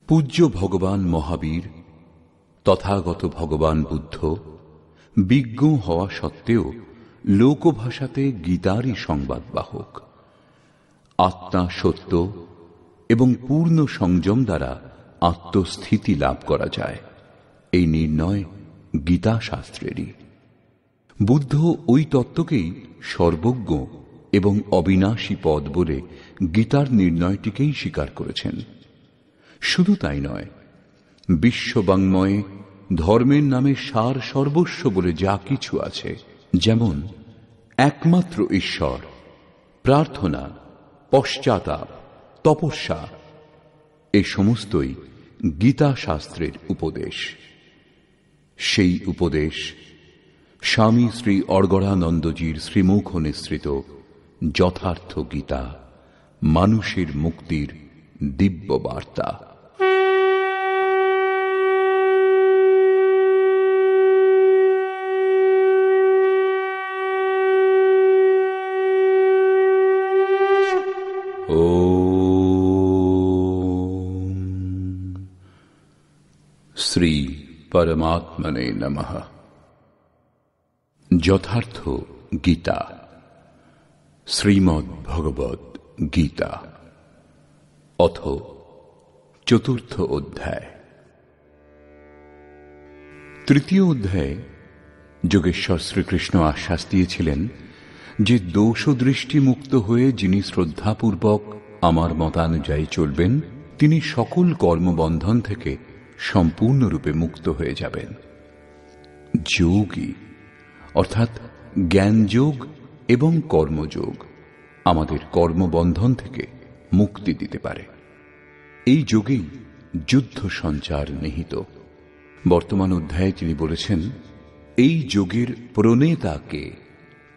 পূজ্য ভগবান মহাবীর, তথাগত ভগবান বুদ্ধ বিজ্ঞ হওয়া সত্ত্বেও লোকভাষাতে গীতারই সংবাদবাহক। আত্মা সত্য এবং পূর্ণ সংযম দ্বারা আত্মস্থিতি লাভ করা যায়, এই নির্ণয় গীতা শাস্ত্রেরই। বুদ্ধ ওই তত্ত্বকেই সর্বজ্ঞ এবং অবিনাশী পদ বলে গীতার নির্ণয়টিকেই স্বীকার করেছেন। শুধু তাই নয়, বিশ্ববাঙ্ময়ে ধর্মের নামে সার সর্বস্ব বলে যা কিছু আছে, যেমন একমাত্র ঈশ্বর, প্রার্থনা, পশ্চাতাপ, তপস্যা, এ সমস্তই গীতা শাস্ত্রের উপদেশ। সেই উপদেশ স্বামী শ্রী অর্গড়ানন্দজির শ্রীমুখ নিঃসৃত যথার্থ গীতা, মানুষের মুক্তির দিব্য বার্তা। শ্রী পরমাত্মনে নমঃ। যথার্থ গীতা, শ্রীমদ্ ভগবদ গীতা, অথ চতুর্থ অধ্যায়। তৃতীয় অধ্যায়ে যোগেশ্বর শ্রীকৃষ্ণ আশ্বাস দিয়েছিলেন যে দোষ দৃষ্টি মুক্ত হয়ে যিনি শ্রদ্ধাপূর্বক আমার মতানুযায়ী চলবেন, তিনি সকল কর্মবন্ধন থেকে সম্পূর্ণরূপে মুক্ত হয়ে যাবেন। যোগী অর্থাৎ জ্ঞানযোগ এবং কর্মযোগ আমাদের কর্মবন্ধন থেকে মুক্তি দিতে পারে। এই যোগেই যুদ্ধ সঞ্চার নিহিত। বর্তমান অধ্যায়ে তিনি বলেছেন, এই যোগের প্রণেতা কে,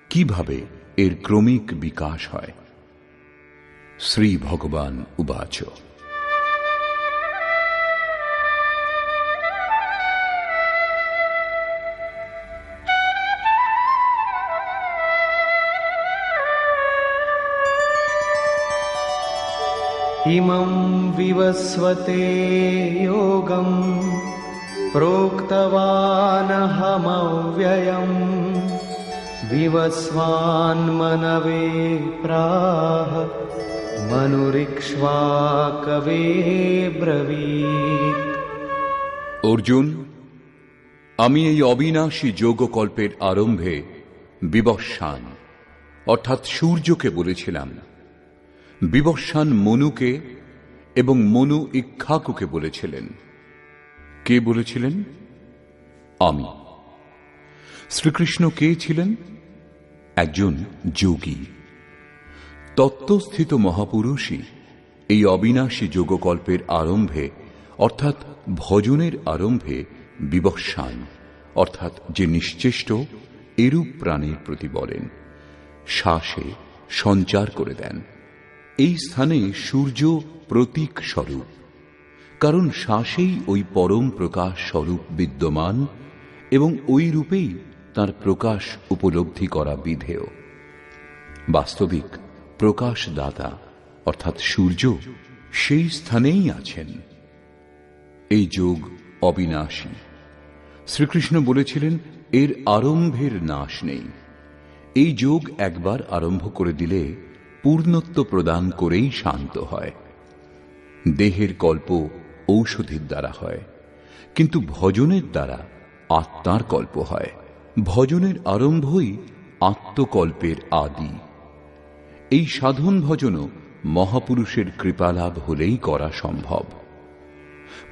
কিভাবে এর ক্রমিক বিকাশ হয়। শ্রী ভগবান উবাচ, ইমং বিবস্বতে যোগং প্ৰোক্তवानहमव्ययम् विवस्वान्मनवे प्राह मनुरिक्ष्वाकवे ब्रवीत्। অর্জুন, আমি এই অবিনাশী যোগকল্পের আরম্ভে বিবস্বান অর্থাৎ সূর্যকে বলেছিলাম। বিবস্বান মনুকে এবং মনু ইক্ষ্বাকুকে বলেছিলেন। কে বলেছিলেন? আমি। শ্রীকৃষ্ণ কে ছিলেন? একজন যোগী। তত্ত্বস্থিত মহাপুরুষই এই অবিনাশী যোগকল্পের আরম্ভে অর্থাৎ ভজনের আরম্ভে বিবস্বান অর্থাৎ যে নিশ্চেষ্ট, এরূপ প্রাণীর প্রতি বলেন, শ্বাসে সঞ্চার করে দেন। এই স্থানে সূর্য প্রতীক স্বরূপ, কারণ শ্বাসেই ওই পরম প্রকাশ স্বরূপ বিদ্যমান এবং ওই রূপেই তার প্রকাশ উপলব্ধি করা বিধেয়। বাস্তবিক প্রকাশদাতা অর্থাৎ সূর্য সেই স্থানেই আছেন। এই যোগ অবিনাশী। শ্রীকৃষ্ণ বলেছিলেন, এর আরম্ভের নাশ নেই। এই যোগ একবার আরম্ভ করে দিলে পূর্ণত্ব প্রদান করেই শান্ত হয়। দেহের কল্প ঔষধির দ্বারা হয়, কিন্তু ভজনের দ্বারা আত্মার কল্প হয়। ভজনের আরম্ভই আত্মকল্পের আদি। এই সাধন ভজনও মহাপুরুষের কৃপালাভ হলেই করা সম্ভব।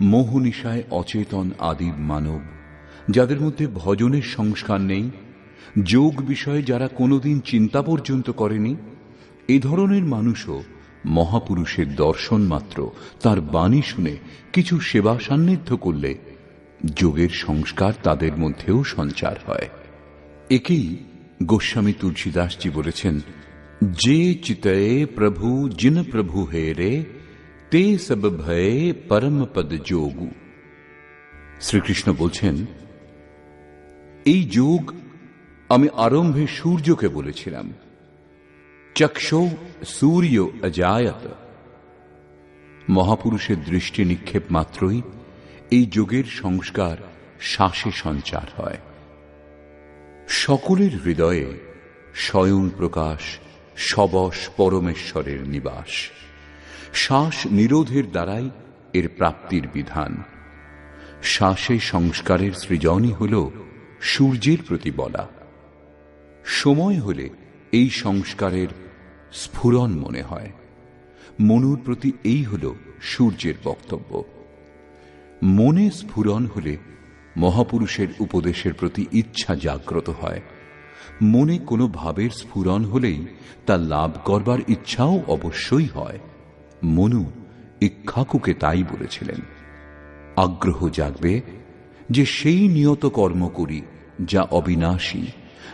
মোহনিশায় অচেতন আদিব মানব, যাদের মধ্যে ভজনের সংস্কার নেই, যোগ বিষয়ে যারা কোনোদিন চিন্তা পর্যন্ত করেনি, এ ধরনের মানুষও মহাপুরুষের দর্শন মাত্র, তার বাণী শুনে কিছু সেবা সান্নিধ্য করলে যোগের সংস্কার তাদের মধ্যেও সঞ্চার হয়। একেই গোস্বামী তুলসীদাসজি বলেছেন, যে চিতয়ে প্রভু জিন প্রভু হেরে তে সব ভয়ে পরম পদ যোগু। শ্রীকৃষ্ণ বলছেন, এই যোগ আমি আরম্ভে সূর্যকে বলেছিলাম। চক্ষৌ সূর্য অজায়ত। মহাপুরুষের দৃষ্টি নিক্ষেপ মাত্রই এই যোগের সংস্কার শ্বাসে সঞ্চার হয়। সকলের হৃদয়ে স্বয়ং প্রকাশ সবশ পরমেশ্বরের নিবাস। শ্বাস নিরোধের দ্বারাই এর প্রাপ্তির বিধান। শ্বাসে সংস্কারের সৃজনই হল সূর্যের প্রতি বলা। সময় হলে এই সংস্কারের স্ফুরণ মনে হয়। মনুর প্রতি এই হল সূর্যের বক্তব্য। মনে স্ফুরণ হলে মহাপুরুষের উপদেশের প্রতি ইচ্ছা জাগ্রত হয়। মনে কোনো ভাবের স্ফুরণ হলেই তা লাভ করবার ইচ্ছাও অবশ্যই হয়। মনু ইক্ষ্বাকুকে তাই বলেছিলেন। আগ্রহ জাগবে যে সেই নিয়ত কর্ম করি যা অবিনাশী,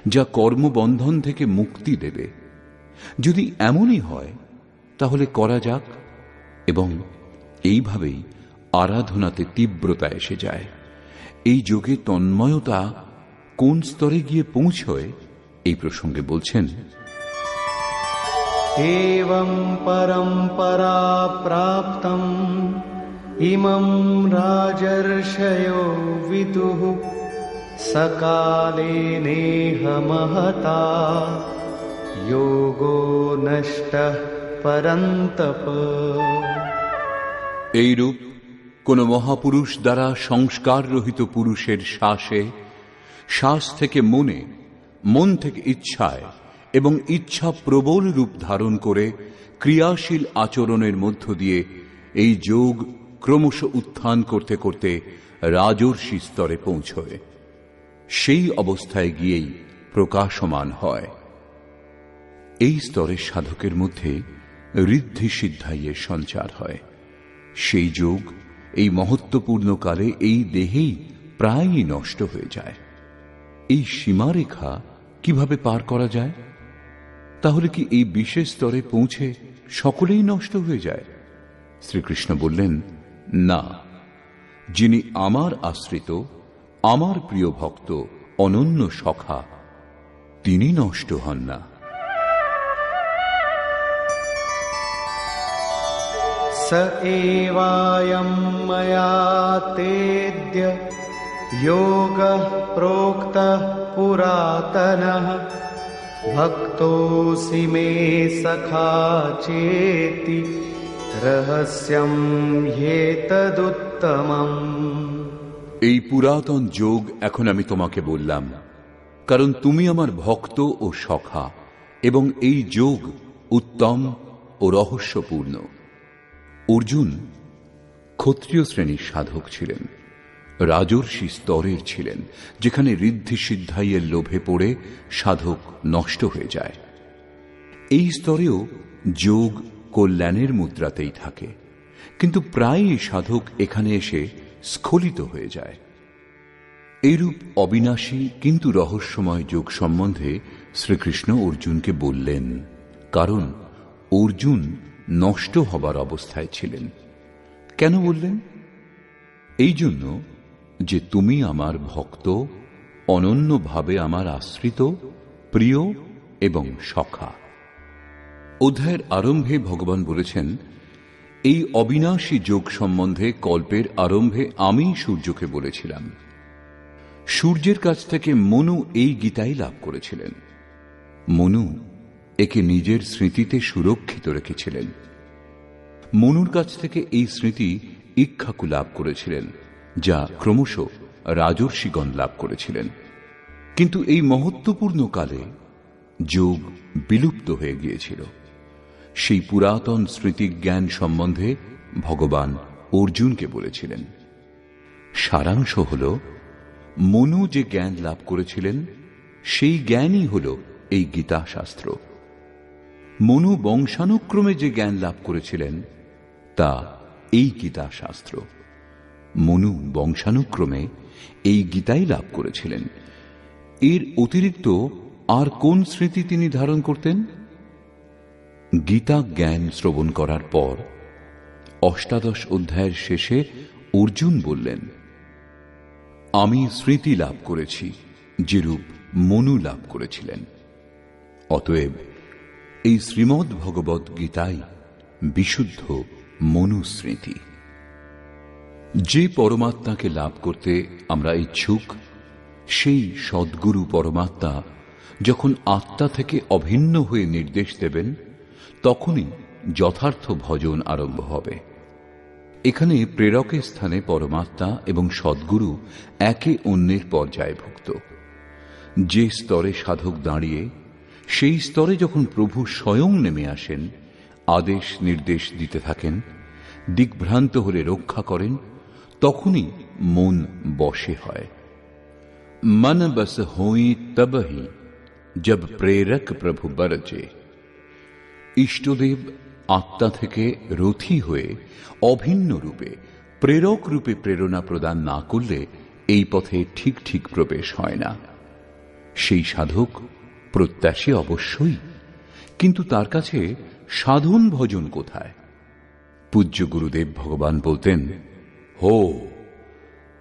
যা কর্মবন্ধন থেকে মুক্তি দেবে। যদি এমনই হয় তাহলে করা যাক। এবং এইভাবেই আরাধনাতে তীব্রতা এসে যায়। এই যোগে তন্ময়তা কোন স্তরে গিয়ে পৌঁছয় এই প্রসঙ্গে বলছেন, एवं परम्परा प्राप्तम् इमं राजर्षयो विदुः सकाले नेह महता योगो नष्टः परन्तप। এইরূপ কোন মহাপুরুষ দ্বারা সংস্কার রহিত পুরুষের শ্বাসে, শ্বাস থেকে মনে, মন থেকে ইচ্ছায় এবং ইচ্ছা প্রবল রূপ ধারণ করে ক্রিয়াশীল আচরণের মধ্য দিয়ে এই যোগ ক্রমশ উত্থান করতে করতে রাজর্ষি স্তরে পৌঁছয়। সেই অবস্থায় গিয়েই প্রকাশমান হয়। এই স্তরের সাধকের মধ্যে ঋদ্ধি সিদ্ধাইয়ের সঞ্চার হয়। সেই যোগ এই মহত্বপূর্ণ কালে এই দেহেই প্রায়ই নষ্ট হয়ে যায়। এই সীমারেখা কিভাবে পার করা যায়? তাহলে কি এই বিশেষ স্তরে পৌঁছে সকলেই নষ্ট হয়ে যায়? শ্রীকৃষ্ণ বললেন, না, যিনি আমার আশ্রিত, আমার প্রিয় ভক্ত, অনন্য সখা, তিনি নষ্ট হন না। स एवायं मया तेद्य योगः प्रोक्तः पुरातनः भक्तोऽसि मे सखा चेति रहस्यं ह्येतदुत्तमम्। এই পুরাতন যোগ এখন আমি তোমাকে বললাম, কারণ তুমি আমার ভক্ত ও সখা, এবং এই যোগ উত্তম ও রহস্যপূর্ণ। অর্জুন ক্ষত্রিয় শ্রেণীর সাধক ছিলেন, রাজর্ষি স্তরের ছিলেন, যেখানে ঋদ্ধি সিদ্ধাইয়ের লোভে পড়ে সাধক নষ্ট হয়ে যায়। এই স্তরেও যোগ কল্যাণের মুদ্রাতেই থাকে, কিন্তু প্রায়ই সাধক এখানে এসে স্খলিত হয়ে যায়। এইরূপ অবিনাশী কিন্তু রহস্যময় যোগ সম্বন্ধে শ্রীকৃষ্ণ অর্জুনকে বললেন, কারণ অর্জুন নষ্ট হবার অবস্থায় ছিলেন। কেন বললেন? এই জন্য যে তুমি আমার ভক্ত, অনন্যভাবে আমার আশ্রিত, প্রিয় এবং সখা। অধ্যায়ের আরম্ভে ভগবান বলেছেন, এই অবিনাশী যোগ সম্বন্ধে কল্পের আরম্ভে আমি সূর্যকে বলেছিলাম। সূর্যের কাছ থেকে মনু এই গীতাই লাভ করেছিলেন। মনু একে নিজের স্মৃতিতে সুরক্ষিত রেখেছিলেন। মনুর কাছ থেকে এই স্মৃতি ইক্ষ্বাকু লাভ করেছিলেন, যা ক্রমশ রাজর্ষিগণ লাভ করেছিলেন। কিন্তু এই মহত্বপূর্ণ কালে যোগ বিলুপ্ত হয়ে গিয়েছিল। সেই পুরাতন স্মৃতি জ্ঞান সম্বন্ধে ভগবান অর্জুনকে বলেছিলেন। সারাংশ হল, মনু যে জ্ঞান লাভ করেছিলেন সেই জ্ঞানই হল এই গীতা শাস্ত্র। মনু বংশানুক্রমে যে জ্ঞান লাভ করেছিলেন তা এই গীতা শাস্ত্র। মনু বংশানুক্রমে এই গীতাই লাভ করেছিলেন। এর অতিরিক্ত আর কোন স্মৃতি তিনি ধারণ করতেন? গীতা জ্ঞান শ্রবণ করার পর অষ্টাদশ অধ্যায়ের শেষে অর্জুন বললেন, আমি স্মৃতি লাভ করেছি যেরূপ মনু লাভ করেছিলেন। অতএব এই শ্রীমদ্ ভগবদ্ গীতাই বিশুদ্ধ মনুস্মৃতি। যে পরমাত্মাকে লাভ করতে আমরা ইচ্ছুক, সেই সদ্গুরু পরমাত্মা যখন আত্মা থেকে অভিন্ন হয়ে নির্দেশ দেবেন, তখনই যথার্থ ভজন আরম্ভ হবে। এখানে প্রেরকের স্থানে পরমাত্মা এবং সদ্গুরু একে অন্যের পর্যায়ভুক্ত। যে স্তরে সাধক দাঁড়িয়ে, সেই স্তরে যখন প্রভু স্বয়ং নেমে আসেন, আদেশ নির্দেশ দিতে থাকেন, দিকভ্রান্ত হলে রক্ষা করেন, তখনই মন বশে হয়। মন বস হোই তবহি জব প্রেরক প্রভু বরজে। ইষ্টদেব আত্মা থেকে রথী হয়ে অভিন্ন রূপে প্রেরক রূপে প্রেরণা প্রদান না করলে এই পথে ঠিক ঠিক প্রবেশ হয় না। সেই সাধক প্রত্যাশী অবশ্যই, কিন্তু তার কাছে সাধন ভজন কোথায়? পূজ্য গুরুদেব ভগবান বলতেন, হো,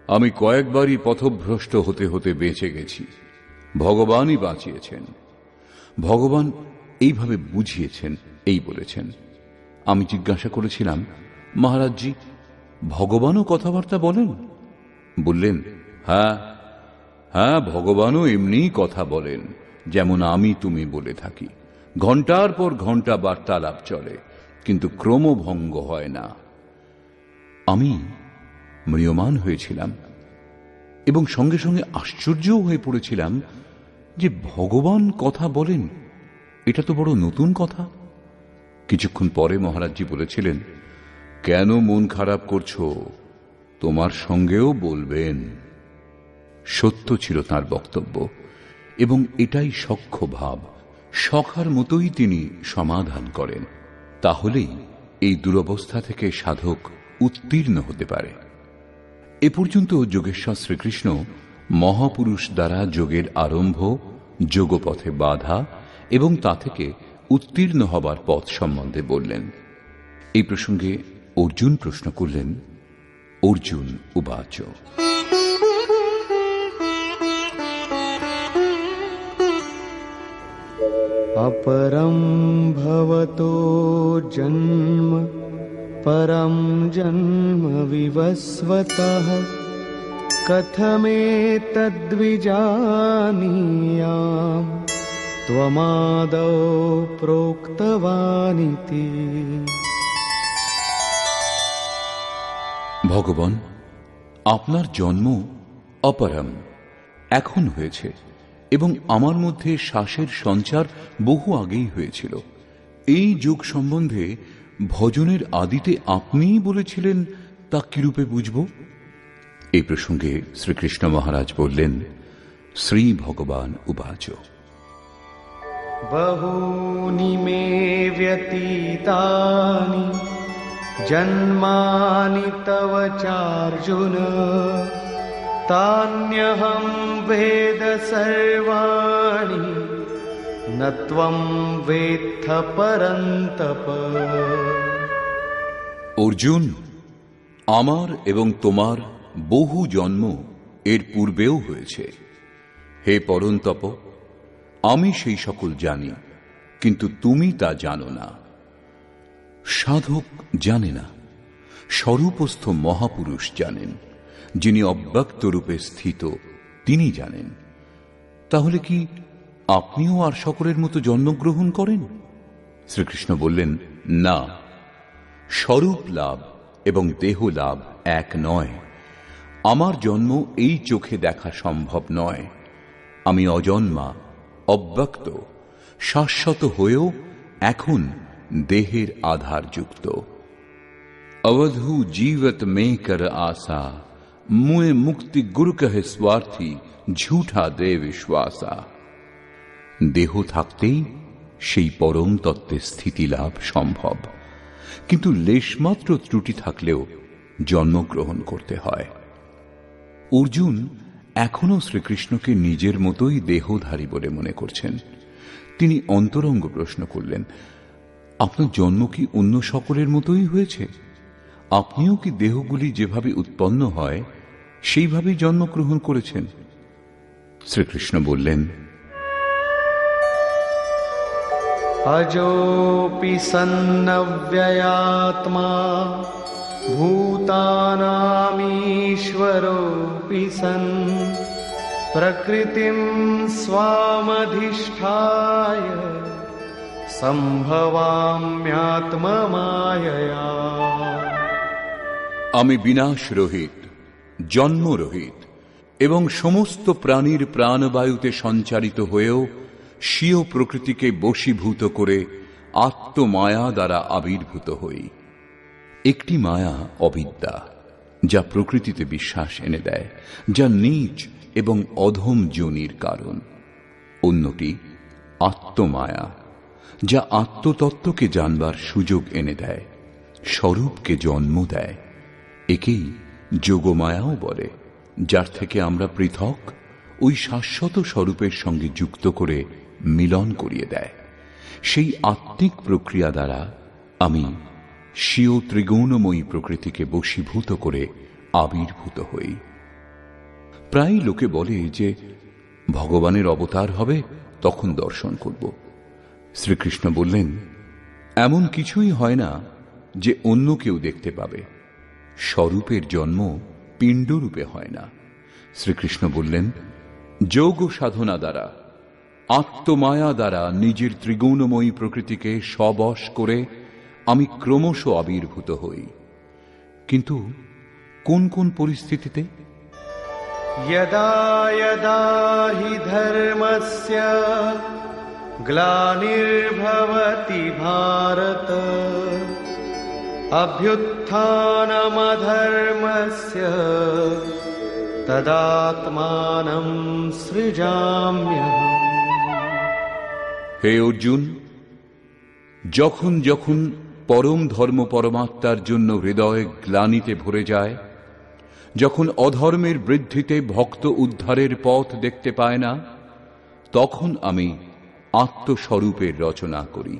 আমি কয়েকবারই পথভ্রষ্ট হতে হতে বেঁচে গেছি, ভগবানই বাঁচিয়েছেন। ভগবান এইভাবে বুঝিয়েছেন, এই বলেছেন। আমি জিজ্ঞাসা করেছিলাম, মহারাজজি, ভগবানও কথাবার্তা বলেন? বললেন, হ্যাঁ হ্যাঁ, ভগবানও এমনিই কথা বলেন, যেমন আমি তুমি বলে থাকি। ঘণ্টার পর ঘণ্টা বার্তালাপ চলে, কিন্তু ক্রমভঙ্গ হয় না। আমি ম্রিয়মাণ হয়েছিলাম এবং সঙ্গে সঙ্গে আশ্চর্যও হয়ে পড়েছিলাম যে ভগবান কথা বলেন, এটা তো বড় নতুন কথা। কিছুক্ষণ পরে মহারাজজি বলেছিলেন, কেন মন খারাপ করছো, তোমার সঙ্গেও বলবেন। সত্য ছিল তার বক্তব্য, এবং এটাই সখ্য ভাব। সখার মতোই তিনি সমাধান করেন। তাহলেই এই দুরবস্থা থেকে সাধক উত্তীর্ণ হতে পারে। এ পর্যন্ত যোগেশ্বর শ্রীকৃষ্ণ মহাপুরুষ দ্বারা যোগের আরম্ভ, যোগপথে বাধা এবং তা থেকে উত্তীর্ণ হবার পথ সম্বন্ধে বললেন। এই প্রসঙ্গে অর্জুন প্রশ্ন করলেন, অর্জুন উবাচ। अपरं भवतो जन्म परं जन्म विवस्वतः कथमेतद्विजानीयाम् त्वमादौ प्रोक्तवानिति। ভগবান, আপনার জন্ম অপরম, এখন হয়েছে, এবং আমার মধ্যে শ্বাসের সঞ্চার বহু আগেই হয়েছিল। এই যুগ সম্বন্ধে ভজনের আদিতে আপনিই বলেছিলেন, তা কিরূপে বুঝব? এই প্রসঙ্গে শ্রীকৃষ্ণ মহারাজ বললেন, শ্রী ভগবান উবাচ। বহূনি মে ব্যতীতানি জন্মানি তব চার্জুন তান্যহং বেদ সর্বাণি ন ত্বং বেত্থ পরন্তপ। অর্জুন, আমার এবং তোমার বহু জন্ম এর পূর্বেও হয়েছে। হে পরন্তপ, আমি সেই সকল জানি, কিন্তু তুমি তা জানো না। সাধক জানে না, স্বরূপস্থ মহাপুরুষ জানেন। যিনি অব্যক্ত রূপে স্থিত, তিনি জানেন। তাহলে কি আপনিও আর সকলের মতো জন্মগ্রহণ করেন? শ্রীকৃষ্ণ বললেন, না, স্বরূপ লাভ এবং দেহ লাভ এক নয়। আমার জন্ম এই চোখে দেখা সম্ভব নয়। আমি অজন্মা, অব্যক্ত, শাশ্বত হয়েও এখন দেহের আধারযুক্ত। अवधू जीवत में कर आशा, मुए मुक्ति गुरु कहे स्वार्थी, झूठा दे विश्वासा। দেহ থাকতেই সেই পরম তত্ত্বে স্থিতি লাভ সম্ভব, কিন্তু লেশমাত্র ত্রুটি থাকলেও জন্মগ্রহণ করতে হয়। অর্জুন এখনো শ্রীকৃষ্ণকে নিজের মতোই দেহধারী বলে মনে করছেন। তিনি অন্তরঙ্গ প্রশ্ন করলেন, আপনার জন্ম কি অন্য সকলের মতোই হয়েছে? আপনিও কি দেহগুলি যেভাবে উৎপন্ন হয় সেইভাবেই জন্মগ্রহণ করেছেন? শ্রীকৃষ্ণ বললেন, अजोऽपि सन्नव्ययात्मा भूतानामीश्वरोऽपि सन् प्रकृतिं स्वामधिष्ठाय सम्भवाम्यात्ममायया। আমি বিনাশ রহিত, জন্ম রহিত এবং সমস্ত প্রাণীর প্রাণবায়ুতে সঞ্চারিত হয়েও স্বীয় প্রকৃতিকে বশীভূত করে আত্মমায়া দ্বারা আবির্ভূত হই। একটি মায়া অবিদ্যা, যা প্রকৃতিতে বিশ্বাস এনে দেয়, যা নীচ এবং অধম যোনির কারণ। অন্যটি আত্মমায়া, যা আত্মতত্ত্বকে জানবার সুযোগ এনে দেয়, স্বরূপকে জন্ম দেয়। একেই যোগমায়াও বলে, যার থেকে আমরা পৃথক ওই শাশ্বত স্বরূপের সঙ্গে যুক্ত করে মিলন করিয়ে দেয়। সেই আত্মিক প্রক্রিয়া দ্বারা আমি স্বীয় ত্রিগুণময়ী প্রকৃতিকে বশীভূত করে আবির্ভূত হই। প্রায় লোকে বলে যে ভগবানের অবতার হবে, তখন দর্শন করব। শ্রীকৃষ্ণ বললেন, এমন কিছুই হয় না যে অন্য কেউ দেখতে পাবে। স্বরূপের জন্ম পিণ্ডরূপে হয় না। শ্রীকৃষ্ণ বললেন, যোগ সাধনা দ্বারা, আত্মমায়া দ্বারা নিজের ত্রিগুণময়ী প্রকৃতিকে স্ববশ করে আমি ক্রমশ আবির্ভূত হই। কিন্তু কোন কোন পরিস্থিতিতে? यदा यदा हि धर्मस्य ग्लानिर्भवति भारत अभ्युत्थानमधर्मस्य तदात्मानं सृजाम्यहम्। হে অর্জুন, যখন যখন পরম ধর্ম পরমাত্মার জন্য হৃদয় গ্লানিতে ভরে যায়, যখন অধর্মের বৃদ্ধিতে ভক্ত উদ্ধারের পথ দেখতে পায় না, তখন আমি আত্মস্বরূপের রচনা করি।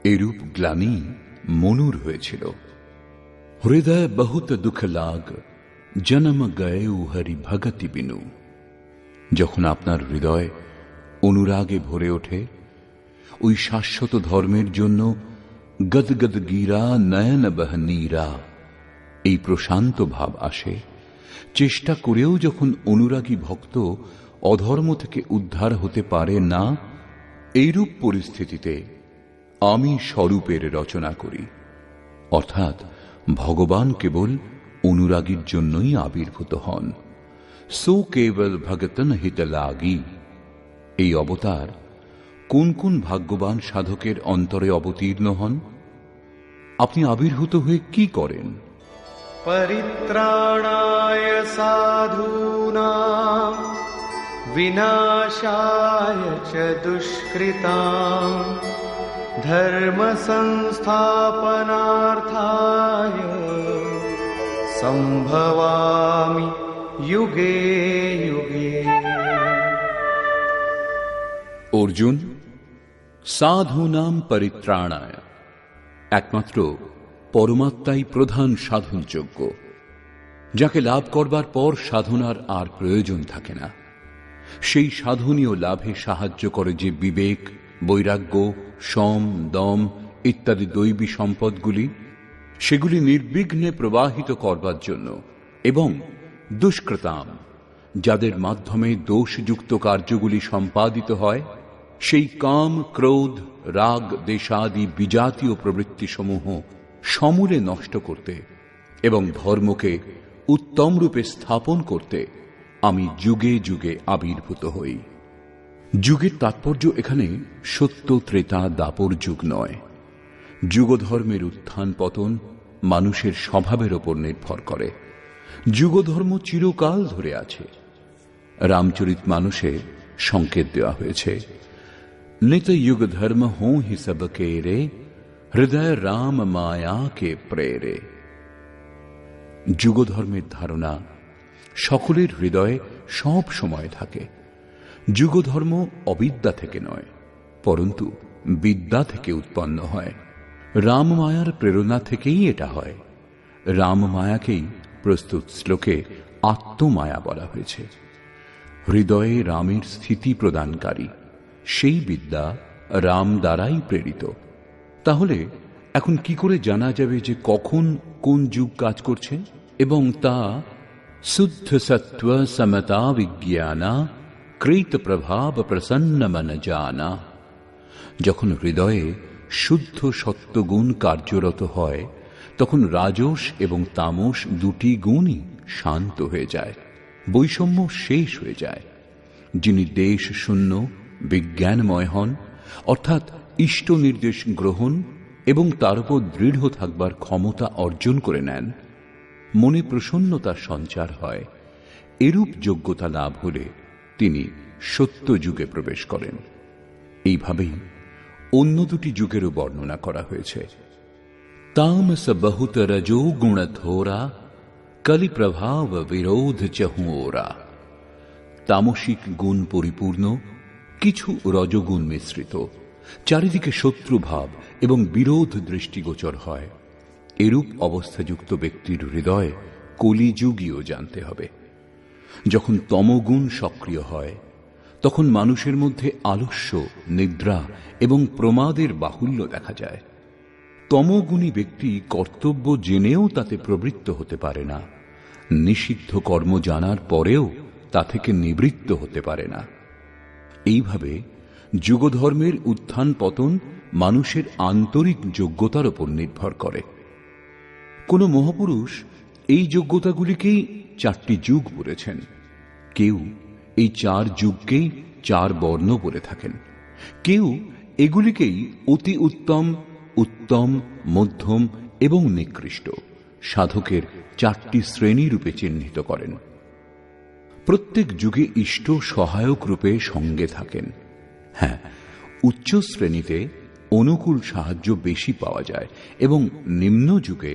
এরূপ গ্লানি মনুর হয়েছিল। হৃদয় বহুত দুঃখ লাগ, জন্ম গয়েউ হরি ভগতি বিনু। যখন আপনার হৃদয় অনুরাগে ভরে ওঠে, ওই শাশ্বত ধর্মের জন্য গদগদ গীরা নয়ন বহ নীরা, এই প্রশান্ত ভাব আসে। চেষ্টা করেও যখন অনুরাগী ভক্ত অধর্ম থেকে উদ্ধার হতে পারে না, এইরূপ পরিস্থিতিতে আমি স্বরূপের রচনা করি। অর্থাৎ ভগবান কেবল অনুরাগীর জন্যই আবির্ভূত হন। সো কেবল ভগতন হিত লাগি। এই অবতার কোন কোন ভাগ্যবান সাধকের অন্তরে অবতীর্ণ হন? আপনি আবির্ভূত হয়ে কি করেন? परित्राणाय साधूनां विनाशाय च दुष्कृतां धर्म संस्थापनार्थाय संभवामि युगे युगे। অর্জুন, সাধূনাম পরিত্রাণায়, একমাত্র পরমাত্মাই প্রধান সাধনযোগ্য, যাকে লাভ করবার পর সাধনার আর প্রয়োজন থাকে না। সেই সাধনীয় লাভে সাহায্য করে যে বিবেক, বৈরাগ্য, সম, দম ইত্যাদি দৈবী সম্পদগুলি, সেগুলি নির্বিঘ্নে প্রবাহিত করবার জন্য, এবং দুষ্কৃতাম, যাদের মাধ্যমে দোষযুক্ত কার্যগুলি সম্পাদিত হয়, সেই কাম, ক্রোধ, রাগ, দেশাদি বিজাতীয় প্রবৃত্তিসমূহ সমূলে নষ্ট করতে এবং ধর্মকে উত্তম রূপে স্থাপন করতে আমি যুগে যুগে আবির্ভূত হই। যুগের তাৎপর্য এখানে সত্য, ত্রেতা, দাপর যুগ নয়। যুগধর্মের উত্থান পতন মানুষের স্বভাবের ওপর নির্ভর করে। যুগধর্ম চিরকাল ধরে আছে। রামচরিত মানসে সংকেত দেওয়া হয়েছে, নিত युग धर्म हो ही सब केरे हृदय राम माया के प्रेरे। যুগধর্মের ধারণা সকলের হৃদয়ে সব সময় থাকে। যুগধর্ম অবিদ্যা থেকে নয়, পরন্তু বিদ্যা থেকে উৎপন্ন হয়। রামমায়ার প্রেরণা থেকেই এটা হয়। রামমায়াকেই প্রস্তুত শ্লোকে আত্মমায়া বলা হয়েছে। হৃদয়ে রামের স্থিতি প্রদানকারী সেই বিদ্যা রাম দ্বারাই প্রেরিত। তাহলে এখন কি করে জানা যাবে যে কখন কোন যুগ কাজ করছে? এবং তা শুদ্ধ সত্ত্ব সমতা বিজ্ঞানা কৃত প্রভাব প্রসন্ন মন জানা। যখন হৃদয়ে শুদ্ধ সত্যগুণ কার্যরত হয়, তখন রাজস এবং তামস দুটি গুণই শান্ত হয়ে যায়, বৈষম্য শেষ হয়ে যায়। যিনি দেশ শূন্য বিজ্ঞানময় হন, অর্থাৎ ইষ্ট নির্দেশ গ্রহণ এবং তার উপর দৃঢ় থাকবার ক্ষমতা অর্জন করে নেন, মনে প্রসন্নতার সঞ্চার হয়, এরূপ যোগ্যতা লাভ হলে তিনি সত্য যুগে প্রবেশ করেন। এইভাবেই অন্য দুটি যুগেরও বর্ণনা করা হয়েছে। तामस बहुत रजो गुण थोरा कलि प्रभाव विरोध चहुओरा। তামসিক গুণ পরিপূর্ণ, কিছু রজগুণ মিশ্রিত, চারিদিকে শত্রুভাব এবং বিরোধ দৃষ্টিগোচর হয়। এরূপ অবস্থাযুক্ত ব্যক্তির হৃদয় কলিযুগীয় জানতে হবে। যখন তমগুণ সক্রিয় হয়, তখন মানুষের মধ্যে আলস্য, নিদ্রা এবং প্রমাদের বাহুল্য দেখা যায়। তমগুণী ব্যক্তি কর্তব্য জেনেও তাতে প্রবৃত্ত হতে পারে না, নিষিদ্ধ কর্ম জানার পরেও তা থেকে নিবৃত্ত হতে পারে না। এইভাবে যুগধর্মের উত্থান পতন মানুষের আন্তরিক যোগ্যতার উপর নির্ভর করে। কোন মহাপুরুষ এই যোগ্যতাগুলিকেই 4টি যুগ বলেছেন। কেউ এই 4 যুগকেই 4 বর্ণ বলে থাকেন। কেউ এগুলিকেই অতি উত্তম, উত্তম, মধ্যম এবং নিকৃষ্ট সাধকের 4টি শ্রেণী রূপে চিহ্নিত করেন। প্রত্যেক যুগে ইষ্ট সহায়ক রূপে সঙ্গে থাকেন। হ্যাঁ, উচ্চ শ্রেণীতে অনুকূল সাহায্য বেশি পাওয়া যায় এবং নিম্ন যুগে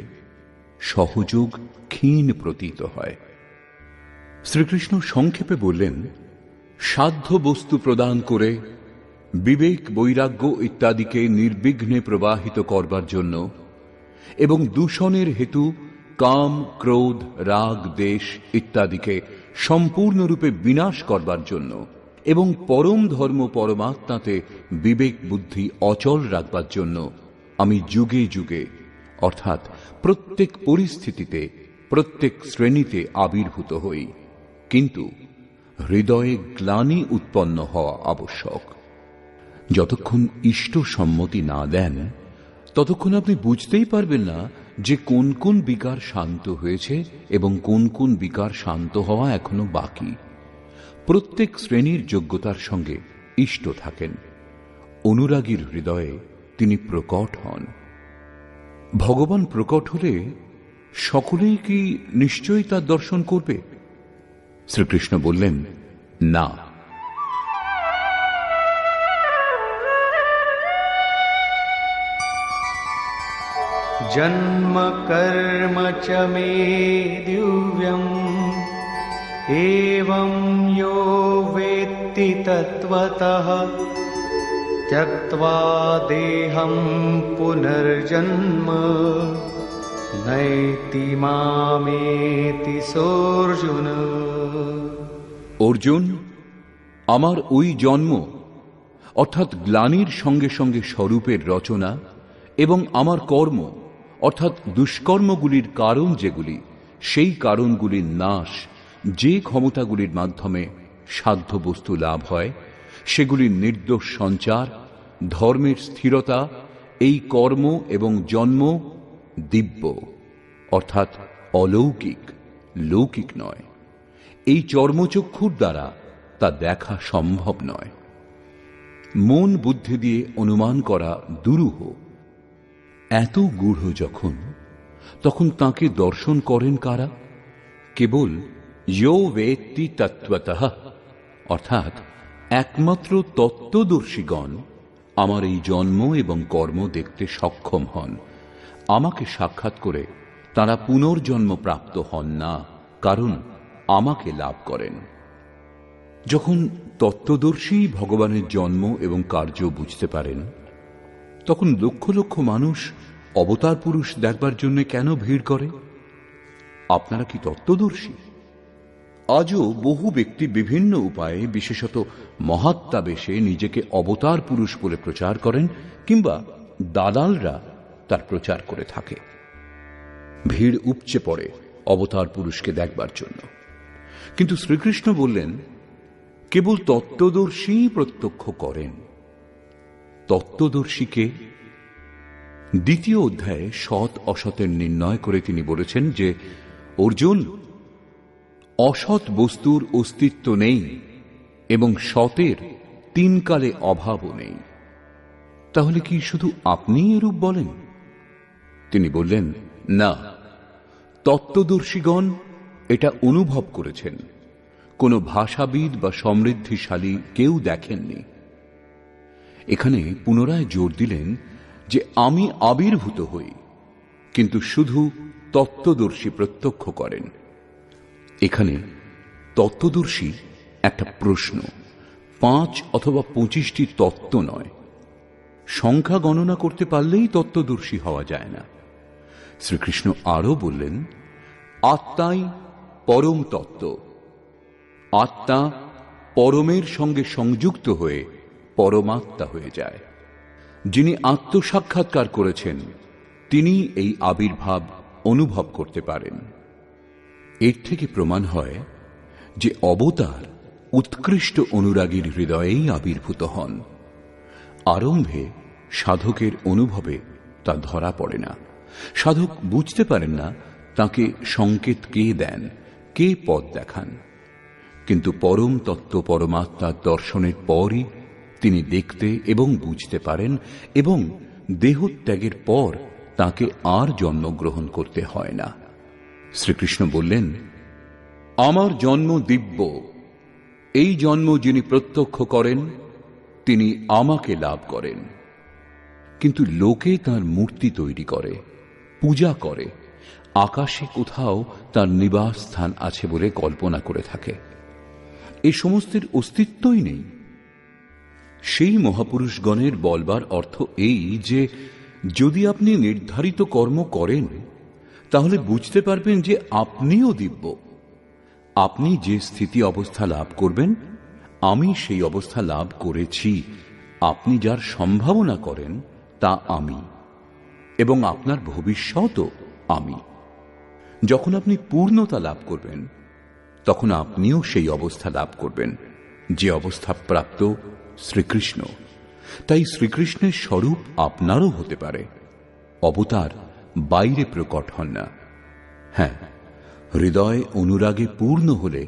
সহযোগ ক্ষীণ প্রতীত হয়। শ্রীকৃষ্ণ সংক্ষেপে বললেন, সাধ্য বস্তু প্রদান করে বিবেক, বৈরাগ্য ইত্যাদিকে নির্বিঘ্নে প্রবাহিত করবার জন্য এবং দূষণের হেতু কাম, ক্রোধ, রাগ, দেশ ইত্যাদিকে সম্পূর্ণরূপে বিনাশ করবার জন্য এবং পরম ধর্ম পরমাত্মাতে বিবেক বুদ্ধি অচল রাখবার জন্য আমি যুগে যুগে অর্থাৎ প্রত্যেক পরিস্থিতিতে প্রত্যেক শ্রেণীতে আবির্ভূত হই। কিন্তু হৃদয়ে গ্লানি উৎপন্ন হওয়া আবশ্যক। যতক্ষণ ইষ্ট সম্মতি না দেন, ততক্ষণ আপনি বুঝতেই পারবেন না যে কোন কোন বিকার শান্ত হয়েছে এবং কোন কোন বিকার শান্ত হওয়া এখনো বাকি। প্রত্যেক শ্রেণীর যোগ্যতার সঙ্গে ইষ্ট থাকেন। অনুরাগীর হৃদয়ে তিনি প্রকট হন। ভগবান প্রকট হলে সকলেই কি নিশ্চয়ই তার দর্শন করবে? শ্রীকৃষ্ণ বললেন, না। जन्म कर्म च मे दिव्यम् एवं यो वेत्ति तत्त्वतः त्यक्त्वा देहं पुनर्जन्म नैति मामेति सोऽर्जुन। অর্জুন, আমার ওই জন্ম অর্থাৎ গ্লানির সঙ্গে সঙ্গে স্বরূপের রচনা এবং আমার কর্ম অর্থাৎ দুষ্কর্মগুলির কারণ যেগুলি, সেই কারণগুলির নাশ, যে ক্ষমতাগুলির মাধ্যমে সাধ্য বস্তু লাভ হয়, সেগুলির নির্দোষ সঞ্চার, ধর্মের স্থিরতা, এই কর্ম এবং জন্ম দিব্য অর্থাৎ অলৌকিক, লৌকিক নয়। এই চর্মচক্ষুর দ্বারা তা দেখা সম্ভব নয়। মন বুদ্ধি দিয়ে অনুমান করা দুরূহ। এত গূঢ় যখন, তখন তাকে দর্শন করেন কারা? কেবল ইয়ো বেত্তি তত্ত্বতঃ অর্থাৎ একমাত্র তত্ত্বদর্শীগণ আমার এই জন্ম এবং কর্ম দেখতে সক্ষম হন। আমাকে সাক্ষাৎ করে তারা পুনর্জন্ম প্রাপ্ত হন না, কারণ আমাকে লাভ করেন। যখন তত্ত্বদর্শী ভগবানের জন্ম এবং কার্য বুঝতে পারেন, তখন লক্ষ লক্ষ মানুষ অবতার পুরুষ দেখবার জন্য কেন ভিড় করে? আপনারা কি তত্ত্বদর্শী? আজও বহু ব্যক্তি বিভিন্ন উপায়ে, বিশেষত মহাত্মা বেশে নিজেকে অবতার পুরুষ বলে প্রচার করেন, কিংবা দালালরা তার প্রচার করে থাকে। ভিড় উপচে পড়ে অবতার পুরুষকে দেখবার জন্য। কিন্তু শ্রীকৃষ্ণ বললেন, কেবল তত্ত্বদর্শী প্রত্যক্ষ করেন। তত্ত্বদর্শীকে দ্বিতীয় অধ্যায়ে সৎ অসতের নির্ণয় করে তিনি বলেছেন যে, অর্জুন, অসৎ বস্তুর অস্তিত্ব নেই এবং সতের তিন কালে অভাবও নেই। তাহলে কি শুধু আপনি এরূপ বলেন? তিনি বললেন, না, তত্ত্বদর্শীগণ এটা অনুভব করেছেন। কোনো ভাষাবিদ বা সমৃদ্ধিশালী কেউ দেখেননি। এখানে পুনরায় জোর দিলেন যে আমি আবির্ভূত হই, কিন্তু শুধু তত্ত্বদর্শী প্রত্যক্ষ করেন। এখানে তত্ত্বদর্শী একটা প্রশ্ন, 5 অথবা 25টি তত্ত্ব নয়। সংখ্যা গণনা করতে পারলেই তত্ত্বদর্শী হওয়া যায় না। শ্রীকৃষ্ণ আরও বললেন, আত্মাই পরম তত্ত্ব। আত্মা পরমের সঙ্গে সংযুক্ত হয়ে পরমাত্মা হয়ে যায়। যিনি আত্মসাক্ষাৎকার করেছেন তিনি এই আবির্ভাব অনুভব করতে পারেন। এর থেকে প্রমাণ হয় যে অবতার উৎকৃষ্ট অনুরাগীর হৃদয়েই আবির্ভূত হন। আরম্ভে সাধকের অনুভবে তা ধরা পড়ে না। সাধক বুঝতে পারেন না তাকে সংকেত কে দেন, কে পথ দেখান। কিন্তু পরম তত্ত্ব পরমাত্মার দর্শনের পরই তিনি দেখতে এবং বুঝতে পারেন, এবং দেহত্যাগের পর তাকে আর জন্মগ্রহণ করতে হয় না। শ্রীকৃষ্ণ বললেন, আমার জন্ম দিব্য। এই জন্ম যিনি প্রত্যক্ষ করেন তিনি আমাকে লাভ করেন। কিন্তু লোকে তার মূর্তি তৈরি করে, পূজা করে, আকাশে কোথাও তার নিবাস স্থান আছে বলে কল্পনা করে থাকে। এই সমস্তের অস্তিত্বই নেই। সেই মহাপুরুষগণের বলবার অর্থ এই যে, যদি আপনি নির্ধারিত কর্ম করেন তাহলে বুঝতে পারবেন যে আপনিও দিব্য। আপনি যে স্থিতি অবস্থা লাভ করবেন, আমি সেই অবস্থা লাভ করেছি। আপনি যার সম্ভাবনা করেন তা আমি, এবং আপনার ভবিষ্যৎও আমি। যখন আপনি পূর্ণতা লাভ করবেন তখন আপনিও সেই অবস্থা লাভ করবেন যে অবস্থা প্রাপ্ত শ্রীকৃষ্ণ। তাই শ্রীকৃষ্ণের স্বরূপ আপনারও হতে পারে। অবতার বাইরে প্রকট হন না। হ্যাঁ, হৃদয় অনুরাগে পূর্ণ হলে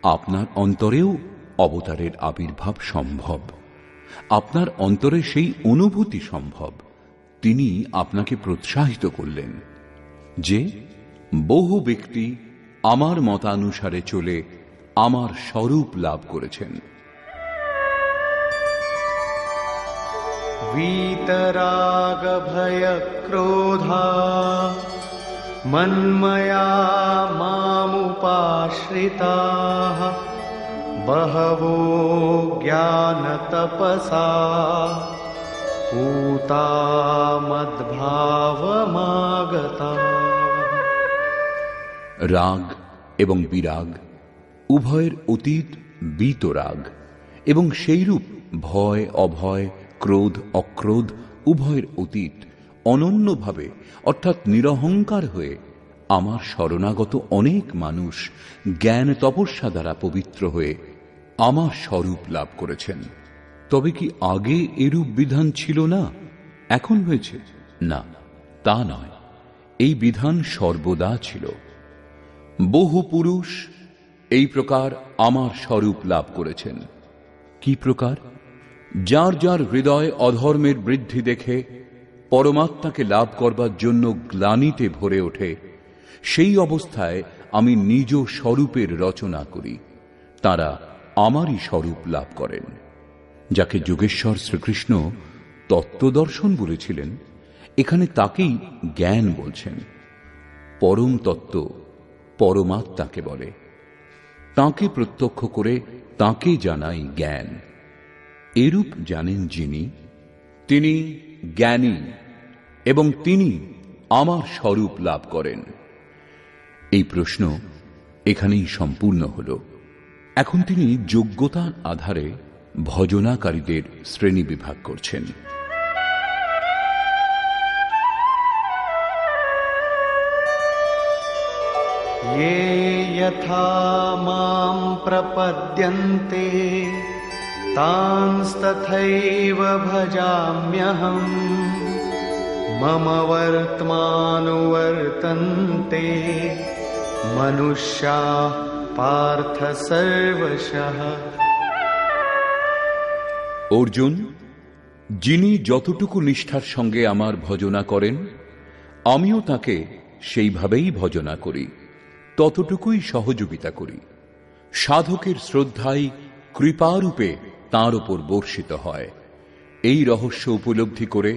আপনার অন্তরেও অবতারের আবির্ভাব সম্ভব। আপনার অন্তরে সেই অনুভূতি সম্ভব। তিনি আপনাকে প্রোৎসাহিত করলেন যে, বহু ব্যক্তি আমার মতানুসারে চলে আমার স্বরূপ লাভ করেছেন। वीतराग भय क्रोधा मन्मया मामुपाश्रिताः बहवो ज्ञानतपसा पूता मद्भावमागता। রাগ এবং বিরাগ উভয়ের অতীত বীতরাগ, এবং সেইরূপ ভয় অভয়, ক্রোধ অক্রোধ উভয়ের অতীত অনন্যভাবে অর্থাৎ নিরহংকার হয়ে আমার শরণাগত অনেক মানুষ জ্ঞান তপস্যা দ্বারা পবিত্র হয়ে আমার স্বরূপ লাভ করেছেন। তবে কি আগে এরূপ বিধান ছিল না, এখন হয়েছে? না, তা নয়। এই বিধান সর্বদা ছিল। বহু পুরুষ এই প্রকার আমার স্বরূপ লাভ করেছেন। কি প্রকার? যার যার হৃদয় অধর্মের বৃদ্ধি দেখে পরমাত্মাকে লাভ করবার জন্য গ্লানিতে ভরে ওঠে, সেই অবস্থায় আমি নিজ স্বরূপের রচনা করি। তারা আমারই স্বরূপ লাভ করেন। যাকে যোগেশ্বর শ্রীকৃষ্ণ তত্ত্বদর্শন বলেছিলেন, এখানে তাকেই জ্ঞান বলছেন। পরম তত্ত্ব পরমাত্মাকে বলে। তাঁকে প্রত্যক্ষ করে তাঁকে জানাই জ্ঞান। এরূপ জানেন যিনি, তিনি জ্ঞানী, এবং তিনি আমার স্বরূপ লাভ করেন। এই প্রশ্ন এখানেই সম্পূর্ণ হল। এখন তিনি যোগ্যতার আধারে ভজনাকারীদের শ্রেণী বিভাগ করছেন। ये यथा मां प्रपद्यन्ते तांस्तथैव भजाम्यहम् मम वर्त्मानुवर्तन्ते मनुष्याः पार्थ सर्वशः। অর্জুন, যিনি যতটুকু নিষ্ঠার সঙ্গে আমার ভজনা করেন, আমিও তাকে সেইভাবেই ভজনা করি, ততটুকুই সহযোগিতা করি। সাধকের শ্রদ্ধাই কৃপারূপে তাঁর ওপর বর্ষিত হয়। এই রহস্য উপলব্ধি করে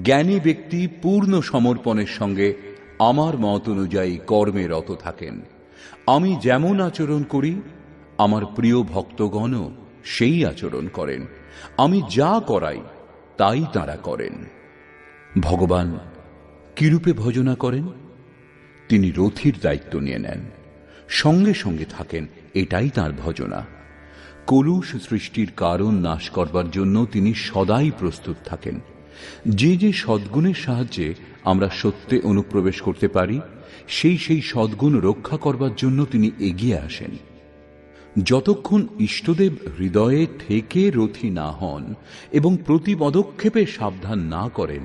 জ্ঞানী ব্যক্তি পূর্ণ সমর্পণের সঙ্গে আমার মত অনুযায়ী কর্মে রত থাকেন। আমি যেমন আচরণ করি, আমার প্রিয় ভক্তগণও সেই আচরণ করেন। আমি যা করাই তাই তাঁরা করেন। ভগবান কিরূপে ভজনা করেন? তিনি রথীর দায়িত্ব নিয়ে নেন, সঙ্গে সঙ্গে থাকেন, এটাই তাঁর ভজনা। কলুষ সৃষ্টির কারণ নাশ করবার জন্য তিনি সদাই প্রস্তুত থাকেন। যে যে সদ্গুণের সাহায্যে আমরা সত্যে অনুপ্রবেশ করতে পারি, সেই সেই সদ্গুণ রক্ষা করবার জন্য তিনি এগিয়ে আসেন। যতক্ষণ ইষ্টদেব হৃদয়ে থেকে রথী না হন এবং প্রতি পদক্ষেপে সাবধান না করেন,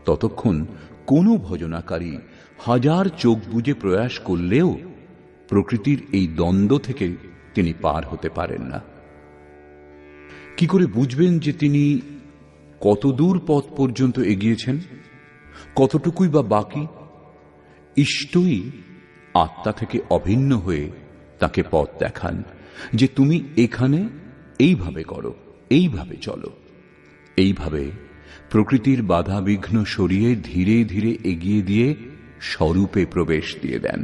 ততক্ষণ কোনো ভজনাকারী হাজার চোখ বুজে প্রয়াস করলেও প্রকৃতির এই দ্বন্দ্ব থেকে তিনি পার হতে পারেন না। কি করে বুঝবেন যে তিনি কতদূর পথ পর্যন্ত এগিয়েছেন, কতটুকুই বা বাকি? ইষ্টই আত্মা থেকে অভিন্ন হয়ে তাকে পথ দেখান যে তুমি এখানে এইভাবে করো, এইভাবে চলো। এইভাবে প্রকৃতির বাধা বিঘ্ন সরিয়ে ধীরে ধীরে এগিয়ে দিয়ে স্বরূপে প্রবেশ দিয়ে দেন।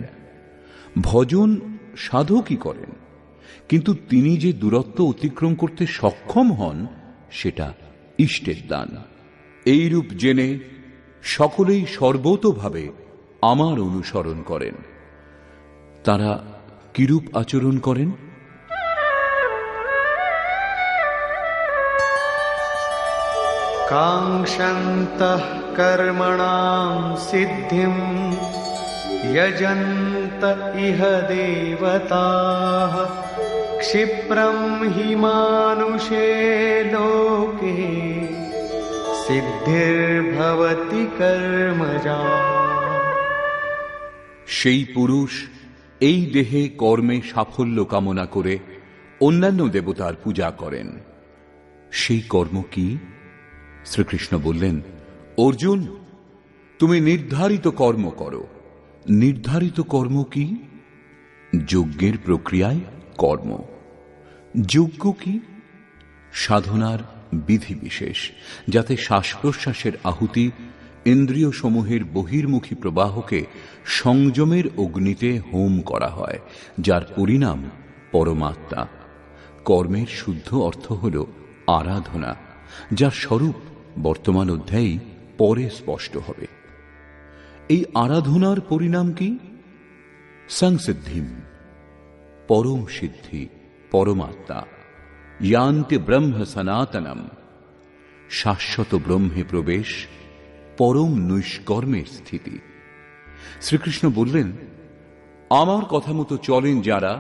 ভজন সাধকই করেন, কিন্তু তিনি যে দূরত্ব অতিক্রম করতে সক্ষম হন, সেটা ইষ্টের দান। এইরূপ জেনে সকলেই সর্বতোভাবে আমার অনুসরণ করেন। তারা কিরূপ আচরণ করেন? काङ्क्षन्तः कर्मणां सिद्धिं यजन्त इह देवताः क्षिप्रं हि मानुषे लोके सिद्धिर्भवति कर्मजा। সেই পুরুষ এই দেহে কর্মে সাফল্য কামনা করে অন্যান্য দেবতার পূজা করেন। সেই কর্ম কি? শ্রীকৃষ্ণ বললেন, অর্জুন, তুমি নির্ধারিত কর্ম করো। নির্ধারিত কর্ম কি? যজ্ঞের প্রক্রিয়ায় কর্ম। যজ্ঞ কি? সাধনার বিধি বিশেষ, যাতে শ্বাস প্রশ্বাসের আহুতি ইন্দ্রিয় সমূহের বহির্মুখী প্রবাহকে সংযমের অগ্নিতে হোম করা হয়, যার পরিণাম পরমাত্মা। কর্মের শুদ্ধ অর্থ হল আরাধনা, যার স্বরূপ বর্তমান অধ্যায়ে পরে স্পষ্ট হবে। এই আরাধনার পরিণাম কি? সংসিদ্ধিম, পরম সিদ্ধি, পরমাত্মা। ইয়ান্তি ব্রহ্ম সনাতনম, শাশ্বত ব্রহ্মে প্রবেশ, পরম নৈষ্কর্মের স্থিতি। শ্রীকৃষ্ণ বললেন, আমার কথা মতো চলেন যারা,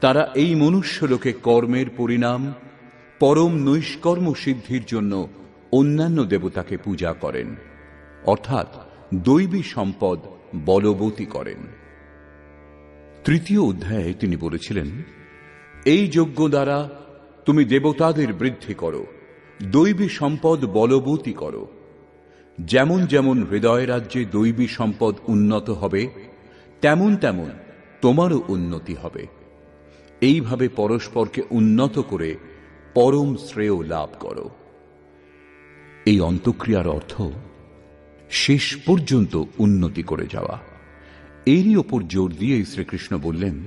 তারা এই মনুষ্যলোকে কর্মের পরিণাম পরম নৈষ্কর্ম সিদ্ধির জন্য অন্যান্য দেবতাকে পূজা করেন, অর্থাৎ দৈবী সম্পদ বলবতী করেন। তৃতীয় অধ্যায়ে তিনি বলেছিলেন, এই যজ্ঞ দ্বারা তুমি দেবতাদের বৃদ্ধি করো, দৈবী সম্পদ বলবতী করো। যেমন যেমন হৃদয় রাজ্যে দৈবী সম্পদ উন্নত হবে, তেমন তেমন তোমারও উন্নতি হবে। এইভাবে পরস্পরকে উন্নত করে পরম শ্রেয় লাভ করো। এই অন্তঃক্রিয়ার অর্থ শেষ পর্যন্ত উন্নতি করে যাওয়া। এরই ওপর জোর দিয়ে শ্রীকৃষ্ণ বললেন,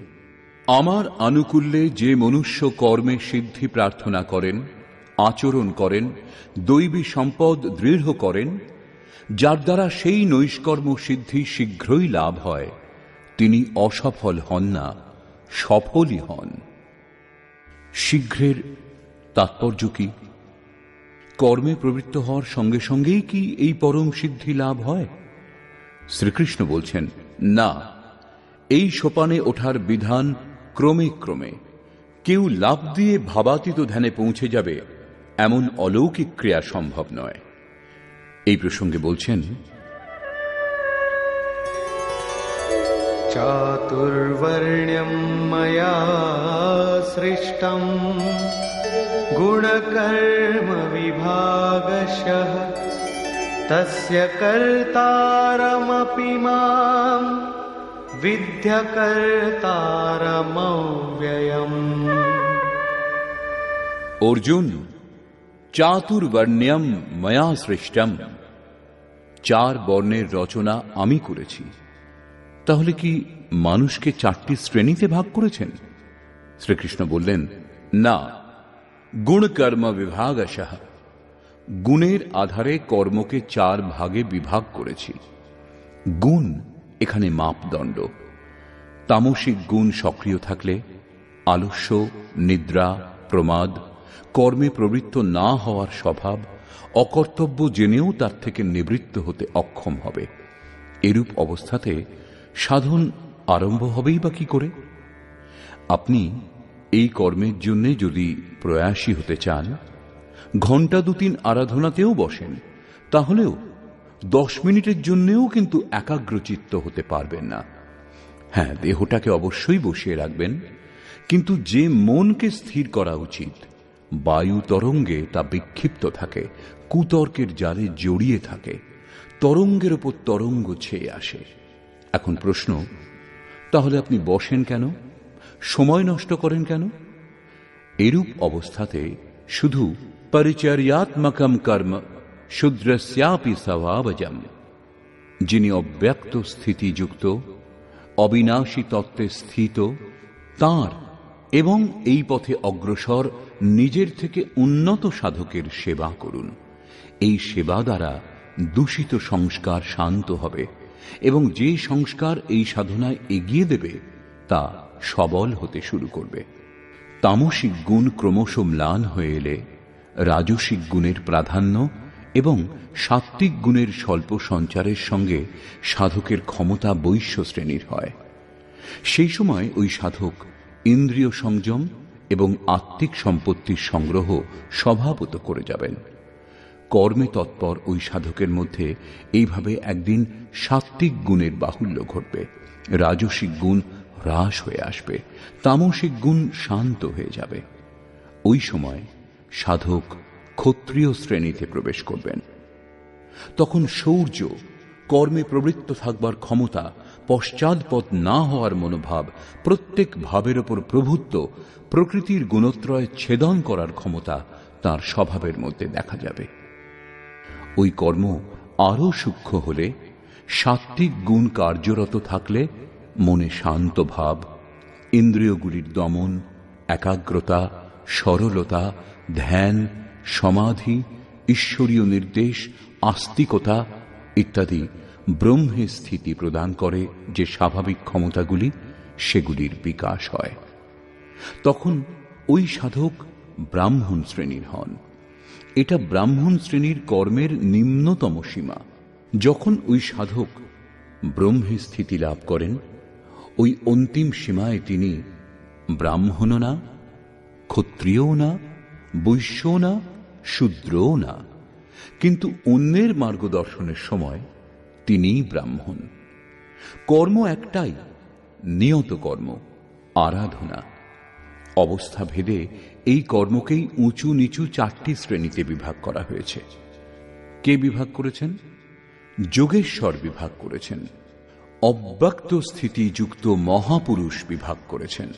আমার আনুকূল্যে যে মনুষ্য কর্মে সিদ্ধি প্রার্থনা করেন, আচরণ করেন, দৈবী সম্পদ দৃঢ় করেন, যার দ্বারা সেই নৈষ্কর্ম সিদ্ধি শীঘ্রই লাভ হয়, তিনি অসফল হন না, সফলই হন। শীঘ্রের তাৎপর্য কি? কর্মে প্রবৃত্ত হওয়ার সঙ্গে সঙ্গেই কি এই পরম সিদ্ধি লাভ হয়? শ্রীকৃষ্ণ বলছেন, না, এই সোপানে ওঠার বিধান ক্রমে ক্রমে। কেউ লাভ দিয়ে ভাবাতীত ধ্যানে পৌঁছে যাবে এমন অলৌকিক ক্রিয়া সম্ভব নয়। এই প্রসঙ্গে বলছেন, চাতুর্বর্ণ্যম ময়া সৃষ্টম গুণকর্ম বিভাগশঃ তস্য কর্তারমপি মাম বিদ্য কর্তারমব্যয়ম। অর্জুন, চাতুর্বর্ণ্যম ময়া সৃষ্টম, 4 বর্ণের রচনা আমি করেছি। তাহলে কি মানুষকে 4টি শ্রেণীতে ভাগ করেছেন? শ্রীকৃষ্ণ বললেন, না, গুণ কর্ম বিভাগশঃ, গুণের আধারে কর্মকে 4 ভাগে বিভাগ করেছি। গুণ এখানে মাপদণ্ড। তামসিক গুণ সক্রিয় থাকলে আলস্য, নিদ্রা, প্রমাদ, কর্মে প্রবৃত্ত না হওয়ার স্বভাব, অকর্তব্য জেনেও তার থেকে নিবৃত্ত হতে অক্ষম হবে। এরূপ অবস্থাতে সাধন আরম্ভ হবেই বা কি করে? আপনি এই কর্মের জন্য যদি প্রয়াসী হতে চান, ঘণ্টা 2-3 আরাধনাতেও বসেন, তাহলেও 10 মিনিটের জন্যেও কিন্তু একাগ্রচিত্ত হতে পারবেন না। হ্যাঁ, দেহটাকে অবশ্যই বসিয়ে রাখবেন, কিন্তু যে মনকে স্থির করা উচিত, বায়ু তরঙ্গে তা বিক্ষিপ্ত থাকে, কুতর্কের জালে জড়িয়ে থাকে, তরঙ্গের ওপর তরঙ্গ ছেয়ে আসে। এখন প্রশ্ন, তাহলে আপনি বসেন কেন? সময় নষ্ট করেন কেন? এরূপ অবস্থাতে শুধু পরিচর্যাত্মকম কর্ম শূদ্রস্যাপি স্বভাবজম, যিনি অব্যক্ত স্থিতিযুক্ত, অবিনাশী তত্ত্বে স্থিত, তাঁর এবং এই পথে অগ্রসর নিজের থেকে উন্নত সাধকের সেবা করুন। এই সেবা দ্বারা দূষিত সংস্কার শান্ত হবে এবং যে সংস্কার এই সাধনায় এগিয়ে দেবে তা সবল হতে শুরু করবে। তামসিক গুণ ক্রমশ ম্লান হয়ে এলে রাজসিক গুণের প্রাধান্য এবং সাত্ত্বিক গুণের স্বল্প সঞ্চারের সঙ্গে সাধকের ক্ষমতা বৈশ্য শ্রেণীর হয়। সেই সময় ওই সাধক ইন্দ্রিয় সংযম এবং আত্মিক সম্পত্তির সংগ্রহ স্বভাবত করে যাবেন। কর্মে তৎপর ওই সাধকের মধ্যে এইভাবে একদিন সাত্ত্বিক গুণের বাহুল্য ঘটবে, রাজসিক গুণ হ্রাস হয়ে আসবে, তামসিক গুণ শান্ত হয়ে যাবে। ওই সময় সাধক ক্ষত্রিয় শ্রেণীতে প্রবেশ করবেন। তখন শৌর্য, কর্মে প্রবৃত্ত থাকবার ক্ষমতা, পশ্চাৎপদ না হওয়ার মনোভাব, প্রত্যেক ভাবের ওপর প্রভুত্ব, প্রকৃতির গুণত্রয় ছেদন করার ক্ষমতা তার স্বভাবের মধ্যে দেখা যাবে। ওই কর্ম আরো সূক্ষ্ম হলে, সাত্ত্বিক গুণ কার্যরত থাকলে মনে শান্ত ভাব, ইন্দ্রিয়গুলির দমন, একাগ্রতা, সরলতা, ধ্যান, সমাধি, ঈশ্বরীয় নির্দেশ, আস্তিকতা ইত্যাদি ব্রহ্মে স্থিতি প্রদান করে যে স্বাভাবিক ক্ষমতাগুলি, সেগুলির বিকাশ হয়। তখন ওই সাধক ব্রাহ্মণ শ্রেণীর হন। এটা ব্রাহ্মণ শ্রেণীর কর্মের নিম্নতম সীমা। যখন ওই সাধক ব্রহ্মে স্থিতি লাভ করেন, ওই অন্তিম সীমায় তিনি ব্রাহ্মণও না, ক্ষত্রিয়ও না, বৈশ্যও না, শূদ্রও না, কিন্তু অন্যের মার্গদর্শনের সময় তিনিই ব্রাহ্মণ। কর্ম একটাই, নিয়ত কর্ম, আরাধনা। অবস্থা ভেদে এই কর্মকেই উঁচু নিচু 4টি শ্রেণীতে বিভাগ করা হয়েছে। কে বিভাগ করেছেন? যোগেশ্বর বিভাগ করেছেন। অব্যক্ত স্থিতিযুক্ত মহাপুরুষ বিভাগ করেছেন।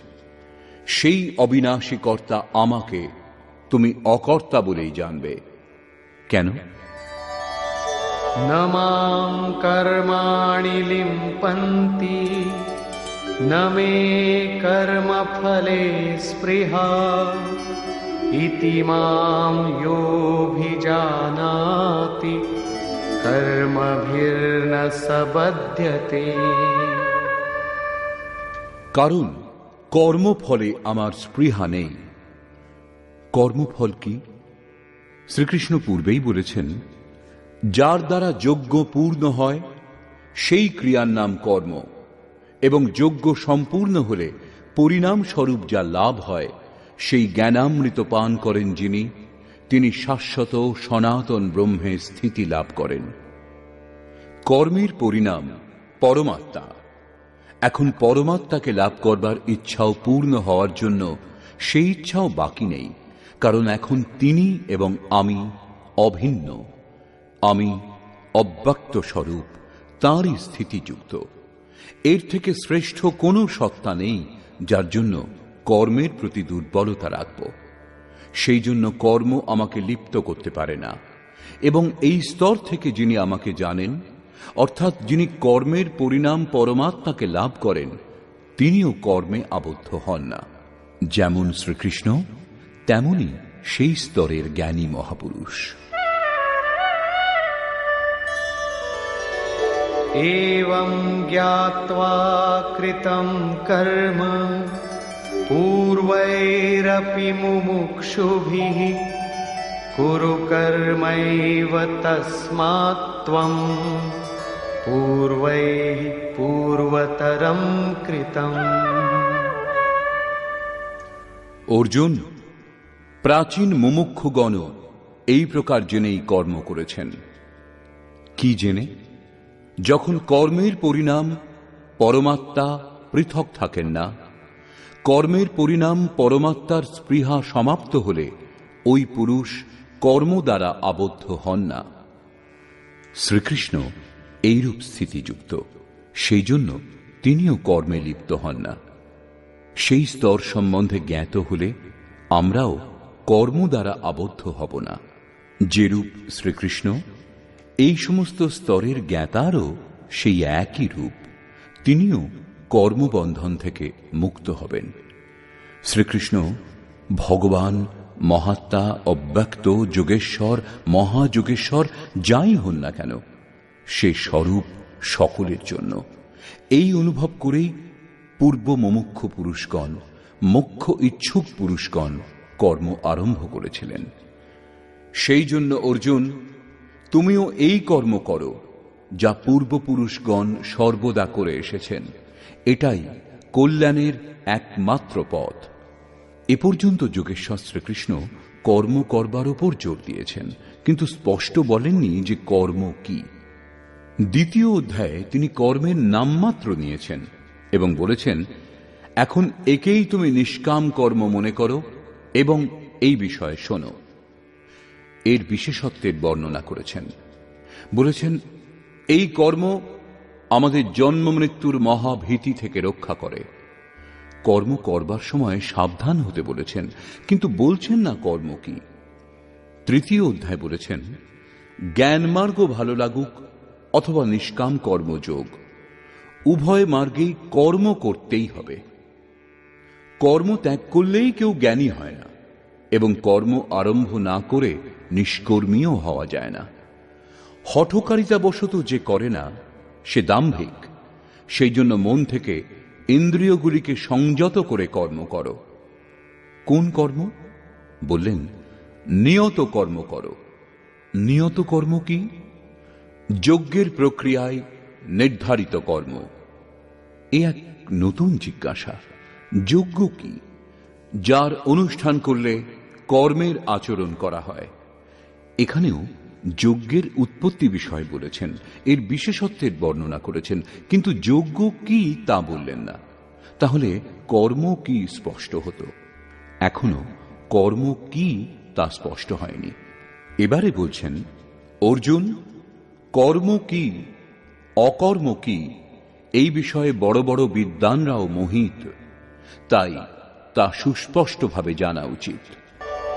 সেই অবিনাশী কর্তা আমাকে তুমি অকর্তা বলেই জানবে। কেন? ন মাম কর্মাণি লিম্পন্তি ন মে কর্মফলে স্পৃহা ইতি মাম যোऽভিজানাতি কর্মভির্ন সবধ্যতে। কারণ কর্মফলে আমার স্পৃহা নেই। কর্মফল কি? শ্রীকৃষ্ণ পূর্বেই বলেছেন, যার দ্বারা যজ্ঞ পূর্ণ হয় সেই ক্রিয়ার নাম কর্ম, এবং যজ্ঞ সম্পূর্ণ হলে পরিণাম স্বরূপ যা লাভ হয় সেই জ্ঞানামৃত পান করেন যিনি, তিনি শাশ্বত সনাতন ব্রহ্মে স্থিতি লাভ করেন। কর্মের পরিণাম পরমাত্মা। এখন পরমাত্মাকে লাভ করবার ইচ্ছাও পূর্ণ হওয়ার জন্য সেই ইচ্ছাও বাকি নেই, কারণ এখন তিনি এবং আমি অভিন্ন। আমি অব্যক্ত স্বরূপ, তাঁরই স্থিতিযুক্ত। এর থেকে শ্রেষ্ঠ কোনো সত্তা নেই যার জন্য কর্মের প্রতি দুর্বলতা রাখব। সেই জন্য কর্ম আমাকে লিপ্ত করতে পারে না, এবং এই স্তর থেকে যিনি আমাকে জানেন, অর্থাৎ যিনি কর্মের পরিণাম পরমাত্মাকে লাভ করেন, তিনিও কর্মে আবদ্ধ হন না। যেমন শ্রীকৃষ্ণ, তেমনি সেই স্তরের জ্ঞানী মহাপুরুষ। एवं ज्ञात्वा कृतं कर्म पूर्वैरपि मुमुक्षुभिः कुरु कर्मैव तस्मात् त्वं पूर्वैः पूर्वतरं कृतम्। অর্জুন, প্রাচীন মুমুক্ষুগণ এই প্রকার জেনেই কর্ম করেছেন। কি জেনে? যখন কর্মের পরিণাম পরমাত্মা পৃথক থাকেন না, কর্মের পরিণাম পরমাত্মার স্পৃহা সমাপ্ত হলে ওই পুরুষ কর্ম দ্বারা আবদ্ধ হন না। শ্রীকৃষ্ণ এইরূপ স্থিতিযুক্ত, সেই জন্য তিনিও কর্মে লিপ্ত হন না। সেই স্তর সম্বন্ধে জ্ঞাত হলে আমরাও কর্ম দ্বারা আবদ্ধ হব না। যেরূপ শ্রীকৃষ্ণ, এই সমস্ত স্তরের জ্ঞাতারও সেই একই রূপ, তিনিও কর্মবন্ধন থেকে মুক্ত হবেন। শ্রীকৃষ্ণ ভগবান, মহাত্মা, অব্যক্ত, যোগেশ্বর, মহাযোগেশ্বর যাই হন না কেন, সে স্বরূপ সকলের জন্য। এই অনুভব করেই পূর্ব মুমুক্ষ পুরুষগণ, মোক্ষ ইচ্ছুক পুরুষগণ কর্ম আরম্ভ করেছিলেন। সেই জন্য অর্জুন, তুমিও এই কর্ম করো যা পূর্বপুরুষগণ সর্বদা করে এসেছেন। এটাই কল্যাণের একমাত্র পথ। এ পর্যন্ত যোগেশ্বর শ্রীকৃষ্ণ কর্ম করবার উপর জোর দিয়েছেন, কিন্তু স্পষ্ট বলেননি যে কর্ম কি। দ্বিতীয় অধ্যায়ে তিনি কর্মের নামমাত্র নিয়েছেন এবং বলেছেন, এখন একেই তুমি নিষ্কাম কর্ম মনে করো এবং এই বিষয়ে শোনো। এর বিশেষত্বের বর্ণনা করেছেন। বলেছেন, এই কর্ম আমাদের জন্ম মৃত্যুর মহাভীতি থেকে রক্ষা করে। কর্ম করবার সময় সাবধান হতে বলেছেন, কিন্তু বলছেন না কর্ম কি। তৃতীয় অধ্যায় বলেছেন, জ্ঞান মার্গ ভালো লাগুক অথবা নিষ্কাম কর্মযোগ, উভয় মার্গেই কর্ম করতেই হবে। কর্ম ত্যাগ করলেই কেউ জ্ঞানী হয় না, এবং কর্ম আরম্ভ না করে নিষ্কর্মীও হওয়া যায় না। হঠকারিতাবশত যে করে না সে দাম্ভিক। সেই জন্য মন থেকে ইন্দ্রিয়গুলিকে সংযত করে কর্ম করো। কোন কর্ম? বললেন, নিয়ত কর্ম করো। নিয়ত কর্ম কি? যজ্ঞের প্রক্রিয়ায় নির্ধারিত কর্ম। এ এক নতুন জিজ্ঞাসা। যজ্ঞ কি? যার অনুষ্ঠান করলে কর্মের আচরণ করা হয়। এখানেও যজ্ঞের উৎপত্তি বিষয় বলেছেন, এর বিশেষত্বের বর্ণনা করেছেন, কিন্তু যজ্ঞ কি তা বললেন না। তাহলে কর্ম কি স্পষ্ট হতো। এখনো কর্ম কি তা স্পষ্ট হয়নি। এবারে বলছেন, অর্জুন, কর্ম কি অকর্ম কি এই বিষয়ে বড় বড় বিদ্বানরাও মোহিত, তাই তা সুস্পষ্টভাবে জানা উচিত।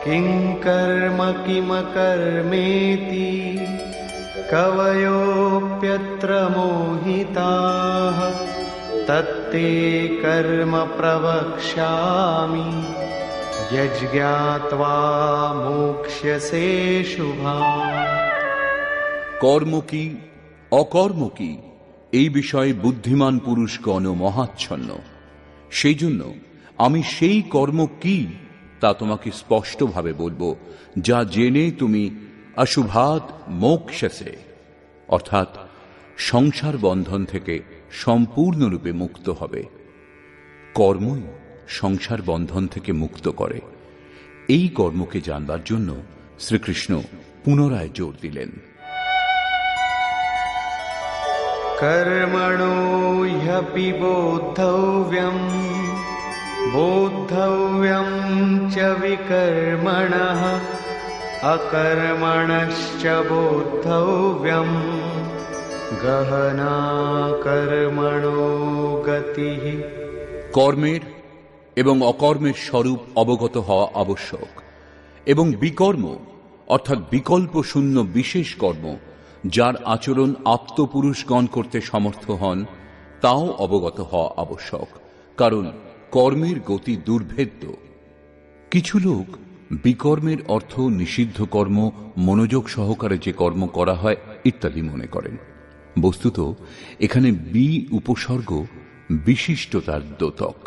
কিং কর্ম কিমকর্মেতি কবয়োপ্যত্র মোহিতাঃ তত্তে কর্ম প্রবক্ষ্যামি যজ্ঞাত্বা মোক্ষ্যসে শুভাৎ। কর্ম কি অকর্ম কি এই বিষয়ে বুদ্ধিমান পুরুষগণ মহাচ্ছন্ন। সেই জন্য আমি সেই কর্ম কি তা তোমাকে স্পষ্টভাবে বলবো, যা জেনে তুমি অশুভাৎ মোক্ষসে অর্থাৎ সংসার বন্ধন থেকে সম্পূর্ণরূপে মুক্ত হবে। কর্মই সংসার বন্ধন থেকে মুক্ত করে। এই কর্মকে জানবার জন্য শ্রীকৃষ্ণ পুনরায় জোর দিলেন। কর্মণো হ্যপি বোদ্ধব্যম বোদ্ধব্যম চ বিকর্মণঃ অকর্মণশ্চ বোদ্ধব্যম গহনা কর্মণো গতিঃ। কর্মের এবং অকর্মের স্বরূপ অবগত হওয়া আবশ্যক, এবং বিকর্ম অর্থাৎ বিকল্প শূন্য বিশেষ কর্ম যার আচরণ আপ্তপুরুষগণ করতে সমর্থ হন তাও অবগত হওয়া আবশ্যক, কারণ কর্মের গতি দুর্ভেদ্য। কিছু লোক বিকর্মের অর্থ নিষিদ্ধ কর্ম, মনোযোগ সহকারে যে কর্ম করা হয় ইত্যাদি মনে করেন। বস্তুত এখানে বি উপসর্গ বিশিষ্টতার দ্যোতক।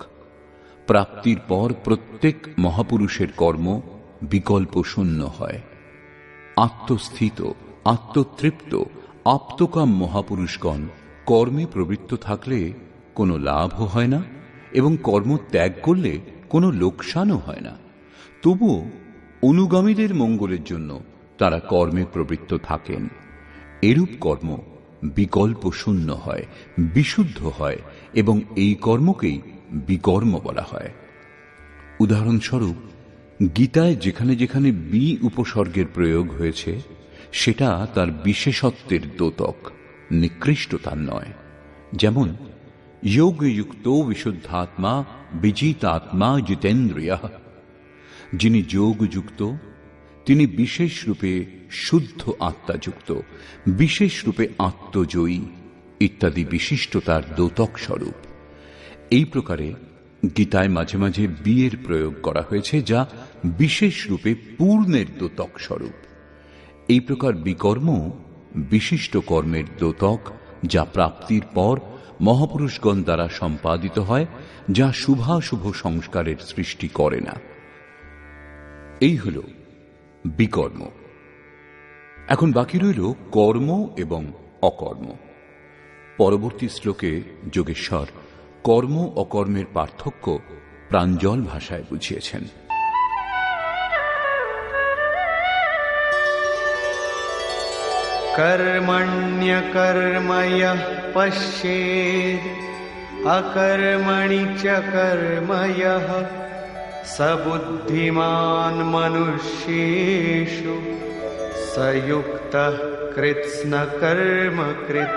প্রাপ্তির পর প্রত্যেক মহাপুরুষের কর্ম বিকল্প শূন্য হয়। আত্মস্থিত, আত্মতৃপ্ত, আপ্তকাম মহাপুরুষগণ কর্মে প্রবৃত্ত থাকলে কোনো লাভও হয় না এবং কর্ম ত্যাগ করলে কোনো লোকসানও হয় না। তবুও অনুগামীদের মঙ্গলের জন্য তারা কর্মে প্রবৃত্ত থাকেন। এরূপ কর্ম বিকল্প শূন্য হয়, বিশুদ্ধ হয় এবং এই কর্মকেই বিকর্ম বলা হয়। উদাহরণস্বরূপ গীতায় যেখানে যেখানে বি উপসর্গের প্রয়োগ হয়েছে সেটা তার বিশেষত্বের দ্যোতক, নিকৃষ্টতার নয়। যেমন যোগযুক্ত বিশুদ্ধাত্মা বিজিতাত্মা জিতেন্দ্রিয়ঃ, যিনি যোগযুক্ত তিনি বিশেষ রূপে শুদ্ধ আত্মাযুক্ত, বিশেষ রূপে আত্মজয়ী ইত্যাদি বিশিষ্টতার দ্যোতক স্বরূপ। এই প্রকারে গীতায় মাঝে মাঝে বিয়ের প্রয়োগ করা হয়েছে যা বিশেষ রূপে পূর্ণের দ্যোতক স্বরূপ। এই প্রকার বিকর্ম বিশিষ্ট কর্মের দ্যোতক, যা প্রাপ্তির পর মহাপুরুষগণ দ্বারা সম্পাদিত হয়, যা শুভাশুভ সংস্কারের সৃষ্টি করে না। এই হল বিকর্ম। এখন বাকি রইল কর্ম এবং অকর্ম। পরবর্তী শ্লোকে যোগেশ্বর কর্ম অকর্মের পার্থক্য প্রাঞ্জল ভাষায় বুঝিয়েছেন। কর্মণ্যকর্ম ইয়ঃ পশ্যেদ অকর্মণি চ কর্ম ইয়ঃ স বুদ্ধিমান মনুষ্যেষু স যুক্তঃ কৃৎস্ন কর্মকৃৎ।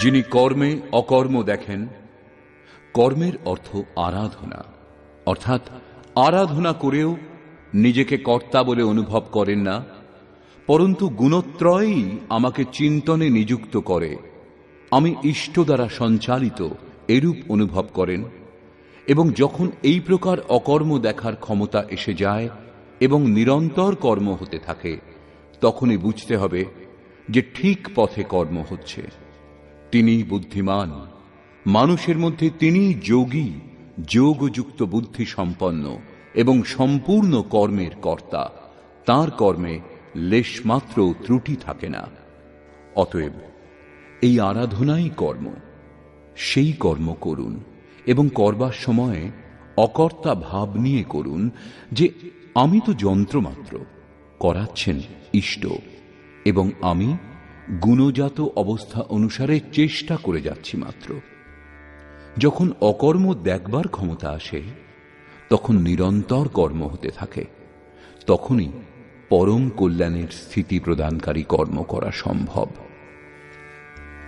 যিনি কর্মে অকর্ম দেখেন, কর্মের অর্থ আরাধনা, অর্থাৎ আরাধনা করেও নিজেকে কর্তা বলে অনুভব করেন না, পরন্তু গুণত্রয়ই আমাকে চিন্তনে নিযুক্ত করে, আমি ইষ্ট দ্বারা সঞ্চালিত এরূপ অনুভব করেন। এবং যখন এই প্রকার অকর্ম দেখার ক্ষমতা এসে যায় এবং নিরন্তর কর্ম হতে থাকে, তখনই বুঝতে হবে যে ঠিক পথে কর্ম হচ্ছে। তিনি বুদ্ধিমান, মানুষের মধ্যে তিনি যোগী, যোগযুক্ত বুদ্ধি সম্পন্ন এবং সম্পূর্ণ কর্মের কর্তা। তাঁর কর্মে লেশমাত্র ত্রুটি থাকে না। অতএব এই আরাধনাই কর্ম। সেই কর্ম করুন এবং করবার সময় অকর্তা ভাব নিয়ে করুন, যে আমি তো যন্ত্রমাত্র, করাচ্ছেন ইষ্ট, এবং আমি গুণজাত অবস্থা অনুসারে চেষ্টা করে যাচ্ছি মাত্র। যখন অকর্ম দেখবার ক্ষমতা আসে তখন নিরন্তর কর্ম হতে থাকে, তখনই পরম কল্যাণের স্থিতি প্রদানকারী কর্ম করা সম্ভব।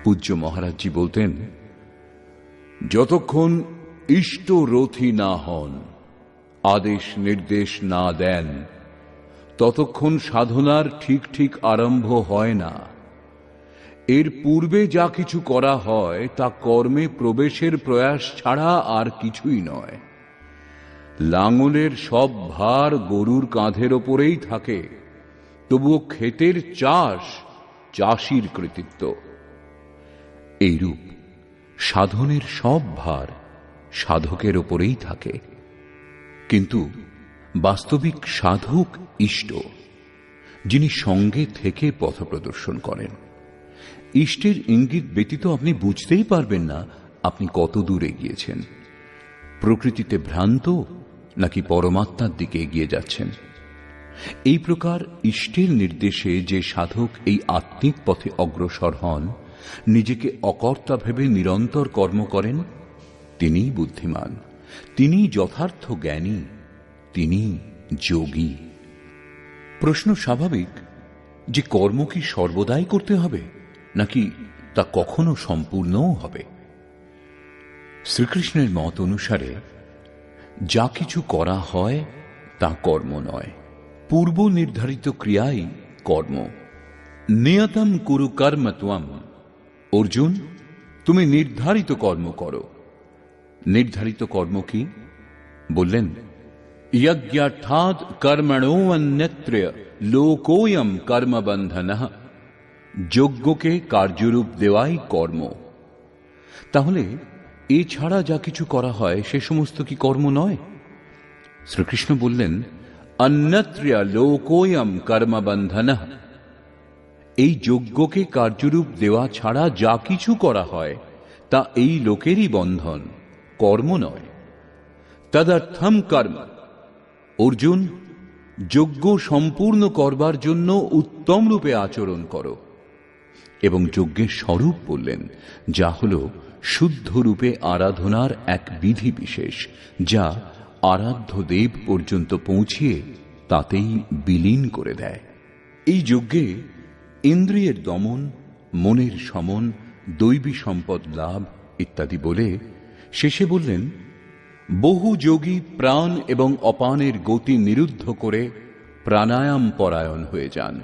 পূজ্য মহারাজজি বলতেন, যতক্ষণ ইষ্ট রথী না হন, আদেশ নির্দেশ না দেন, ততক্ষণ সাধনার ঠিক ঠিক আরম্ভ হয় না। এর পূর্বে যা কিছু করা হয় তা কর্মে প্রবেশের প্রয়াস ছাড়া আর কিছুই নয়। লাঙলের সব ভার গরুর কাঁধের ওপরেই থাকে, তবুও ক্ষেতের চাষ চাষির কৃতিত্ব। এইরূপ সাধনের সব ভার সাধকের ওপরেই থাকে, কিন্তু বাস্তবিক সাধক ইষ্ট, যিনি সঙ্গে থেকে পথ প্রদর্শন করেন। ইষ্টের ইঙ্গিত ব্যতীত আপনি বুঝতেই পারবেন না আপনি কত দূর এগিয়েছেন, প্রকৃতিতে ভ্রান্ত নাকি পরমাত্মার দিকে এগিয়ে যাচ্ছেন। এই প্রকার ইষ্টের নির্দেশে যে সাধক এই আত্মিক পথে অগ্রসর হন, নিজেকে অকর্তা ভেবে নিরন্তর কর্ম করেন, তিনিই বুদ্ধিমান, তিনিই যথার্থ জ্ঞানী, তিনি যোগী। প্রশ্ন স্বাভাবিক যে কর্ম কি সর্বদাই করতে হবে, নাকি তা কখনো সম্পূর্ণও হবে? শ্রীকৃষ্ণের মত অনুসারে যা কিছু করা হয় তা কর্ম নয়, পূর্ব নির্ধারিত ক্রিয়াই কর্ম। নিয়তম কুরু কর্ম ত্বম। অর্জুন, তুমি নির্ধারিত কর্ম করো। নির্ধারিত কর্ম কি? বললেন, যজ্ঞার্থাৎ কর্মণো অন্যত্র লোকোয়ম কর্মবন্ধনঃ। যজ্ঞকে কার্যরূপ দেওয়াই কর্ম। তাহলে এছাড়া যা কিছু করা হয় সে সমস্ত কি কর্ম নয়? শ্রীকৃষ্ণ বললেন, অন্যত্র লোকোয়ম কর্মবন্ধনঃ। এই যজ্ঞকে কার্যরূপ দেওয়া ছাড়া যা কিছু করা হয় তা এই লোকেরই বন্ধন, কর্ম নয়। তদর্থম কর্ম। অর্জুন, যজ্ঞ সম্পূর্ণ করবার জন্য উত্তম রূপে আচরণ করো। এবং যজ্ঞের স্বরূপ বললেন, যা হল শুদ্ধ রূপে আরাধনার এক বিধি বিশেষ, যা আরাধ্য দেব পর্যন্ত পৌঁছিয়ে তাতেই বিলীন করে দেয়। এই যজ্ঞে ইন্দ্রিয়ের দমন, মনের শমন, দৈবী সম্পদ লাভ ইত্যাদি বলে শেষে বললেন, বহু যোগী প্রাণ এবং অপানের গতি নিরুদ্ধ করে প্রাণায়াম পরায়ণ হয়ে যান।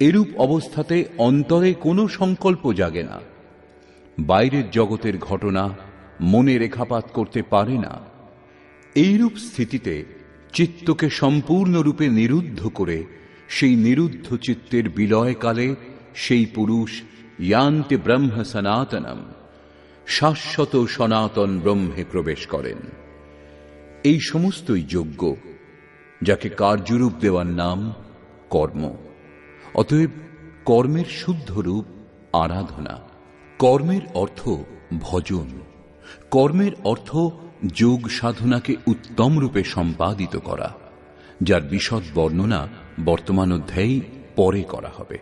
এরূপ অবস্থাতে অন্তরে কোনো সংকল্প জাগে না, বাইরের জগতের ঘটনা মনে রেখাপাত করতে পারে না। এইরূপ স্থিতিতে চিত্তকে সম্পূর্ণরূপে নিরুদ্ধ করে সেই নিরুদ্ধ চিত্তের বিলয়কালে সেই পুরুষ ইয়ান্তে ব্রহ্ম সনাতনম, শাশ্বত সনাতন ব্রহ্মে প্রবেশ করেন। এই সমস্তই যজ্ঞ, যাকে কার্যরূপ দেওয়ার নাম কর্ম। অতএব কর্মের শুদ্ধ রূপ আরাধনা। কর্মের অর্থ ভজন, কর্মের অর্থ যোগ সাধনাকে উত্তম রূপে সম্পাদিত করা, যার বিশদ বর্ণনা বর্তমান অধ্যায়ে পরে করা হবে।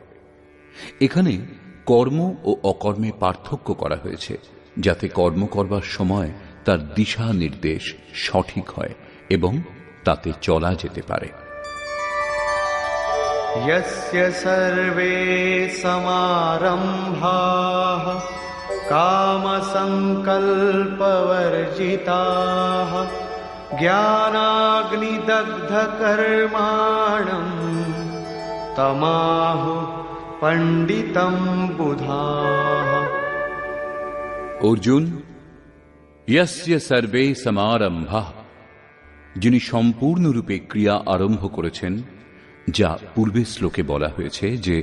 এখানে কর্ম ও অকর্মে পার্থক্য করা হয়েছে, যাতে কর্ম করবার সময় তার দিশা নির্দেশ সঠিক হয় এবং তাতে চলা যেতে পারে। यस्य सर्वे समारम्भाः कामसङ्कल्पवर्जिताः ज्ञानाग्निदग्धकर्माणम् तमाहुः पण्डितं बुधाः। অর্জুন, यस्य सर्वे समारम्भाः, যিনি সম্পূর্ণরূপে ক্রিয়া আরম্ভ করেছেন, যা পূর্বে শ্লোকে বলা হয়েছে যে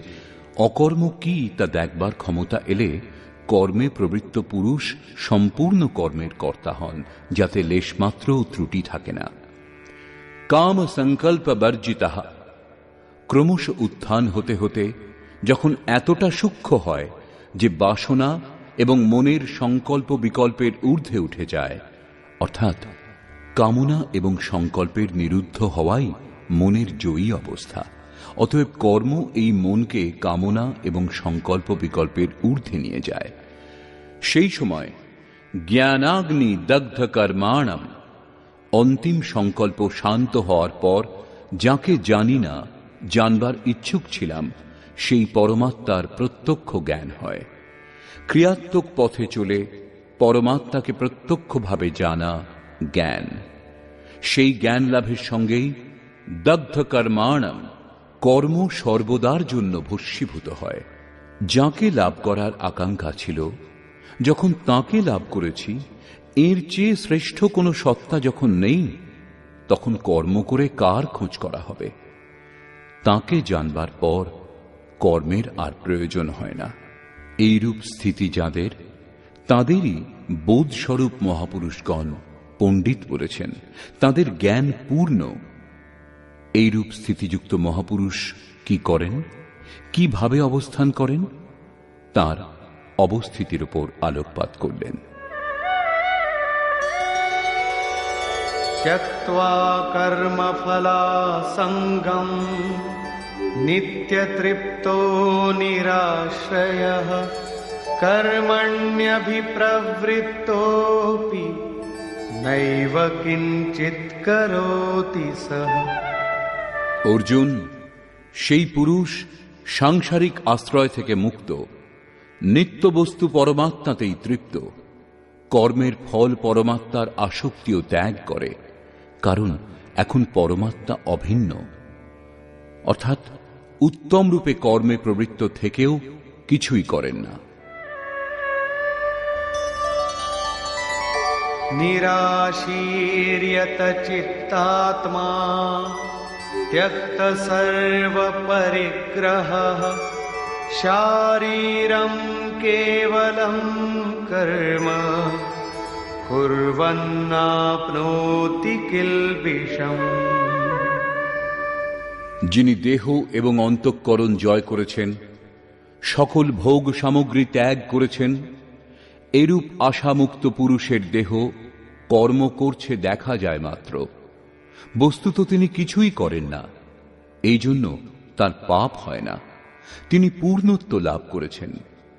অকর্ম কি তা দেখবার ক্ষমতা এলে কর্মে প্রবৃত্ত পুরুষ সম্পূর্ণ কর্মের কর্তা হন, যাতে লেশমাত্র ত্রুটি থাকে না। কাম সংকল্প বর্জিতাঃ, ক্রমশ উত্থান হতে হতে যখন এতটা সূক্ষ্ম হয় যে বাসনা এবং মনের সংকল্প বিকল্পের ঊর্ধ্বে উঠে যায়, অর্থাৎ কামনা এবং সংকল্পের নিরুদ্ধ হওয়াই মনের জয়ী অবস্থা। অতএব কর্ম এই মনকে কামনা এবং সংকল্প বিকল্পের ঊর্ধ্বে নিয়ে যায়। সেই সময় জ্ঞানাগ্নি দগ্ধ কর্মাণম, অন্তিম সংকল্প শান্ত হওয়ার পর যাকে জানি না, জানবার ইচ্ছুক ছিলাম, সেই পরমাত্মার প্রত্যক্ষ জ্ঞান হয়। ক্রিয়াত্মক পথে চলে পরমাত্মাকে প্রত্যক্ষভাবে জানা জ্ঞান। সেই জ্ঞান লাভের সঙ্গেই দগ্ধ কর্মাণম, কর্ম সর্বদার জন্য ভস্মীভূত হয়। যাকে লাভ করার আকাঙ্ক্ষা ছিল, যখন তাকে লাভ করেছি, এর চেয়ে শ্রেষ্ঠ কোনো সত্তা যখন নেই, তখন কর্ম করে কার খোঁজ করা হবে? তাকে জানবার পর কর্মের আর প্রয়োজন হয় না। এইরূপ স্থিতি যাদের, তাঁদেরই বোধস্বরূপ মহাপুরুষগণ পণ্ডিত বলেছেন, তাঁদের জ্ঞান পূর্ণ। এইরূপ স্থিতিযুক্ত মহাপুরুষ কি করেন, কিভাবে অবস্থান করেন, তার অবস্থিতির উপর আলোকপাত করলেন। त्यक्त्वा कर्मफलासङ्गम् नित्यतृप्तो निराश्रयः कर्मण्यभिप्रवृत्तोऽपि नैव किञ्चित् करोति सः। অর্জুন, সেই পুরুষ সাংসারিক আশ্রয় থেকে মুক্ত, নিত্যবস্তু পরমাত্মাতেই তৃপ্ত, কর্মের ফল পরমাত্মার আসক্তিও ত্যাগ করে, কারণ এখন পরমাত্মা অভিন্ন, অর্থাৎ উত্তম রূপে কর্মে প্রবৃত্ত থেকেও কিছুই করেন না। निराशीर्यत चित्तात्मा त्यक्त सर्व परिग्रहः शारीरं केवलं कर्म कुर्वन्नाप्नोति किल्बिषम्। যিনি দেহ এবং অন্তঃকরণ জয় করেছেন, সকল ভোগ সামগ্রী ত্যাগ করেছেন, এরূপ আশামুক্ত পুরুষের দেহ কর্ম করছে দেখা যায় মাত্র, বস্তুত তিনি কিছুই করেন না, এই জন্য তার পাপ হয় না। তিনি পূর্ণত্ব লাভ করেছেন,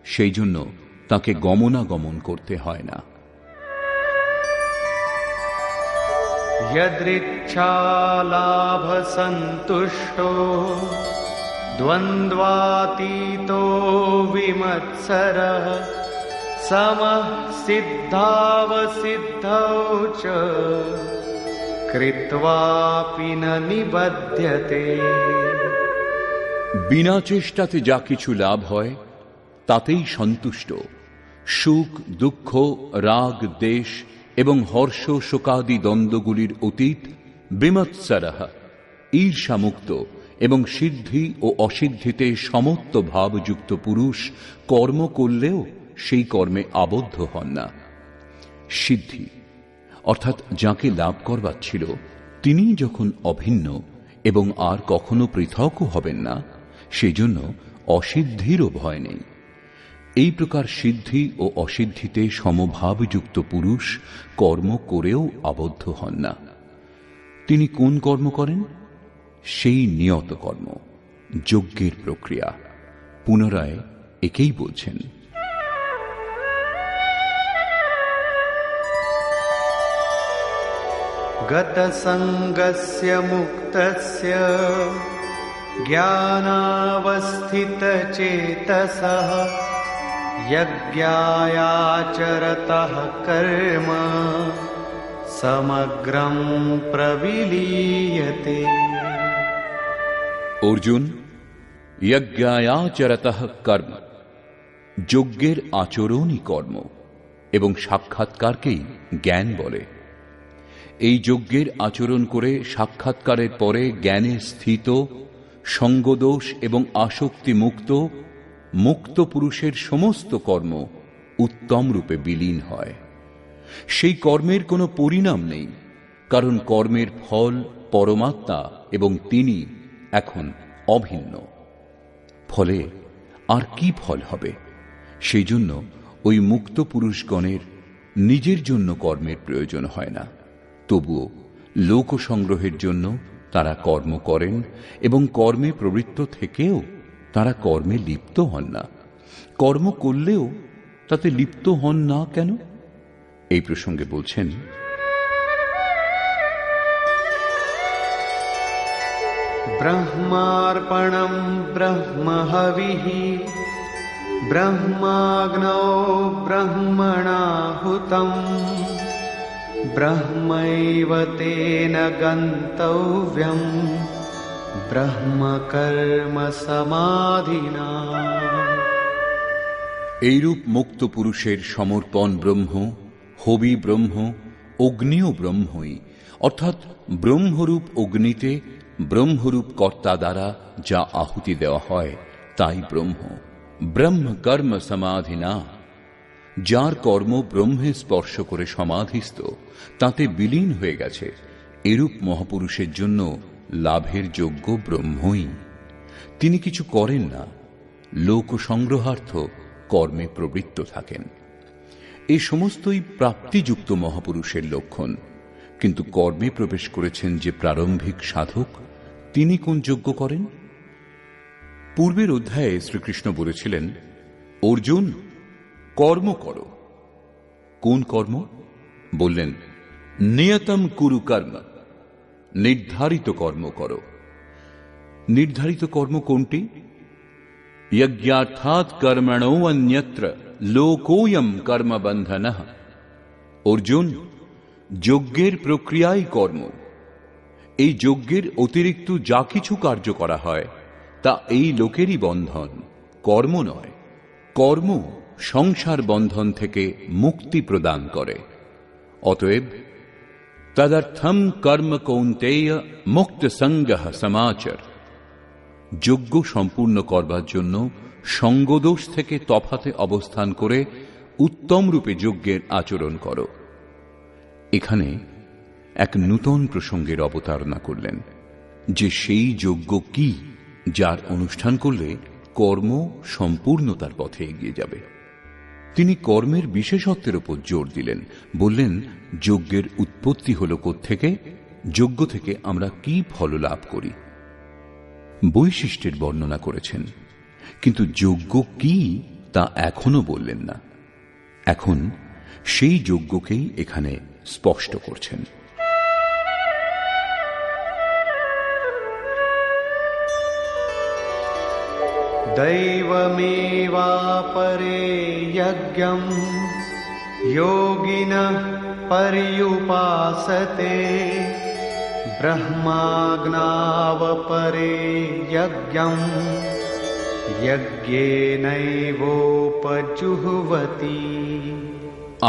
সেই জন্য তাকে গমনাগমন করতে হয় না। यदृच्छालाभ सन्तुष्टो द्वन्द्वातीतो विमत्सरः समः सिद्धावसिद्धौ च कृत्वापि न निबध्यते। বিনা চেষ্টাতে যা কিছু লাভ হয় তাতেই সন্তুষ্ট, সুখ দুঃখ রাগ দেশ এবং হর্ষ শোকাদি দ্বন্দ্বগুলির অতীত, বিমৎসরঃ ঈর্ষামুক্ত এবং সিদ্ধি ও অসিদ্ধিতে সমত্ব ভাবযুক্ত পুরুষ কর্ম করলেও সেই কর্মে আবদ্ধ হন না। সিদ্ধি অর্থাৎ যাকে লাভ করবার ছিল তিনি যখন অভিন্ন এবং আর কখনো পৃথকও হবেন না, সেই জন্য অসিদ্ধিরও ভয় নেই। এই প্রকার সিদ্ধি ও অসিদ্ধিতে সমভাবযুক্ত পুরুষ কর্ম করেও আবদ্ধ হন না। তিনি কোন কর্ম করেন? সেই নিয়ত কর্ম, যজ্ঞের প্রক্রিয়া। পুনরায় একেই বলছেন, गतसङ्गस्य मुक्तस्य ज्ञानावस्थितचेतसः यज्ञायाचरतः कर्म समग्रं प्रविलीयते। অর্জুন, যজ্ঞায়াচরতঃ কর্ম, যজ্ঞের আচরণই কর্ম এবং সাক্ষাৎকারকেই জ্ঞান বলে। এই যজ্ঞের আচরণ করে সাক্ষাৎকারের পরে জ্ঞানে স্থিত, সঙ্গদোষ এবং আসক্তি মুক্ত মুক্ত পুরুষের সমস্ত কর্ম উত্তম রূপে বিলীন হয়। সেই কর্মের কোনো পরিণাম নেই, কারণ কর্মের ফল পরমাত্মা এবং তিনি এখন অভিন্ন। ফলে আর কি ফল হবে? সেই জন্য ওই মুক্ত পুরুষগণের নিজের জন্য কর্মের প্রয়োজন হয় না। তবুও লোক সংগ্রহের জন্য তারা কর্ম করেন এবং কর্মে প্রবৃত্ত থেকেও তারা কর্মে লিপ্ত হন না। কর্ম করলেও তাতে লিপ্ত হন না কেন? এই প্রসঙ্গে বলছেন, ব্রহ্মার্পণম ব্রহ্মহবিঃ ব্রহ্মাগ্নৌ ব্রহ্মণাহুতম ব্রহ্মৈব তেন গন্তব্যম ব্রহ্মকর্ম সমাধিনা। এইরূপ মুক্ত পুরুষের সমর্পণ ব্রহ্ম, হবি ব্রহ্ম, অগ্নিও ব্রহ্মই, অর্থাৎ ব্রহ্মরূপ অগ্নিতে ব্রহ্মরূপ কর্তা দ্বারা যা আহুতি দেওয়া হয় তাই ব্রহ্ম। ব্রহ্ম কর্ম সমাধিনা, যার কর্ম ব্রহ্মে স্পর্শ করে সমাধিস্থ, তাতে বিলীন হয়ে গেছে, এরূপ মহাপুরুষের জন্য লাভের যোগ্য ব্রহ্মই। তিনি কিছু করেন না, লোক সংগ্রহার্থ কর্মে প্রবৃত্ত থাকেন। এই সমস্তই প্রাপ্তিযুক্ত মহাপুরুষের লক্ষণ। কিন্তু কর্মে প্রবেশ করেছেন যে প্রারম্ভিক সাধক, তিনি কোন যজ্ঞ করেন? পূর্বের অধ্যায়ে শ্রীকৃষ্ণ বলেছিলেন, অর্জুন, কর্ম করো। কোন কর্ম? বললেন, নিয়তম কুরু কর্ম, নির্ধারিত কর্ম করো। নির্ধারিত কর্ম কোনটি? যজ্ঞার্থাৎ কর্মণো অন্যত্র লোকোয়ম কর্মবন্ধনঃ। অর্জুন, যজ্ঞের প্রক্রিয়াই কর্ম। এই যজ্ঞের অতিরিক্ত যা কিছু কার্য করা হয় তা এই লোকেরই বন্ধন, কর্ম নয়। কর্ম সংসার বন্ধন থেকে মুক্তি প্রদান করে। অতএব তদর্থম কর্ম কৌন্তেয় মুক্ত সঙ্গঃ সমাচর। যজ্ঞ সম্পূর্ণ করবার জন্য সঙ্গদোষ থেকে তফাতে অবস্থান করে উত্তম রূপে যজ্ঞের আচরণ করো। এখানে এক নূতন প্রসঙ্গের অবতারণা করলেন, যে সেই যজ্ঞ কি যার অনুষ্ঠান করলে কর্ম সম্পূর্ণতার পথে এগিয়ে যাবে। তিনি কর্মের বিশেষত্বের উপর জোর দিলেন, বললেন, যজ্ঞের উৎপত্তি হল কোত্থেকে, যজ্ঞ থেকে আমরা কি ফল লাভ করি। বৈশিষ্ট্যের বর্ণনা করেছেন, কিন্তু যজ্ঞ কি তা এখনো বললেন না। এখন সেই যজ্ঞকেই এখানে স্পষ্ট করছেন। दैवमेवापरे यज्ञं योगिनः पर्युपासते ब्रह्माज्ञावपरे यज्ञं यज्ञेनैवोपजुह्वति।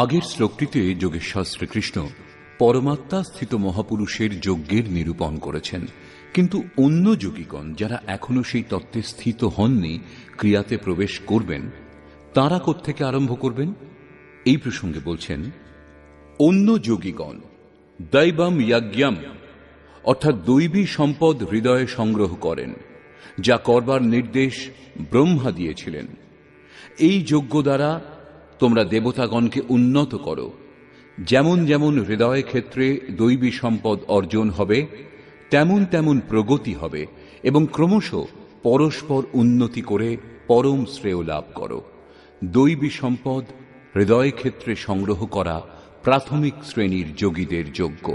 আগের শ্লোকটিতে যোগেশ্বর শ্রীকৃষ্ণ পরমাত্মা স্থিত মহাপুরুষের যজ্ঞের নিরূপণ করেছেন। কিন্তু অন্য যোগীগণ যারা এখনো সেই তত্ত্বে স্থিত হননি, ক্রিয়াতে প্রবেশ করবেন, তাঁরা কোত্থেকে আরম্ভ করবেন? এই প্রসঙ্গে বলছেন, অন্য যোগীগণ দৈবম যজ্ঞম, অর্থাৎ দৈবী সম্পদ হৃদয়ে সংগ্রহ করেন, যা করবার নির্দেশ ব্রহ্মা দিয়েছিলেন। এই যজ্ঞ দ্বারা তোমরা দেবতাগণকে উন্নত করো। যেমন যেমন হৃদয় ক্ষেত্রে দৈবী সম্পদ অর্জন হবে, তেমন তেমন প্রগতি হবে এবং ক্রমশ পরস্পর উন্নতি করে পরম শ্রেয় লাভ করো। দৈবী সম্পদ হৃদয় ক্ষেত্রে সংগ্রহ করা প্রাথমিক শ্রেণীর যোগীদের যজ্ঞ।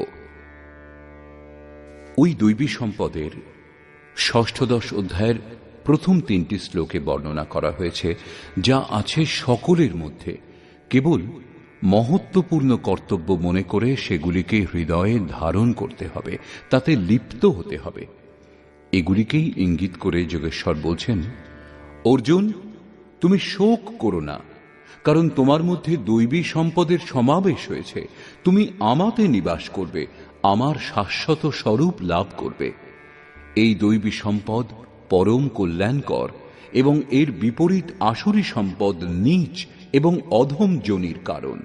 ওই দৈবী সম্পদের ষষ্ঠদশ অধ্যায়ের প্রথম 3টি শ্লোকে বর্ণনা করা হয়েছে, যা আছে সকলের মধ্যে। কেবল মহত্বপূর্ণ কর্তব্য মনে করে সেগুলিকে হৃদয়ে ধারণ করতে হবে, তাতে লিপ্ত হতে হবে। এগুলিকেই ইঙ্গিত করে যোগেশ্বর বলছেন, অর্জুন, তুমি শোক করো না, কারণ তোমার মধ্যে দৈবী সম্পদের সমাবেশ হয়েছে। তুমি আমাতে নিবাস করবে, আমার শাশ্বত স্বরূপ লাভ করবে। এই দৈবী সম্পদ পরম কল্যাণকর এবং এর বিপরীত আসুরী সম্পদ নীচ এবং অধম যোনির কারণ।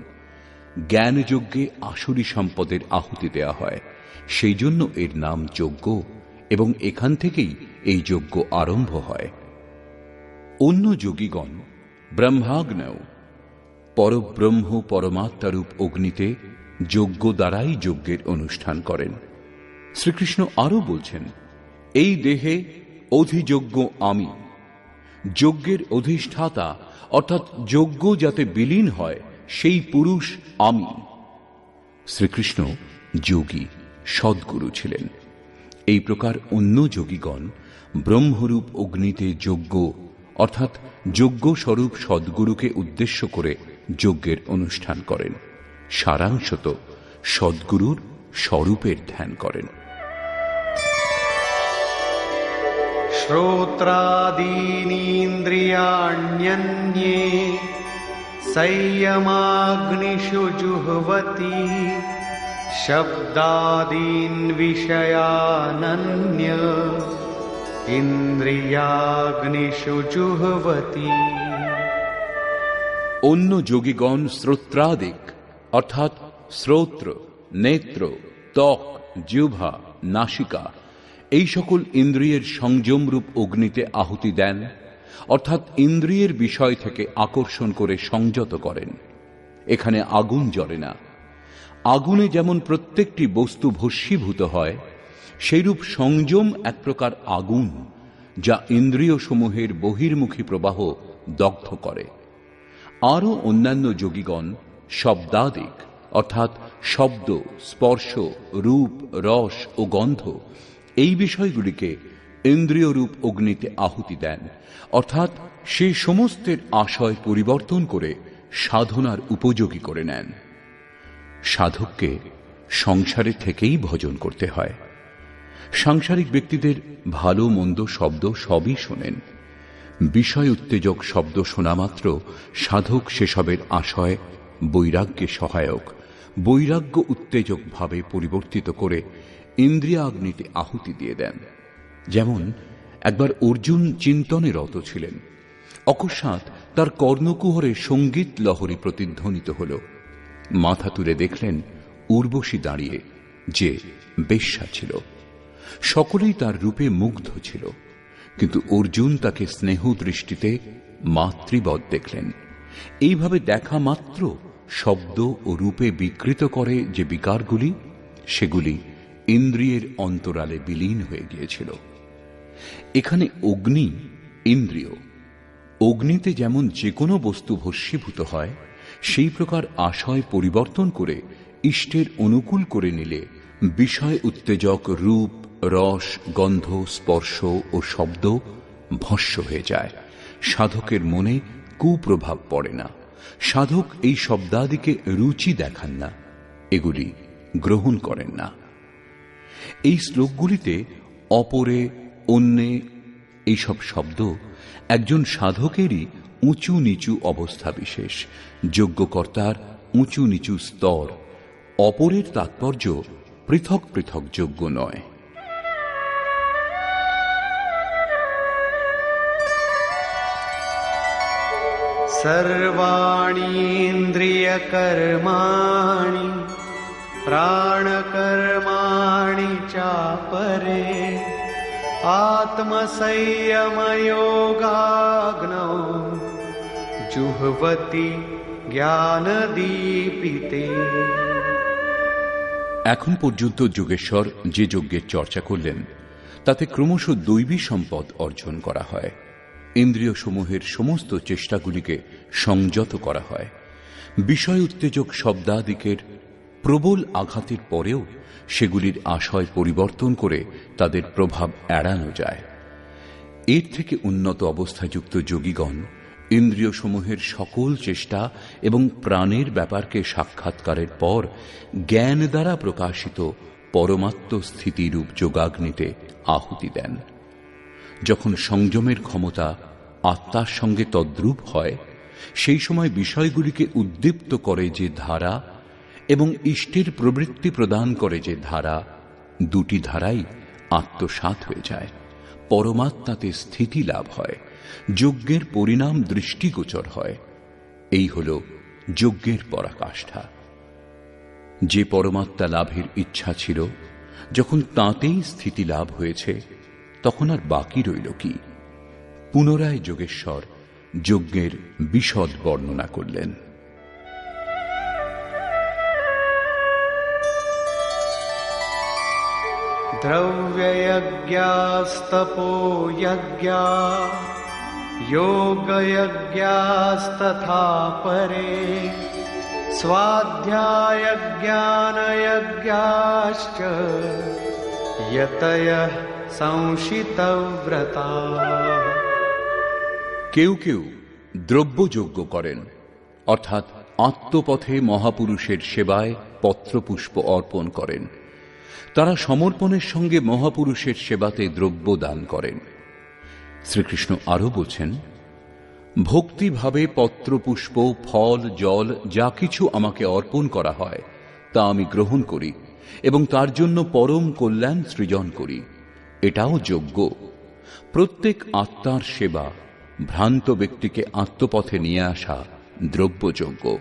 জ্ঞানযজ্ঞে আসুরী সম্পদের আহুতি দেয়া হয়, সেই জন্য এর নাম যজ্ঞ, এবং এখান থেকেই এই যজ্ঞ আরম্ভ হয়। অন্য যোগীগণ ব্রহ্মাগ্নেও পরব্রহ্ম পরমাত্মারূপ অগ্নিতে যজ্ঞ দ্বারাই যজ্ঞের অনুষ্ঠান করেন। শ্রীকৃষ্ণ আরও বলছেন, এই দেহে অধিযজ্ঞ আমি, যজ্ঞের অধিষ্ঠাতা অর্থাৎ যজ্ঞ যাতে বিলীন হয় সেই পুরুষ আমি। শ্রীকৃষ্ণ যোগী সদ্গুরু ছিলেন। এই প্রকার অন্য যোগীগণ ব্রহ্মরূপ অগ্নিতে যজ্ঞ অর্থাৎ যজ্ঞ স্বরূপ সদ্গুরুকে উদ্দেশ্য করে যজ্ঞের অনুষ্ঠান করেন। সারাংশত সদ্গুরুর স্বরূপের ধ্যান করেন। श्रोत्रादीनीन्द्रियाण्यन्ये संयमाग्निषु जुह्वति शब्दादीन् विषयानन्य इन्द्रियाग्निषु जुह्वति। অন্য যোগীগণ শ্রোত্রাদিক অর্থাৎ শ্রোত্র, নেত্র, ত্বক, জিহ্বা, নাসিকা এই সকল ইন্দ্রিয়ের সংযমরূপ অগ্নিতে আহুতি দেন, অর্থাৎ ইন্দ্রিয়ের বিষয় থেকে আকর্ষণ করে সংযত করেন। এখানে আগুন জ্বলে না। আগুনে যেমন প্রত্যেকটি বস্তু ভস্মীভূত হয়, সেইরূপ সংযম এক প্রকার আগুন, যা ইন্দ্রিয় সমূহের বহির্মুখী প্রবাহ দগ্ধ করে। আরও অন্যান্য যোগীগণ শব্দাদিক অর্থাৎ শব্দ, স্পর্শ, রূপ, রস ও গন্ধ এই বিষয়গুলিকে ইন্দ্রিয়রূপ অগ্নিতে আহুতি দেন, অর্থাৎ সে সমস্তের আশয় পরিবর্তন করে সাধনার উপযোগী করে নেন। সাধককে সংসারে থেকেই ভজন করতে হয়। সাংসারিক ব্যক্তিদের ভালো মন্দ শব্দ সবই শোনেন। বিষয় উত্তেজক শব্দ শোনা মাত্র সাধক সেসবের আশয় বৈরাগ্যে সহায়ক, বৈরাগ্য উত্তেজক ভাবে পরিবর্তিত করে ইন্দ্রিয়াগ্নিতে আহুতি দিয়ে দেন। যেমন একবার অর্জুন চিন্তনে রত ছিলেন। অকস্মাৎ তার কর্ণকুহরে সঙ্গীত লহরী প্রতিধ্বনিত হল। মাথা তুলে দেখলেন উর্বশী দাঁড়িয়ে, যে বেশ্যা ছিল। সকলেই তার রূপে মুগ্ধ ছিল, কিন্তু অর্জুন তাকে স্নেহ দৃষ্টিতে মাতৃবৎ দেখলেন। এইভাবে দেখা মাত্র শব্দ ও রূপে বিকৃত করে যে বিকারগুলি, সেগুলি ইন্দ্রিয়ের অন্তরালে বিলীন হয়ে গিয়েছিল। এখানে অগ্নি ইন্দ্রিয়। অগ্নিতে যেমন যে কোনো বস্তু ভস্মীভূত হয়, সেই প্রকার আশয় পরিবর্তন করে ইষ্টের অনুকূল করে নিলে বিষয় উত্তেজক রূপ, রস, গন্ধ, স্পর্শ ও শব্দ ভস্ম হয়ে যায়। সাধকের মনে কুপ্রভাব পড়ে না। সাধক এই শব্দাদিকে রুচি দেখান না, এগুলি গ্রহণ করেন না। এই শ্লোকগুলিতে অপরে, অন্যে এইসব শব্দ একজন সাধকেরই উঁচু নিচু অবস্থা বিশেষ, যজ্ঞকর্তার উঁচু নিচু স্তর। অপরের তাৎপর্য পৃথক পৃথক যজ্ঞ নয়। सर्वाणि इन्द्रियकर्माणि प्राणकर्माणि चापरे आत्मसंयमयोगाग्नौ जुह्वति জ্ঞানদীপিতে। এখন পর্যন্ত যোগেশ্বর যে যজ্ঞের চর্চা করলেন, তাতে ক্রমশ দৈবী সম্পদ অর্জন করা হয়। ইন্দ্রিয় সমূহের সমস্ত চেষ্টাগুলিকে সংযত করা হয়। বিষয় উত্তেজক শব্দাদিকের প্রবল আঘাতের পরেও সেগুলির আশয় পরিবর্তন করে তাদের প্রভাব এড়ানো যায়। এর থেকে উন্নত অবস্থাযুক্ত যোগীগণ ইন্দ্রিয় সমূহের সকল চেষ্টা এবং প্রাণের ব্যাপারকে সাক্ষাৎকারের পর জ্ঞান দ্বারা প্রকাশিত পরমাত্ম স্থিতিরূপ যোগাগ্নিতে আহুতি দেন। যখন সংযমের ক্ষমতা আত্মার সঙ্গে তদ্রূপ হয়, সেই সময় বিষয়গুলিকে উদ্দীপ্ত করে যে ধারা এবং ইষ্টের প্রবৃত্তি প্রদান করে যে ধারা, দুটি ধারাই আত্মসাৎ হয়ে যায়। পরমাত্মাতে স্থিতি লাভ হয়, যজ্ঞের পরিণাম দৃষ্টিগোচর হয়। এই হল যজ্ঞের পরাকাষ্ঠা। যে পরমাত্মা লাভের ইচ্ছা ছিল, যখন তাঁতেই স্থিতি লাভ হয়েছে, তখন আর বাকি রইল কি? পুনরায় যোগেশ্বর যজ্ঞের বিশদ বর্ণনা করলেন। দ্রব্যযজ্ঞাস্তপোযজ্ঞা যোগযজ্ঞাস্তথা পরে স্বাধ্যায়জ্ঞানযজ্ঞাশ্চ যতয়ঃ সংশিতব্রতা। কেউ কেউ দ্রব্যযজ্ঞ করেন, অর্থাৎ আত্মপথে মহাপুরুষের সেবায় পত্রপুষ্প অর্পণ করেন। তারা সমর্পণের সঙ্গে মহাপুরুষের সেবাতে দ্রব্য দান করেন। শ্রীকৃষ্ণ আরও বলছেন, ভক্তিভাবে পত্রপুষ্প, ফল, জল যা কিছু আমাকে অর্পণ করা হয়, তা আমি গ্রহণ করি এবং তার জন্য পরম কল্যাণ সৃজন করি। এটাও যজ্ঞ। প্রত্যেক আত্মার সেবা ভ্রান্ত ব্যক্তিকে আত্মপথে নিয়ে আসা দ্রব্যযজ্ঞ,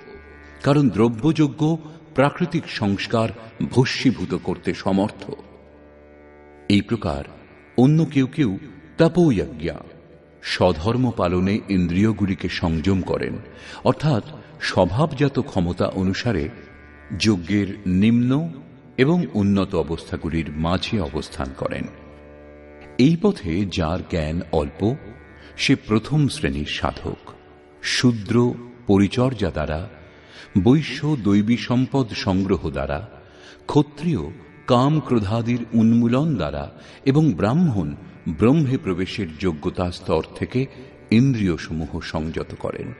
কারণ দ্রব্যযজ্ঞ প্রাকৃতিক সংস্কার ভস্মীভূত করতে সমর্থ। এই প্রকার অন্য কেউ কেউ তপোযজ্ঞা, স্বধর্ম পালনে ইন্দ্রিয়গুলিকে সংযম করেন, অর্থাৎ স্বভাবজাত ক্ষমতা অনুসারে যজ্ঞের নিম্ন এবং উন্নত অবস্থাগুলির মাঝে অবস্থান করেন। এই পথে যার জ্ঞান অল্প সে প্রথম শ্রেণীর সাধক। শূদ্র পরিচর্যা দ্বারা, বৈশ্য দৈবী সম্পদ সংগ্রহ দ্বারা, ক্ষত্রিয় কাম ক্রোধাদির উন্মূলন দ্বারা এবং ব্রাহ্মণ ব্রহ্মে প্রবেশের যোগ্যতা স্তর থেকে ইন্দ্রিয়সমূহ সংযত করেন।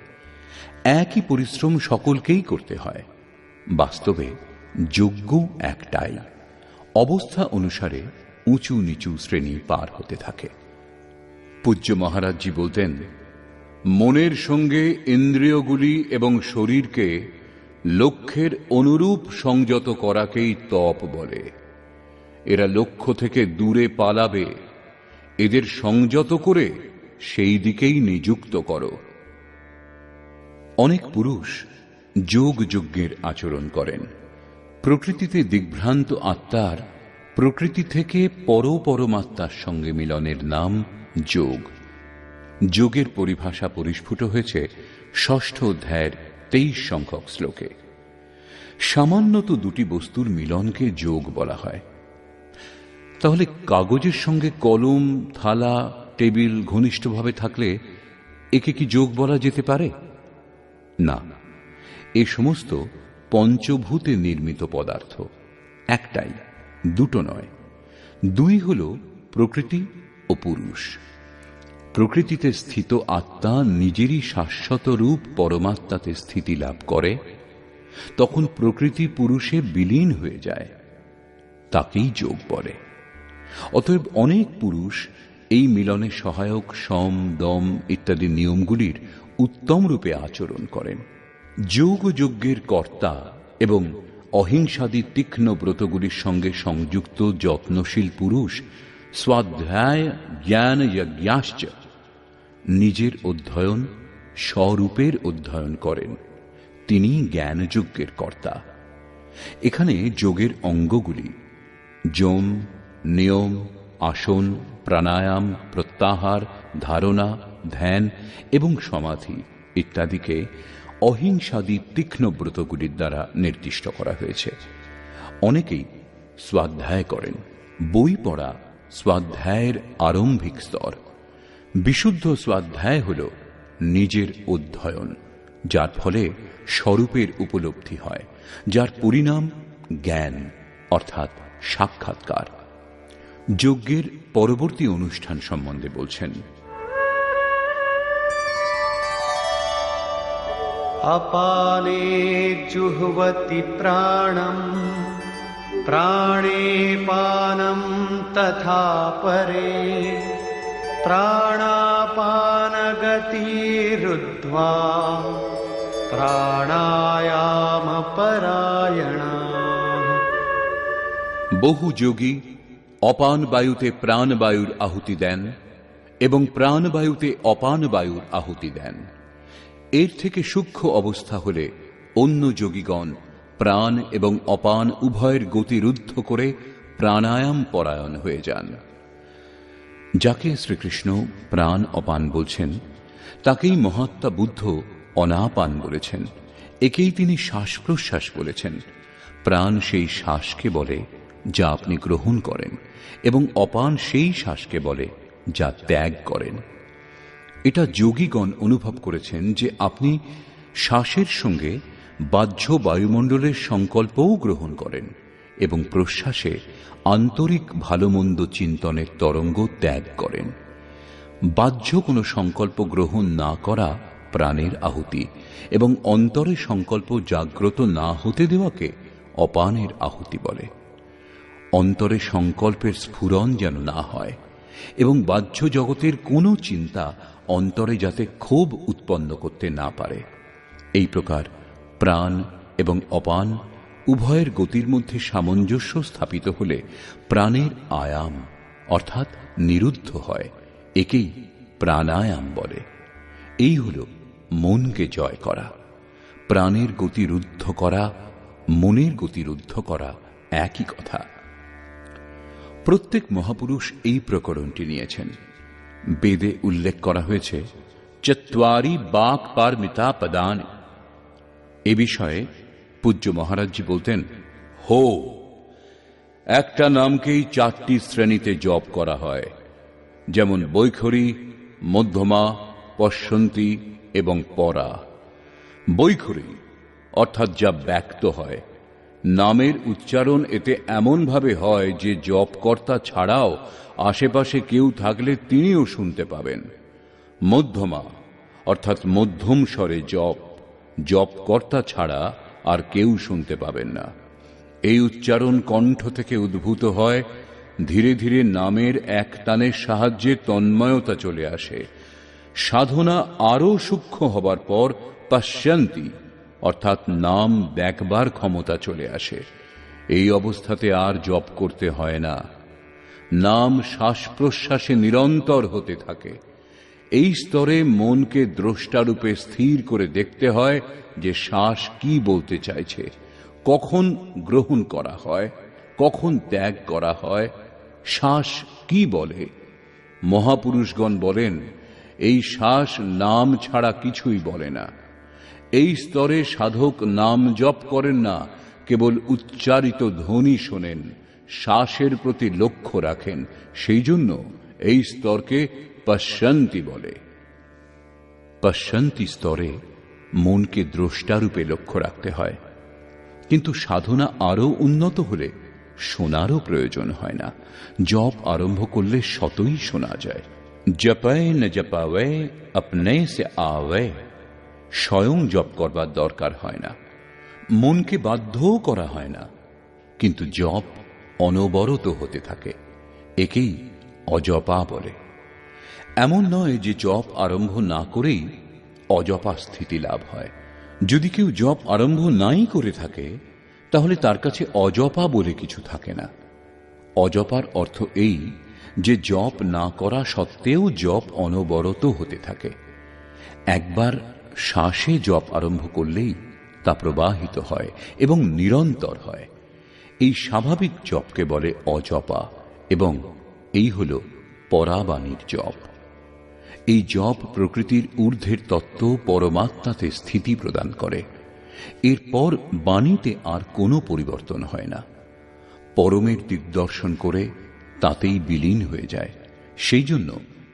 একই পরিশ্রম সকলকেই করতে হয়। বাস্তবে যজ্ঞ একটাই, অবস্থা অনুসারে উঁচু নিচু শ্রেণী পার হতে থাকে। পূজ্য মহারাজজি বলতেন, মনের সঙ্গে ইন্দ্রিয়গুলি এবং শরীরকে লক্ষ্যের অনুরূপ সংযত করাকেই তপ বলে। এরা লক্ষ্য থেকে দূরে পালাবে, এদের সংযত করে সেই দিকেই নিযুক্ত করো। অনেক পুরুষ যোগ যজ্ঞের আচরণ করেন। প্রকৃতিতে দিগ্ভ্রান্ত আত্মার প্রকৃতি থেকে পরমাত্মার সঙ্গে মিলনের নাম যোগ। যোগের পরিভাষা পরিস্ফুট হয়েছে ষষ্ঠ অধ্যায়ের 23 সংখ্যক শ্লোকে। সামান্যত দুটি বস্তুর মিলনকে যোগ বলা হয়। তাহলে কাগজের সঙ্গে কলম, থালা, টেবিল ঘনিষ্ঠভাবে থাকলে একে কি যোগ বলা যেতে পারে? না, এ সমস্ত পঞ্চভূতে নির্মিত পদার্থ, একটাই, দুটো নয়। দুই হল প্রকৃতি ও পুরুষ। প্রকৃতিতে স্থিত আত্মা নিজেরই শাশ্বত রূপ পরমাত্মাতে স্থিতি লাভ করে, তখন প্রকৃতি পুরুষে বিলীন হয়ে যায়, তাকেই যোগ বলে। অতএব অনেক পুরুষ এই মিলনে সহায়ক সম, দম ইত্যাদি নিয়মগুলির উত্তম রূপে আচরণ করেন। যোগ যজ্ঞের কর্তা এবং অহিংসাদি তীক্ষ্ণ ব্রতগুলির সঙ্গে সংযুক্ত যত্নশীল পুরুষ স্বাধ্যায় জ্ঞান যজ্ঞাশ্চ, নিজের অধ্যয়ন স্বরূপের অধ্যয়ন করেন। তিনি জ্ঞানযজ্ঞের কর্তা। এখানে যোগের অঙ্গগুলি যম, নিয়ম, আসন, প্রাণায়াম, প্রত্যাহার, ধারণা, ধ্যান এবং সমাধি ইত্যাদিকে অহিংসাদি তীক্ষ্ণ ব্রতগুলির দ্বারা নির্দিষ্ট করা হয়েছে। অনেকেই স্বাধ্যায় করেন। বই পড়া স্বাধ্যায়ের আরম্ভিক স্তর। বিশুদ্ধ স্বাধ্যায় হল নিজের অধ্যয়ন, যার ফলে স্বরূপের উপলব্ধি হয়, যার পরিণাম জ্ঞান অর্থাৎ সাক্ষাৎকার। যজ্ঞের পরবর্তী অনুষ্ঠান সম্বন্ধে বলছেন, अपाने जुह्वति प्राणम् प्राणे पानं तथा परे प्राणापानगतिरुद्ध्वा प्राणायामपरायणा। বহু যোগী অপান বায়ুতে প্রাণবায়ুর আহুতি দেন এবং প্রাণবায়ুতে অপান বায়ুর আহুতি দেন। এর থেকে সূক্ষ্ম অবস্থা হলে অন্য যোগীগণ প্রাণ এবং অপান উভয়ের গতিরুদ্ধ করে প্রাণায়াম পরায়ণ হয়ে যান। যাকে শ্রীকৃষ্ণ প্রাণ অপান বলছেন, তাকেই মহাত্মা বুদ্ধ অনাপান বলেছেন। একেই তিনি শ্বাস প্রশ্বাস বলেছেন। প্রাণ সেই শ্বাসকে বলে যা আপনি গ্রহণ করেন, এবং অপান সেই শ্বাসকে বলে যা ত্যাগ করেন। এটা যোগীগণ অনুভব করেছেন যে আপনি শ্বাসের সঙ্গে বাহ্য বায়ুমণ্ডলের সংকল্পও গ্রহণ করেন এবং প্রশ্বাসে আন্তরিক ভালোমন্দ চিন্তনের তরঙ্গ ত্যাগ করেন। বাহ্য কোনো সংকল্প গ্রহণ না করা প্রাণের আহুতি, এবং অন্তরে সংকল্প জাগ্রত না হতে দেওয়াকে অপানের আহুতি বলে। অন্তরে সংকল্পের স্ফুরণ যেন না হয়, এবং বাহ্য জগতের কোনো চিন্তা অন্তরে যাতে ক্ষোভ উৎপন্ন করতে না পারে। এই প্রকার প্রাণ এবং অপান উভয়ের গতির মধ্যে সামঞ্জস্য স্থাপিত হলে প্রাণের আয়াম অর্থাৎ নিরুদ্ধ হয়। একেই প্রাণায়াম বলে। এই হল মনকে জয় করা। প্রাণের গতিরুদ্ধ করা, মনের গতিরুদ্ধ করা একই কথা। প্রত্যেক মহাপুরুষ এই প্রকরণটি নিয়েছেন। বেদে উল্লেখ করা হয়েছে চত্বারি বাক পারমিতা পদান। এ বিষয়ে পূজ্য মহারাজজি বলতেন, হো, একটা নামকেই 4টি শ্রেণীতে জপ করা হয়, যেমন বৈখরী, মধ্যমা, পশ্যন্তী এবং পরা। বৈখরী অর্থাৎ যা ব্যক্ত হয়, নামের উচ্চারণ এতে এমনভাবে হয় যে জপকর্তা ছাড়াও আশেপাশে কেউ থাকলে তিনিও শুনতে পাবেন। মধ্যমা অর্থাৎ মধ্যম স্বরে জপ, জপকর্তা ছাড়া আর কেউ শুনতে পাবেন না। এই উচ্চারণ কণ্ঠ থেকে উদ্ভূত হয়, ধীরে ধীরে নামের এক টানের সাহায্যে তন্ময়তা চলে আসে। সাধনা আরও সূক্ষ্ম হবার পর পশ্যন্তী অর্থাৎ নাম দেখবার ক্ষমতা চলে আসে। এই অবস্থাতে আর জপ করতে হয় না, নাম শ্বাস প্রশ্বাসে নিরন্তর হতে থাকে। এই স্তরে মনকে দ্রষ্টারূপে স্থির করে দেখতে হয় যে শ্বাস কি বলতে চাইছে, কখন গ্রহণ করা হয়, কখন ত্যাগ করা হয়, শ্বাস কি বলে। মহাপুরুষগণ বলেন, এই শ্বাস নাম ছাড়া কিছুই বলে না। এই স্তরে সাধক নাম জপ করেন না, কেবল উচ্চারিত ধ্বনি শোনেন, শ্বাসের প্রতি লক্ষ্য রাখেন। সেই জন্য এই স্তরকে পশ্যন্তী বলে। পশ্যন্তী স্তরে মনকে দ্রষ্টারূপে লক্ষ্য রাখতে হয়। কিন্তু সাধনা আরো উন্নত হলে শোনারও প্রয়োজন হয় না। জপ আরম্ভ করলে শতই শোনা যায়। জপায় ন জপাবে আপনে সে আবে। স্বয়ং জপ করবার দরকার হয় না, মনকে বাধ্যও করা হয় না, কিন্তু জপ অনবরত হতে থাকে। একেই অজপা বলে। এমন নয় যে জপ আরম্ভ না করেই অজপা স্থিতি লাভ হয়। যদি কেউ জপ আরম্ভ নাই করে থাকে, তাহলে তার কাছে অজপা বলে কিছু থাকে না। অজপার অর্থ এই যে জপ না করা সত্ত্বেও জপ অনবরত হতে থাকে। একবার শ্বাসে জপ আরম্ভ করলেই তা প্রবাহিত হয় এবং নিরন্তর হয়। এই স্বাভাবিক জপকে বলে অজপা, এবং এই হল পরাবাণীর জপ। এই জপ প্রকৃতির ঊর্ধ্বের তত্ত্ব পরমাত্মাতে স্থিতি প্রদান করে। এরপর বাণীতে আর কোনো পরিবর্তন হয় না। পরমের দিগদর্শন করে তাতেই বিলীন হয়ে যায়। সেই জন্য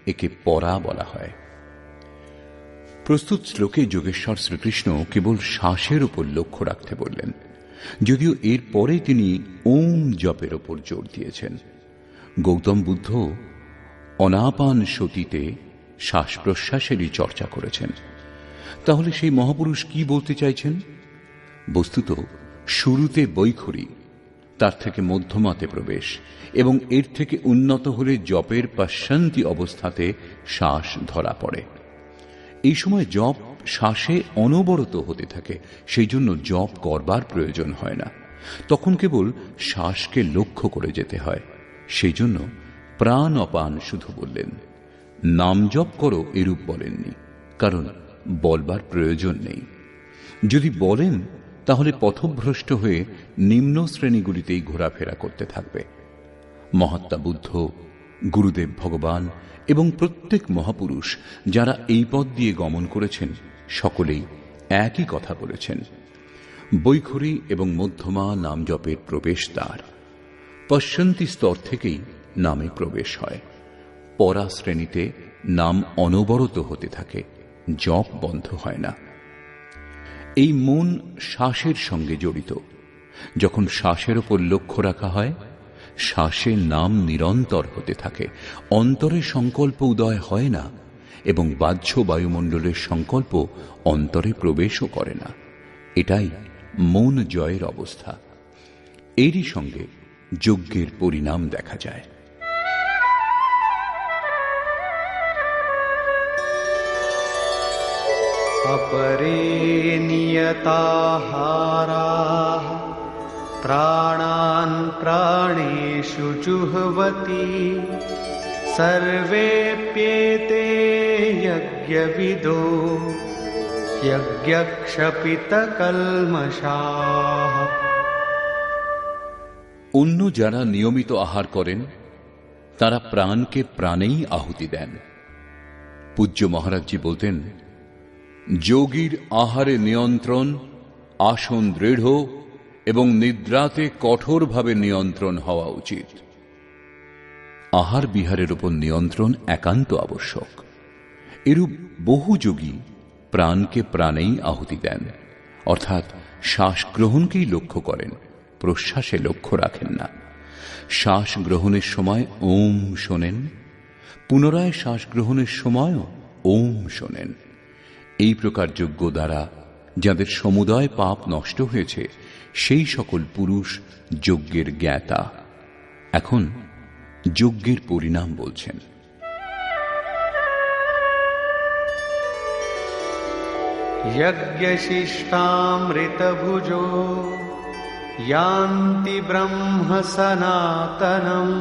একে পরা বলা হয়। প্রস্তুত শ্লোকে যোগেশ্বর শ্রীকৃষ্ণ কেবল শ্বাসের উপর লক্ষ্য রাখতে বললেন, যদিও এর পরে তিনি ওম জপের ওপর জোর দিয়েছেন। গৌতম বুদ্ধ অনাপান সতীতে শ্বাস প্রশ্বাসেরই চর্চা করেছেন। তাহলে সেই মহাপুরুষ কি বলতে চাইছেন? বস্তুত শুরুতে বৈখরী, তার থেকে মধ্যমাতে প্রবেশ, এবং এর থেকে উন্নত হলে জপের পশ্যন্তী অবস্থাতে শ্বাস ধরা পড়ে। এই সময় জপ শ্বাসে অনবরত হতে থাকে। সেই জন্য জপ করবার প্রয়োজন হয় না, তখন কেবল শ্বাসকে লক্ষ্য করে যেতে হয়। সেই জন্য প্রাণ অপান শুধু বললেন, নাম জপ করো এরূপ বলেননি, কারণ বলবার প্রয়োজন নেই। যদি বলেন তাহলে পথভ্রষ্ট হয়ে নিম্ন শ্রেণীগুলিতেই ঘোরাফেরা করতে থাকবে। মহাত্মা বুদ্ধ, গুরুদেব ভগবান এবং প্রত্যেক মহাপুরুষ যারা এই পথ দিয়ে গমন করেছেন, সকলেই একই কথা বলেছেন। বৈখরী এবং মধ্যমা নাম জপের প্রবেশদ্বার। পশ্যন্তী স্তর থেকেই নামে প্রবেশ হয়। পরা শ্রেণীতে নাম অনবরত হতে থাকে, জপ বন্ধ হয় না। এই মন শ্বাসের সঙ্গে জড়িত। যখন শ্বাসের ওপর লক্ষ্য রাখা হয়, শ্বাসে নাম নিরন্তর হতে থাকে। অন্তরে সংকল্প উদয় হয় না, এবং বাহ্য বায়ুমণ্ডলের সংকল্প অন্তরে প্রবেশও করে না। এটাই মন জয়ের অবস্থা। এরই সঙ্গে যজ্ঞের পরিণাম দেখা যায়। अपरे नियताहाराः प्राणान् प्राणेषु जुह्वति सर्वेऽप्येते यज्ञविदो यज्ञक्षपितकल्मषाः। অন্য যারা নিয়মিত আহার করেন তারা প্রাণকে প্রাণেই আহুতি দেন। পূজ্য মহারাজজি বলতেন, যোগীর আহারে নিয়ন্ত্রণ, আসন দৃঢ় এবং নিদ্রাতে কঠোরভাবে নিয়ন্ত্রণ হওয়া উচিত। আহার বিহারের উপর নিয়ন্ত্রণ একান্ত আবশ্যক। এরূপ বহু যোগী প্রাণকে প্রাণেই আহুতি দেন, অর্থাৎ শ্বাস গ্রহণকেই লক্ষ্য করেন, প্রশ্বাসে লক্ষ্য রাখেন না। শ্বাস গ্রহণের সময় ওম শোনেন, পুনরায় শ্বাস গ্রহণের সময়ও ওম শোনেন। এই প্রকার যজ্ঞ দ্বারা যাদের সমুদয় পাপ নষ্ট হয়েছে সেই সকল পুরুষ যজ্ঞের জ্ঞাতা। এখন যজ্ঞের পরিণাম বলছেন। यज्ञशिष्टामृतभुजो यान्ति ब्रह्म सनातनम्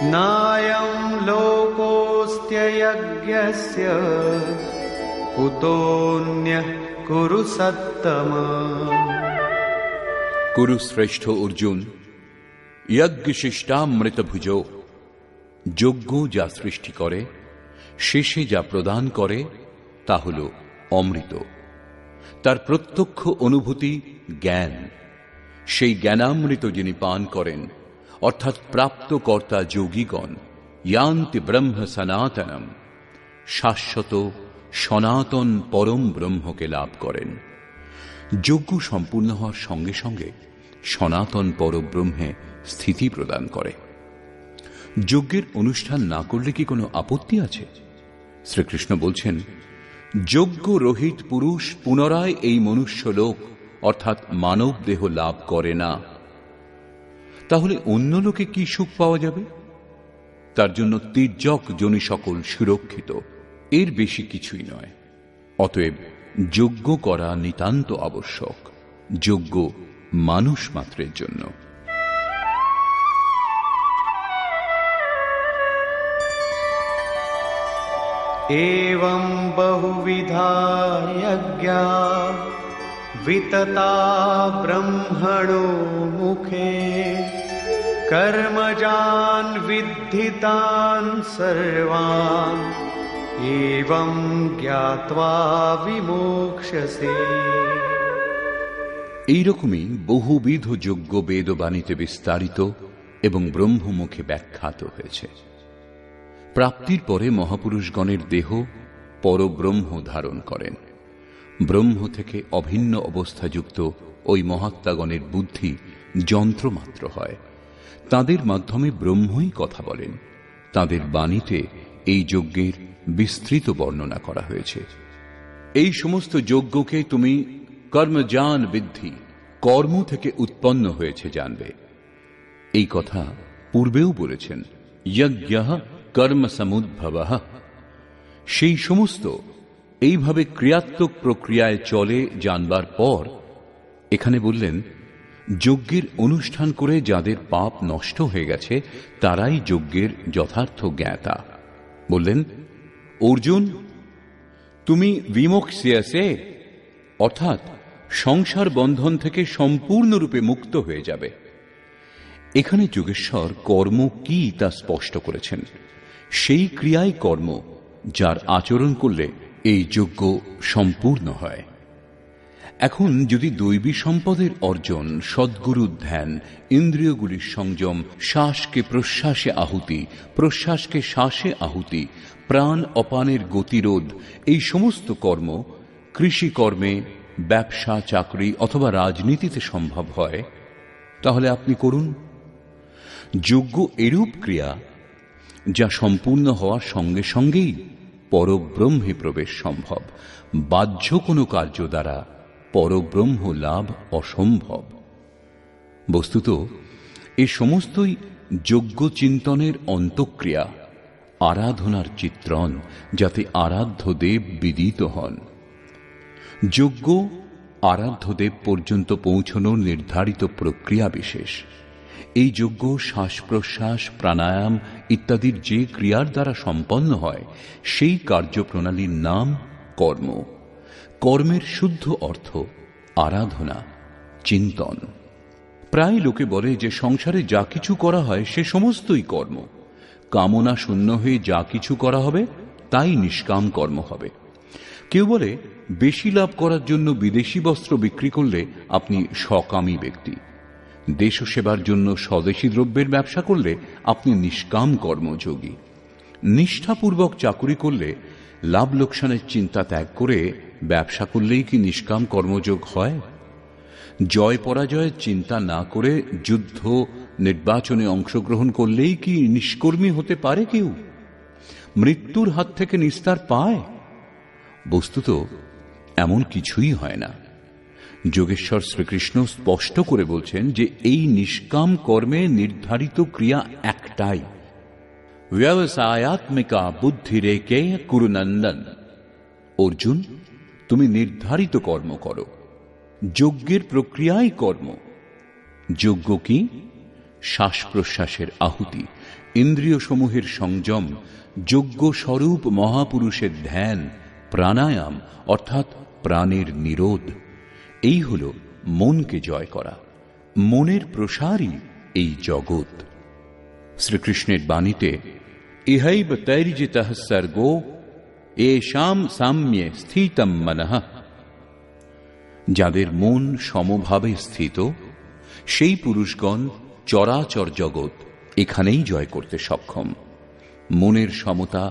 नायं लोकोऽस्त्ययज्ञस्य कुतोऽन्यः कुरु सत्तम। কুরু শ্রেষ্ঠ অর্জুন, যজ্ঞশিষ্টামৃত ভুজ, যজ্ঞ যা সৃষ্টি করে, শেষে যা প্রদান করে তা হল অমৃত। তার প্রত্যক্ষ অনুভূতি জ্ঞান। সেই জ্ঞানামৃত যিনি পান করেন, অর্থাৎ প্রাপ্ত কর্তা যোগীগণ, ইয়ান্তি ব্রহ্ম সনাতনম, শাশ্বত সনাতন পরম ব্রহ্মকে লাভ করেন। যজ্ঞ সম্পূর্ণ হওয়ার সঙ্গে সঙ্গে সনাতন পরব্রহ্মে স্থিতি প্রদান করে। যজ্ঞের অনুষ্ঠান না করলে কি কোনো আপত্তি আছে? শ্রীকৃষ্ণ বলছেন, যজ্ঞ রহিত পুরুষ পুনরায় এই মনুষ্য লোক অর্থাৎ মানব দেহ লাভ করে না। তাহলে অন্য লোকে কি সুখ পাওয়া যাবে? তার জন্য তির্যক যোনি সকল সুরক্ষিত, এর বেশি কিছুই নয়। অতএব যজ্ঞ করা নিতান্ত আবশ্যক। যজ্ঞ মানুষ মাত্রের জন্য। एवं बहुविधा यज्ञा वितता ब्रह्मणो मुखे कर्मजान् विद्धितान् सर्वान् एवं ज्ञात्वा विमोक्ष्यसे। এইরকমই বহুবিধ যজ্ঞ বেদবাণীতে বিস্তারিত এবং ব্রহ্মমুখে ব্যাখ্যাত হয়েছে। প্রাপ্তির পরে মহাপুরুষগণের দেহ পরব্রহ্ম ধারণ করেন। ব্রহ্ম থেকে অভিন্ন অবস্থাযুক্ত ওই মহাত্মাগণের বুদ্ধি যন্ত্রমাত্র হয়। তাদের মাধ্যমে ব্রহ্মই কথা বলেন। তাদের বাণীতে এই যজ্ঞের বিস্তৃত বর্ণনা করা হয়েছে। এই সমস্ত যজ্ঞকে তুমি কর্মজান বিদ্ধি, কর্ম থেকে উৎপন্ন হয়েছে জানবে। এই কথা পূর্বেও বলেছেন, যজ্ঞঃ কর্ম সমুদ্ভবঃ। সেই সমস্ত এইভাবে ক্রিয়াত্মক প্রক্রিয়ায় চলে জানবার পর এখানে বললেন, যজ্ঞের অনুষ্ঠান করে যাদের পাপ নষ্ট হয়ে গেছে তারাই যজ্ঞের যথার্থ জ্ঞাতা। বললেন, অর্জুন, তুমি বিমোক্ষ্যসে, অর্থাৎ সংসার বন্ধন থেকে সম্পূর্ণরূপে মুক্ত হয়ে যাবে। এখানে যোগেশ্বর কর্ম কি তা স্পষ্ট করেছেন। সেই ক্রিয়াই কর্ম যার আচরণ করলে এই যজ্ঞ সম্পূর্ণ হয়। এখন যদি দৈবী সম্পদের অর্জন, সদ্গুরুর ধ্যান, ইন্দ্রিয়গুলির সংযম, শ্বাসকে প্রশ্বাসে আহুতি, প্রশ্বাসকে শ্বাসে আহুতি, প্রাণ অপানের গতিরোধ, এই সমস্ত কর্ম কৃষিকর্মে, ব্যবসা, চাকরি অথবা রাজনীতিতে সম্ভব হয়, তাহলে আপনি করুন। যজ্ঞ এরূপ ক্রিয়া যা সম্পূর্ণ হওয়ার সঙ্গে সঙ্গেই পরব্রহ্মে প্রবেশ সম্ভব। বাহ্য কোনো কার্য দ্বারা পরব্রহ্ম লাভ অসম্ভব। বস্তুত এ সমস্তই যজ্ঞ চিন্তনের অন্তঃক্রিয়া, আরাধনার চিত্রণ, যাতে আরাধ্য দেব বিদিত হন। যজ্ঞ আরাধ্য দেব পর্যন্ত পৌঁছনোর নির্ধারিত প্রক্রিয়া বিশেষ। এই যজ্ঞ শ্বাস প্রশ্বাস, প্রাণায়াম ইত্যাদির যে ক্রিয়ার দ্বারা সম্পন্ন হয় সেই কার্যপ্রণালীর নাম কর্ম। কর্মের শুদ্ধ অর্থ আরাধনা, চিন্তন। প্রায় লোকে বলে যে সংসারে যা কিছু করা হয় সে সমস্তই কর্ম, কামনা শূন্য হয়ে যা কিছু করা হবে তাই নিষ্কাম কর্ম হবে। কেউ বলে বেশি লাভ করার জন্য বিদেশি বস্ত্র বিক্রি করলে আপনি সকামী ব্যক্তি, দেশ সেবার জন্য স্বদেশী দ্রব্যের ব্যবসা করলে আপনি নিষ্কাম কর্মযোগী। নিষ্ঠাপূর্বক চাকুরি করলে লাভ লোকসানের চিন্তা ত্যাগ করে ব্যবসা করলেই কি নিষ্কাম কর্মযোগ হয়? জয় পরাজয়ের চিন্তা না করে যুদ্ধ নির্বাচনে অংশগ্রহণ করলেই কি নিষ্কর্মী হতে পারে কেউ? মৃত্যুর হাত থেকে নিস্তার পায়? বস্তুত এমন কিছুই হয় না। যোগেশ্বর শ্রীকৃষ্ণ স্পষ্ট করে বলছেন যে এই নিষ্কাম কর্মে নির্ধারিত ক্রিয়া একটাই, ব্যবসায়াত্মিকা বুদ্ধিরেকে কুরুনন্দন। অর্জুন, তুমি নির্ধারিত কর্ম করো। যজ্ঞের প্রক্রিয়াই কর্ম। যজ্ঞ কি? শ্বাস প্রশ্বাসের আহুতি, ইন্দ্রিয় সমূহের সংযম, যজ্ঞ স্বরূপ মহাপুরুষের ধ্যান, প্রাণায়াম অর্থাৎ প্রাণের নিরোধ। এই হল মনকে জয় করা। মনের প্রসারই এই জগৎ। শ্রীকৃষ্ণের বাণীতে ইহৈব তৈর্জিতঃ সর্গো এষাম সাম্যে স্থিতম মনঃ। যাদের মন সমভাবে স্থিত সেই পুরুষগণ চরাচর জগৎ এখানেই জয় করতে সক্ষম। মনের সমতা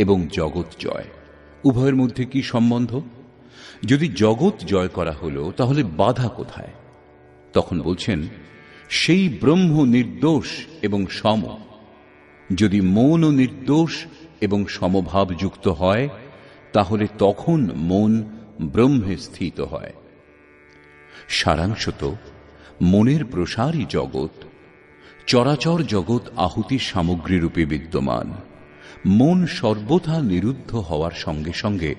এবং জগৎ জয় উভয়ের মধ্যে কি সম্বন্ধ? যদি জগৎ জয় করা হলো তাহলে বাধা কোথায়? তখন বলছেন সেই ব্রহ্ম নির্দোষ এবং সম। যদি মনও নির্দোষ এবং সমভাব যুক্ত হয় তাহলে তখন মন ব্রহ্মে স্থিত হয়। সারাংশত মনের প্রসারই জগৎ। চরাচর জগৎ আহুতির সামগ্রী রূপে বিদ্যমান। মন সর্বথা নিরুদ্ধ হওয়ার সঙ্গে সঙ্গে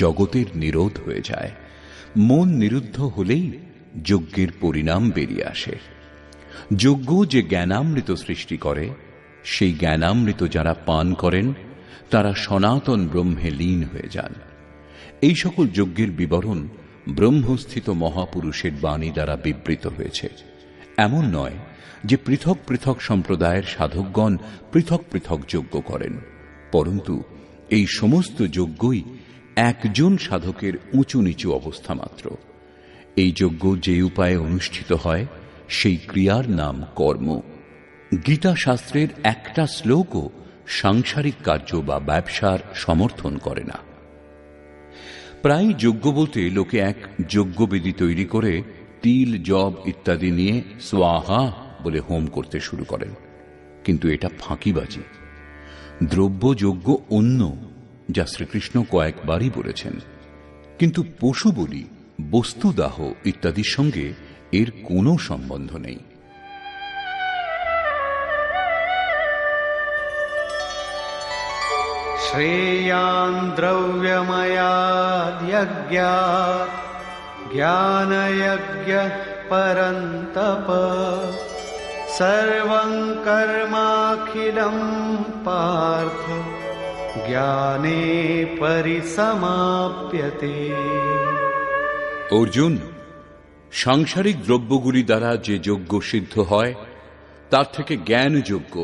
জগতের নিরোধ হয়ে যায়। মন নিরুদ্ধ হলেই যজ্ঞের পরিণাম বেরিয়ে আসে। যজ্ঞ যে জ্ঞানামৃত সৃষ্টি করে, সেই জ্ঞানামৃত যারা পান করেন তারা সনাতন ব্রহ্মে লীন হয়ে যান। এই সকল যজ্ঞের বিবরণ ব্রহ্মস্থিত মহাপুরুষের বাণী দ্বারা বিবৃত হয়েছে। এমন নয় যে পৃথক পৃথক সম্প্রদায়ের সাধকগণ পৃথক পৃথক যজ্ঞ করেন, পরন্তু এই সমস্ত যজ্ঞই একজন সাধকের উঁচু নিচু অবস্থা মাত্র। এই যজ্ঞ যে উপায়ে অনুষ্ঠিত হয় সেই ক্রিয়ার নাম কর্ম। গীতা শাস্ত্রের একটা শ্লোকও সাংসারিক কার্য বা ব্যবসার সমর্থন করে না। প্রায় যজ্ঞ বলতে লোকে এক যজ্ঞবেদী তৈরি করে তিল জব ইত্যাদি নিয়ে স্বাহা বলে হোম করতে শুরু করেন, কিন্তু এটা ফাঁকিবাজি। দ্রব্যযজ্ঞ অন্য, যা শ্রীকৃষ্ণ কয়েকবারই বলেছেন, কিন্তু পশু বলি, বস্তুদাহ ইত্যাদির সঙ্গে এর কোনো সম্বন্ধ নেই। শ্রেয়ান দ্রব্যময়াদ যজ্ঞাৎ জ্ঞানযজ্ঞঃ পরন্তপ সর্বং কর্মাখিলং পার্থ জ্ঞানে পরিসমাপ্যতে। অর্জুন, সাংসারিক দ্রব্যগুলি দ্বারা যে যজ্ঞ সিদ্ধ হয় তার থেকে জ্ঞান যজ্ঞ,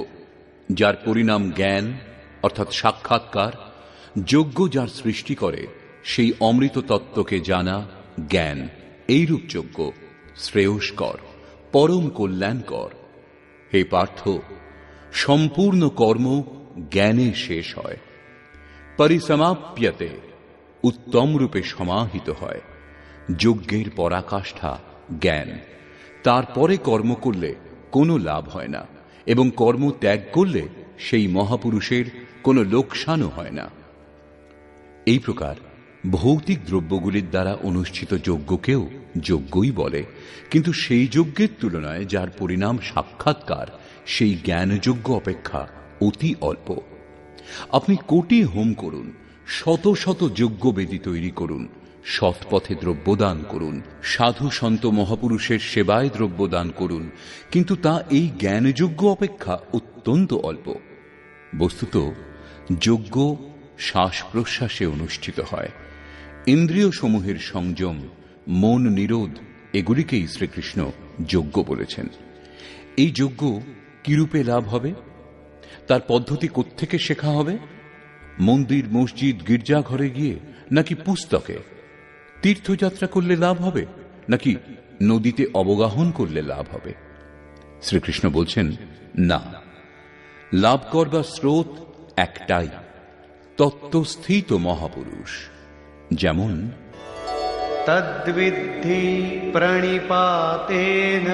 যার পরিণাম জ্ঞান অর্থাৎ সাক্ষাৎকার, যজ্ঞ যার সৃষ্টি করে সেই অমৃত তত্ত্বকে জানা জ্ঞান, এইরূপ যজ্ঞ শ্রেয়স্কর, পরম কল্যাণকর। হে পার্থ, সম্পূর্ণ কর্ম জ্ঞানে শেষ হয়। পরিসমাপ্যতে, উত্তম রূপে সমাহিত হয়। যজ্ঞের পরাকাষ্ঠা জ্ঞান। তারপরে কর্ম করলে কোনো লাভ হয় না, এবং কর্ম ত্যাগ করলে সেই মহাপুরুষের কোনো লোকসানও হয় না। এই প্রকার ভৌতিক দ্রব্যগুলির দ্বারা অনুষ্ঠিত যজ্ঞকেও যজ্ঞই বলে, কিন্তু সেই যজ্ঞের তুলনায় যার পরিণাম সাক্ষাৎকার সেই জ্ঞানযজ্ঞ অপেক্ষা অতি অল্প। আপনি কোটি হোম করুন, শত শত যজ্ঞবেদী তৈরি করুন, সৎপথে দ্রব্যদান করুন, সাধু সন্ত মহাপুরুষের সেবায় দ্রব্যদান করুন, কিন্তু তা এই জ্ঞানযজ্ঞ অপেক্ষা অত্যন্ত অল্প। বস্তুত যজ্ঞ শ্বাস প্রশ্বাসে অনুষ্ঠিত হয়। ইন্দ্রিয় সমূহের সংযম, মন নিরোধ, এগুলিকেই শ্রীকৃষ্ণ যজ্ঞ বলেছেন। এই যজ্ঞ কিরূপে লাভ হবে, তার পদ্ধতি কোত্থেকে শেখা হবে? মন্দির, মসজিদ, গির্জাঘরে গিয়ে, নাকি পুস্তকে? তীর্থযাত্রা করলে লাভ হবে, নাকি নদীতে অবগাহন করলে লাভ হবে? শ্রীকৃষ্ণ বলছেন, না, লাভ করবার স্রোত একটাই, তত্ত্বস্থিত মহাপুরুষ। যেমন তদ্বিদ্ধি প্রণিপাতেন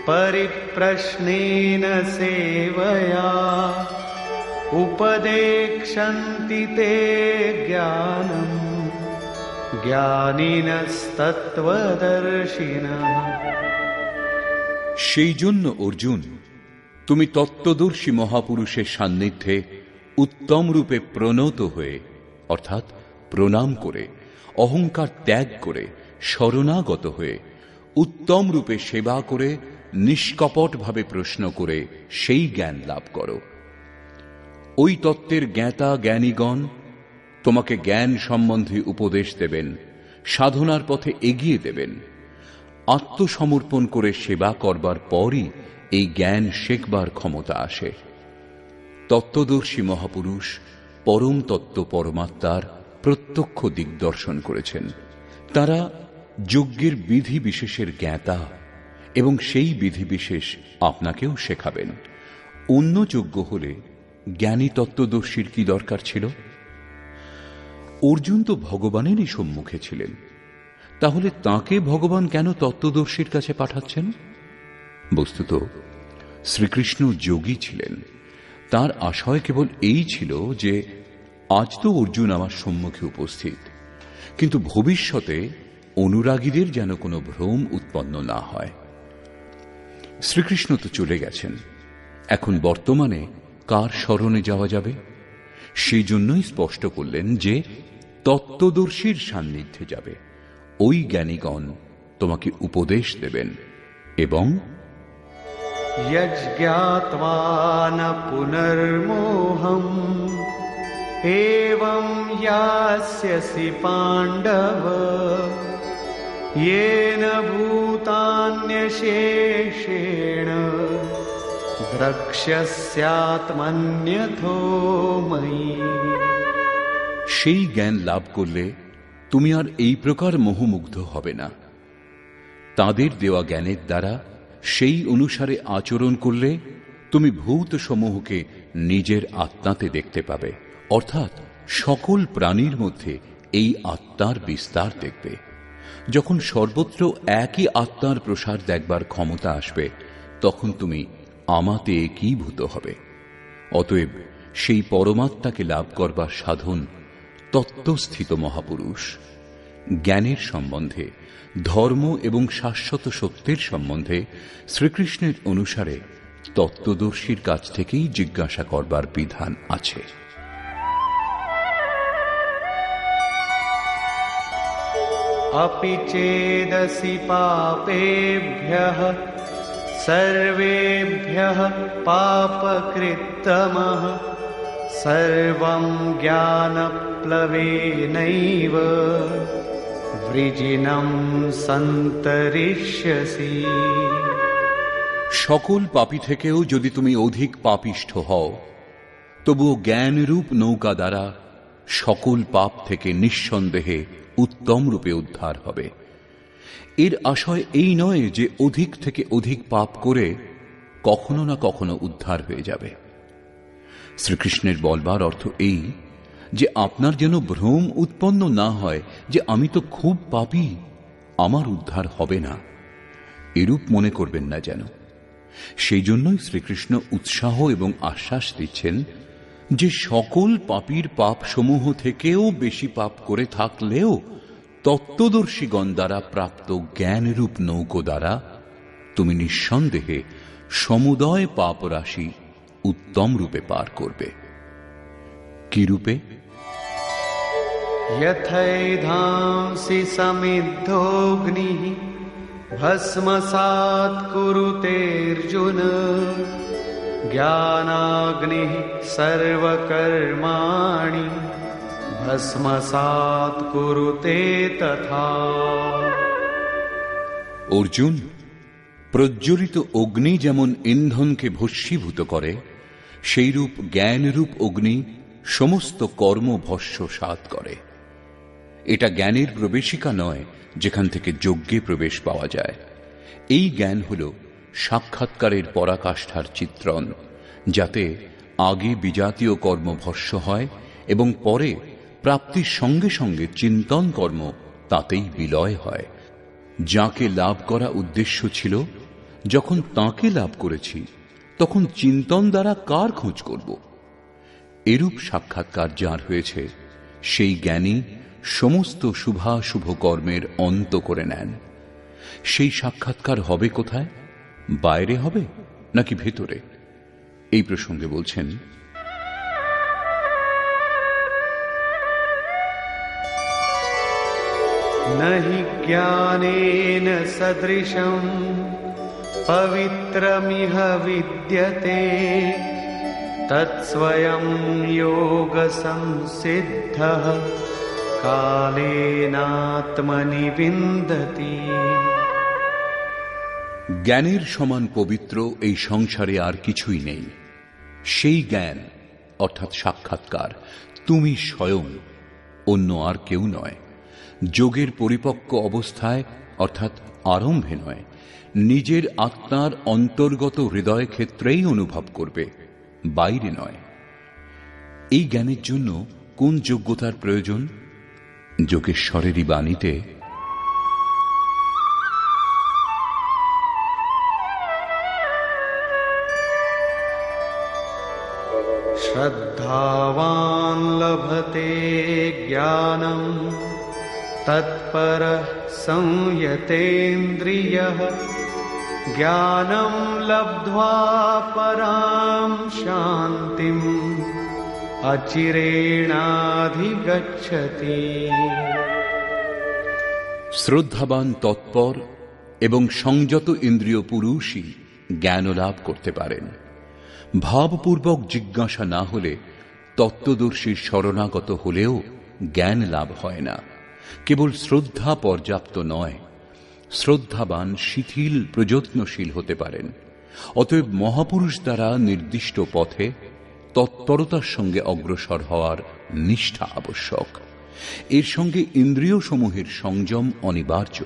পরিপ্রশ্নেন সেবয়া উপদেক্ষন্তি তে জ্ঞানম জ্ঞানিনস্তত্ত্বদর্শিনঃ। সেই জন্য অর্জুন, তুমি তত্ত্বদর্শী মহাপুরুষের সান্নিধ্যে উত্তম রূপে প্রণত হয়ে, অর্থাৎ প্রণাম করে, অহংকার ত্যাগ করে, শরণাগত হয়ে, উত্তম রূপে সেবা করে, নিষ্কপটভাবে প্রশ্ন করে সেই জ্ঞান লাভ করো। ওই তত্ত্বের জ্ঞাতা জ্ঞানীগণ তোমাকে জ্ঞান সম্বন্ধে উপদেশ দেবেন, সাধনার পথে এগিয়ে দেবেন। আত্মসমর্পণ করে সেবা করবার পরই এই জ্ঞান শেখবার ক্ষমতা আসে। তত্ত্বদর্শী মহাপুরুষ পরম তত্ত্ব পরমাত্মার প্রত্যক্ষ দিগদর্শন করেছেন। তারা যজ্ঞের বিধি বিশেষের জ্ঞাতা এবং সেই বিধি বিশেষ আপনাকেও শেখাবেন। অন্য যজ্ঞ হলে জ্ঞানী তত্ত্বদর্শীর কি দরকার ছিল? অর্জুন তো ভগবানেরই সম্মুখে ছিলেন, তাহলে তাকে ভগবান কেন তত্ত্বদর্শীর কাছে পাঠাচ্ছেন? বস্তুত শ্রীকৃষ্ণ যোগী ছিলেন। তার আশয় কেবল এই ছিল যে আজ তো অর্জুন আমার সম্মুখে উপস্থিত, কিন্তু ভবিষ্যতে অনুরাগীদের যেন কোনো ভ্রম উৎপন্ন না হয়। শ্রীকৃষ্ণ তো চলে গেছেন, এখন বর্তমানে কার শরণে যাওয়া যাবে? সেই জন্যই স্পষ্ট করলেন যে তত্ত্বদর্শীর সান্নিধ্যে যাবে। ওই জ্ঞানীগণ তোমাকে উপদেশ দেবেন এবং यज्ञात्वा न पुनर्मोहम् एवं यास्यसि पाण्डव येन भूतान्यशेषेण द्रक्ष्यस्यात्मन्यथो मयि। সেই জ্ঞান লাভ করলে তুমি আর এই প্রকার মোহমুগ্ধ হবে না। তাদের দেওয়া জ্ঞানের দ্বারা সেই অনুসারে আচরণ করলে তুমি ভূত সমূহকে নিজের আত্মাতে দেখতে পাবে, অর্থাৎ সকল প্রাণীর মধ্যে এই আত্মার বিস্তার দেখবে। যখন সর্বত্র একই আত্মার প্রসার দেখবার ক্ষমতা আসবে, তখন তুমি আমাতে একীভূত হবে। অতএব সেই পরমাত্মাকে লাভ করবার সাধন তত্ত্বস্থিত মহাপুরুষ। জ্ঞানের সম্বন্ধে, ধর্ম এবং শাশ্বত সত্যের সম্বন্ধে শ্রীকৃষ্ণের অনুসারে তত্ত্বদর্শীর কাছ থেকেই জিজ্ঞাসা করবার বিধান আছে। अपि चेदसि पापेभ्यः सर्वेभ्यः पापकृत्तमः सर्वं ज्ञानप्लवेनैव वृजिनं सन्तरिष्यसि। সকল পাপী থেকেও যদি তুমি অধিক পাপিষ্ঠ হও, তবুও জ্ঞানরূপ নৌকা দ্বারা সকল পাপ থেকে নিঃসন্দেহে উত্তম রূপে উদ্ধার হবে। এর আশয় এই নয় যে অধিক থেকে অধিক পাপ করে কখনো না কখনো উদ্ধার হয়ে যাবে। শ্রীকৃষ্ণের বলবার অর্থ এই যে আপনার যেন ভ্রম উৎপন্ন না হয় যে আমি তো খুব পাপী, আমার উদ্ধার হবে না, এরূপ মনে করবেন না যেন। সেই জন্যই শ্রীকৃষ্ণ উৎসাহ এবং আশ্বাস দিচ্ছেন যে সকল পাপীর পাপ সমূহ থেকেও বেশি পাপ করে থাকলেও তত্ত্বদর্শীগণ দ্বারা প্রাপ্ত জ্ঞানরূপ নৌকো দ্বারা তুমি নিঃসন্দেহে সমুদয় পাপ রাশি উত্তম রূপে পার করবে। কি রূপে? यथैधांसि समिद्धोऽग्निः भस्मसात् कुरुतेऽर्जुन ज्ञानाग्निः सर्वकर्माणि भस्मसात् कुरुते तथा। অর্জুন, প্রজ্বলিত অগ্নি যেমন ইন্ধনকে ভস্মীভূত করে, সেইরূপ জ্ঞানরূপ অগ্নি সমস্ত কর্ম ভস্মসাৎ করে। এটা জ্ঞানের প্রবেশিকা নয় যেখান থেকে যজ্ঞে প্রবেশ পাওয়া যায়। এই জ্ঞান হল সাক্ষাৎকারের পরাকাষ্ঠার চিত্রণ, যাতে আগে বিজাতীয় কর্ম ভস্ম হয় এবং পরে প্রাপ্তির সঙ্গে সঙ্গে চিন্তন কর্ম তাতেই বিলয় হয়। যাকে লাভ করা উদ্দেশ্য ছিল, যখন তাকে লাভ করেছি তখন চিন্তন দ্বারা কার খোঁজ করব? এরূপ সাক্ষাৎকার যার হয়েছে, সেই জ্ঞানী সমস্ত শুভাশুভ কর্মের অন্ত করে নেন। সেই সাক্ষাৎকার হবে কোথায়? বাইরে হবে নাকি ভেতরে? এই প্রসঙ্গে বলছেন, नहि ज्ञानेन सदृशं पवित्रमिह विद्यते तत्स्वयं योगसंसिद्धः कालेनात्मनि विन्दति। জ্ঞানের সমান পবিত্র এই সংসারে আর কিছুই নেই। সেই জ্ঞান অর্থাৎ সাক্ষাৎকার তুমি স্বয়ং, অন্য আর কেউ নয়। যোগের পরিপক্ক অবস্থায় অর্থাৎ আরম্ভে নয়, নিজের আত্মার অন্তর্গত হৃদয় ক্ষেত্রেই অনুভব করবে, বাইরে নয়। এই জ্ঞানের জন্য কোন যোগ্যতার প্রয়োজন? যোগেশ্বরেরই বাণীতে श्रद्धावान् लभते ज्ञानं तत्परः संयतेन्द्रियः ज्ञानं लब्ध्वा परां शान्तिम् अचिरेणाधिगच्छति। শ্রদ্ধাবান তৎপর এবং সংযত ইন্দ্রিয় পুরুষই জ্ঞান লাভ করতে পারেন। ভাবপূর্বক জিজ্ঞাসা না হলে, তত্ত্বদর্শীর শরণাগত হলেও জ্ঞান লাভ হয় না। কেবল শ্রদ্ধা পর্যাপ্ত নয়, শ্রদ্ধাবান শিথিল প্রযত্নশীল হতে পারেন। অতএব মহাপুরুষ দ্বারা নির্দিষ্ট পথে তৎপরতার সঙ্গে অগ্রসর হওয়ার নিষ্ঠা আবশ্যক। এর সঙ্গে ইন্দ্রিয় সমূহের সংযম অনিবার্য।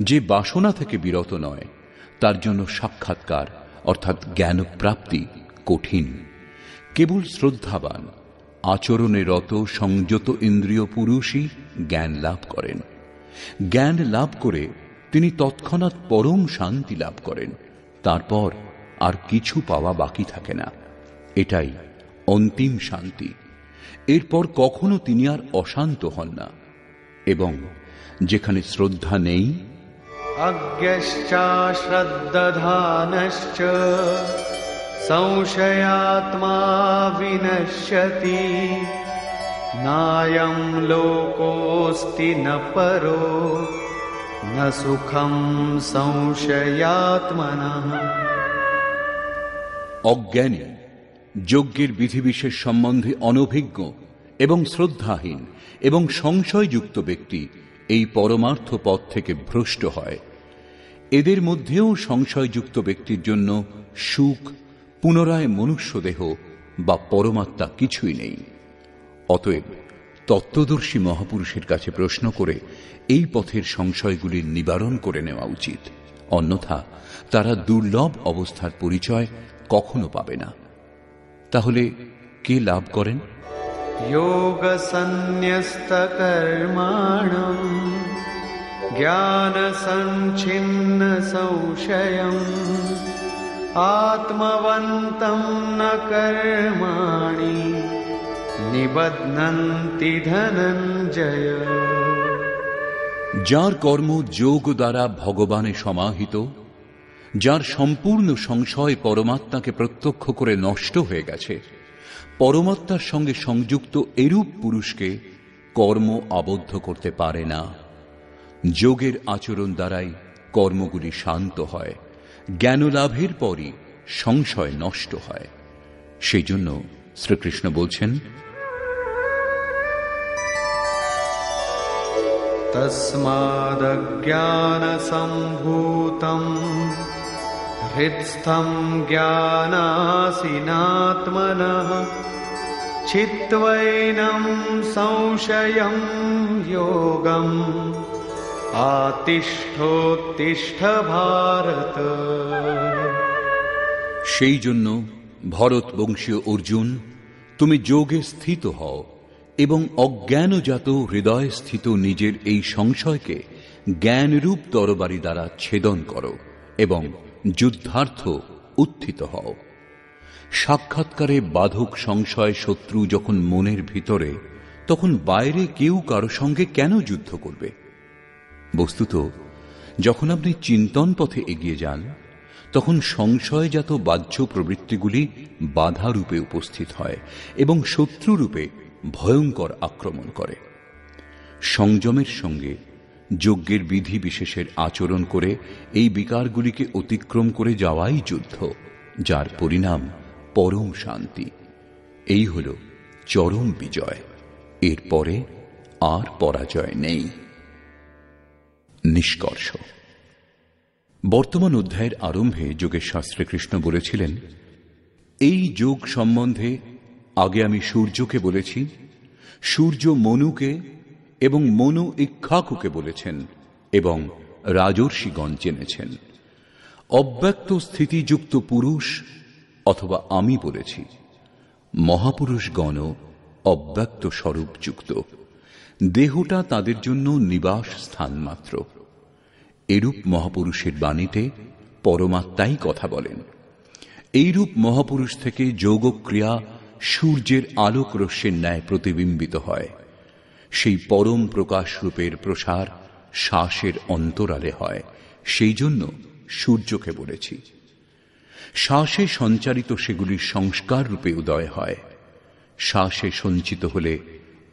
যে বাসনা থেকে বিরত নয়, তার জন্য সাক্ষাৎকার অর্থাৎ জ্ঞানপ্রাপ্তি কঠিন। কেবল শ্রদ্ধাবান আচরণে রত সংযত ইন্দ্রিয় পুরুষই জ্ঞান লাভ করেন। জ্ঞান লাভ করে তিনি তৎক্ষণাৎ পরম শান্তি লাভ করেন। তারপর আর কিছু পাওয়া বাকি থাকে না। এটাই অন্তিম শান্তি। এরপর কখনো তিনি আর অশান্ত হন না। এবং যেখানে শ্রদ্ধা নেই, अज्ञश्चाश्रद्दधानश्च संशयात्मा विनश्यति नायं लोकोऽस्ति न परो न सुखं संशयात्मनः। অজ্ঞানী, যজ্ঞের বিধিবিশেষ সম্বন্ধে অনভিজ্ঞ এবং শ্রদ্ধাহীন এবং সংশয়যুক্ত ব্যক্তি এই পরমার্থ পথ থেকে ভ্রষ্ট হয়। এদের মধ্যেও সংশয়যুক্ত ব্যক্তির জন্য সুখ, পুনরায় মনুষ্যদেহ বা পরমাত্মা কিছুই নেই। অতএব তত্ত্বদর্শী মহাপুরুষের কাছে প্রশ্ন করে এই পথের সংশয়গুলির নিবারণ করে নেওয়া উচিত। অন্যথা তারা দুর্লভ অবস্থার পরিচয় কখনো পাবে না। তাহলে কে লাভ করেন? যোগ সন্ন্যস্ত কর্মাণং জ্ঞান সঞ্ছিন্ন সংশয়ং আত্মবন্তং ন কর্মাণি নিবধ্নন্তি ধনঞ্জয়। যার কর্ম যোগ দ্বারা ভগবানে সমাহিত, যার সম্পূর্ণ সংশয় পরমাত্মাকে প্রত্যক্ষ করে নষ্ট হয়ে গেছে, পরমাত্মার সঙ্গে সংযুক্ত এরূপ পুরুষকে কর্ম আবদ্ধ করতে পারে না। যোগের আচরণ দ্বারাই কর্মগুলি শান্ত হয়। জ্ঞান লাভের পরই সংশয় নষ্ট হয়। সেই জন্য শ্রীকৃষ্ণ বলছেন, तस्मादज्ञानसम्भूतं हृत्स्थं ज्ञानासिनात्मनः चित्वैनं संशयं योगम् आतिष्ठोत्तिष्ठ भारत। সেই জন্য ভরত বংশীয় অর্জুন, তুমি যোগে স্থিত হও এবং অজ্ঞানজাত হৃদয় স্থিত নিজের এই সংশয়কে জ্ঞানরূপ তরবারি দ্বারা ছেদন করো এবং যুদ্ধার্থ উত্থিত হও। সাক্ষাৎকারে বাধক সংশয় শত্রু যখন মনের ভিতরে, তখন বাইরে কেউ কারো সঙ্গে কেন যুদ্ধ করবে? বস্তুত যখন আপনি চিন্তন পথে এগিয়ে যান, তখন সংশয়জাত বাহ্য প্রবৃত্তিগুলি বাধারূপে উপস্থিত হয় এবং শত্রুরূপে ভয়ঙ্কর আক্রমণ করে। সংযমের সঙ্গে যজ্ঞের বিধি বিশেষের আচরণ করে এই বিকারগুলিকে অতিক্রম করে যাওয়াই যুদ্ধ, যার পরিণাম পরম শান্তি। এই হল চরম বিজয়। এরপরে আর পরাজয় নেই। নিষ্কর্ষ। বর্তমান অধ্যায়ের আরম্ভে যোগের শাস্ত্রে কৃষ্ণ বলেছিলেন, এই যোগ সম্বন্ধে আগে আমি সূর্যকে বলেছি, সূর্য মনুকে এবং মনু ইক্ষ্বাকুকে বলেছেন এবং রাজর্ষিগণ জেনেছেন। অব্যক্ত স্থিতিযুক্ত পুরুষ অথবা আমি বলেছি, মহাপুরুষগণও অব্যক্ত স্বরূপযুক্ত, দেহটা তাদের জন্য নিবাস স্থান মাত্র। এরূপ মহাপুরুষের বাণীতে পরমাত্মাই কথা বলেন। এইরূপ মহাপুরুষ থেকে যোগক্রিয়া সূর্যের আলোক রশ্মির ন্যায় প্রতিবিম্বিত হয়। সেই পরম প্রকাশ রূপের প্রসার শ্বাসের অন্তরালে হয়, সেই জন্য সূর্যকে বলেছি। শ্বাসে সঞ্চারিত সেগুলির সংস্কার রূপে উদয় হয়। শ্বাসে সঞ্চিত হলে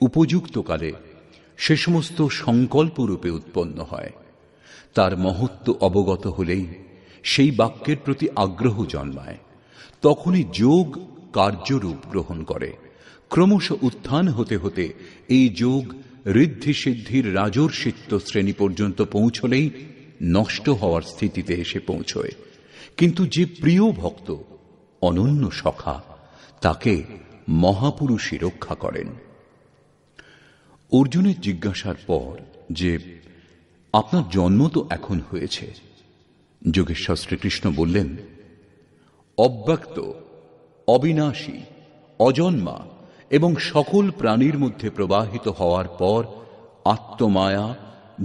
উপযুক্ত কালে সে সমস্ত সংকল্প রূপে উৎপন্ন হয়। তার মহত্ব অবগত হলেই সেই বাক্যের প্রতি আগ্রহ জন্মায়। তখনই যোগ কার্যরূপ গ্রহণ করে। ক্রমশ উত্থান হতে হতে এই যোগ ঋদ্ধি সিদ্ধির রাজর্ষিত্ব শ্রেণী পর্যন্ত পৌঁছলেই নষ্ট হওয়ার স্থিতিতে এসে পৌঁছয়। কিন্তু যে প্রিয় ভক্ত, অনন্য সখা, তাকে মহাপুরুষই রক্ষা করেন। অর্জুনের জিজ্ঞাসার পর যে আপনার জন্ম তো এখন হয়েছে, যোগেশ্বর শ্রীকৃষ্ণ বললেন, অব্যক্ত, অবিনাশী, অজন্মা এবং সকল প্রাণীর মধ্যে প্রবাহিত হওয়ার পর আত্মমায়া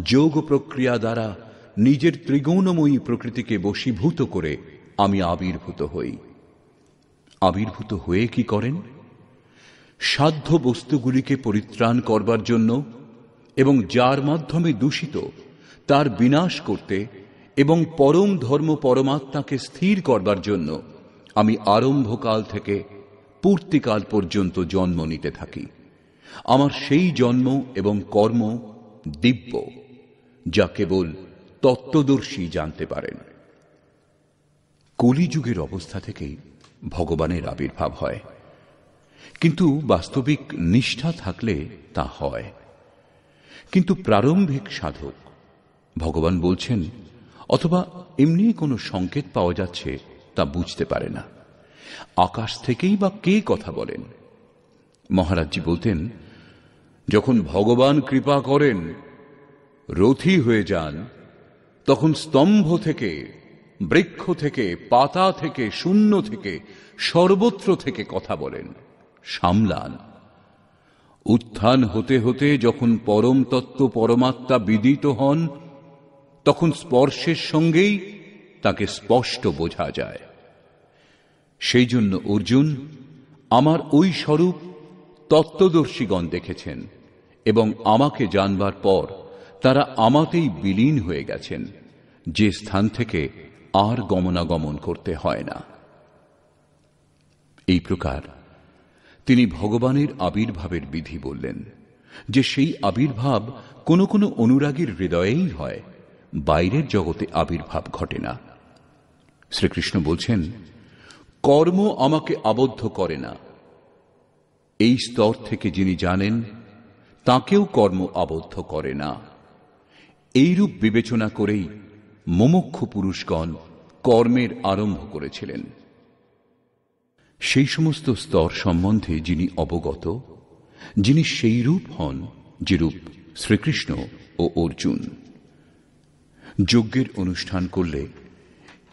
যোগ প্রক্রিয়া দ্বারা নিজের ত্রিগুণময়ী প্রকৃতিকে বশীভূত করে আমি আবির্ভূত হই। আবির্ভূত হয়ে কি করেন? সাধ্য বস্তুগুলিকে পরিত্রাণ করবার জন্য এবং যার মাধ্যমে দূষিত তার বিনাশ করতে এবং পরম ধর্ম পরমাত্মাকে স্থির করবার জন্য আমি আরম্ভকাল থেকে পূর্তিকাল পর্যন্ত জন্ম নিতে থাকি। আমার সেই জন্ম এবং কর্ম দিব্য, যা কেবল তত্ত্বদর্শী জানতে পারেন। কলিযুগের অবস্থা থেকেই ভগবানের আবির্ভাব হয়, কিন্তু বাস্তবিক নিষ্ঠা থাকলে তা হয়। কিন্তু প্রারম্ভিক সাধক, ভগবান বলছেন অথবা এমনি কোনো সংকেত পাওয়া যাচ্ছে তা বুঝতে পারে না। আকাশ থেকেই বা কে কথা বলেন? মহারাজজি বলতেন, যখন ভগবান কৃপা করেন, রথী হয়ে যান, তখন স্তম্ভ থেকে, বৃক্ষ থেকে, পাতা থেকে, শূন্য থেকে, সর্বত্র থেকে কথা বলেন, সামলান। উত্থান হতে হতে যখন পরম তত্ত্ব পরমাত্মা বিদিত হন, তখন স্পর্শের সঙ্গেই তাকে স্পষ্ট বোঝা যায়। সেই জন্য অর্জুন আমার ওই স্বরূপ তত্ত্বদর্শীগণ দেখেছেন এবং আমাকে জানবার পর তারা আমাতেই বিলীন হয়ে গেছেন, যে স্থান থেকে আর গমনাগমন করতে হয় না। এই প্রকার তিনি ভগবানের আবির্ভাবের বিধি বললেন, যে সেই আবির্ভাব কোনো কোনো অনুরাগীর হৃদয়েই হয়, বাইরের জগতে আবির্ভাব ঘটে না। শ্রীকৃষ্ণ বলছেন, কর্ম আমাকে আবদ্ধ করে না। এই স্তর থেকে যিনি জানেন, তাকেও কর্ম আবদ্ধ করে না। এইরূপ বিবেচনা করেই মুমুক্ষু পুরুষগণ কর্মের আরম্ভ করেছিলেন। সেই সমস্ত স্তর সম্বন্ধে যিনি অবগত, যিনি সেই রূপ হন যেরূপ শ্রীকৃষ্ণ ও অর্জুন। যজ্ঞের অনুষ্ঠান করলে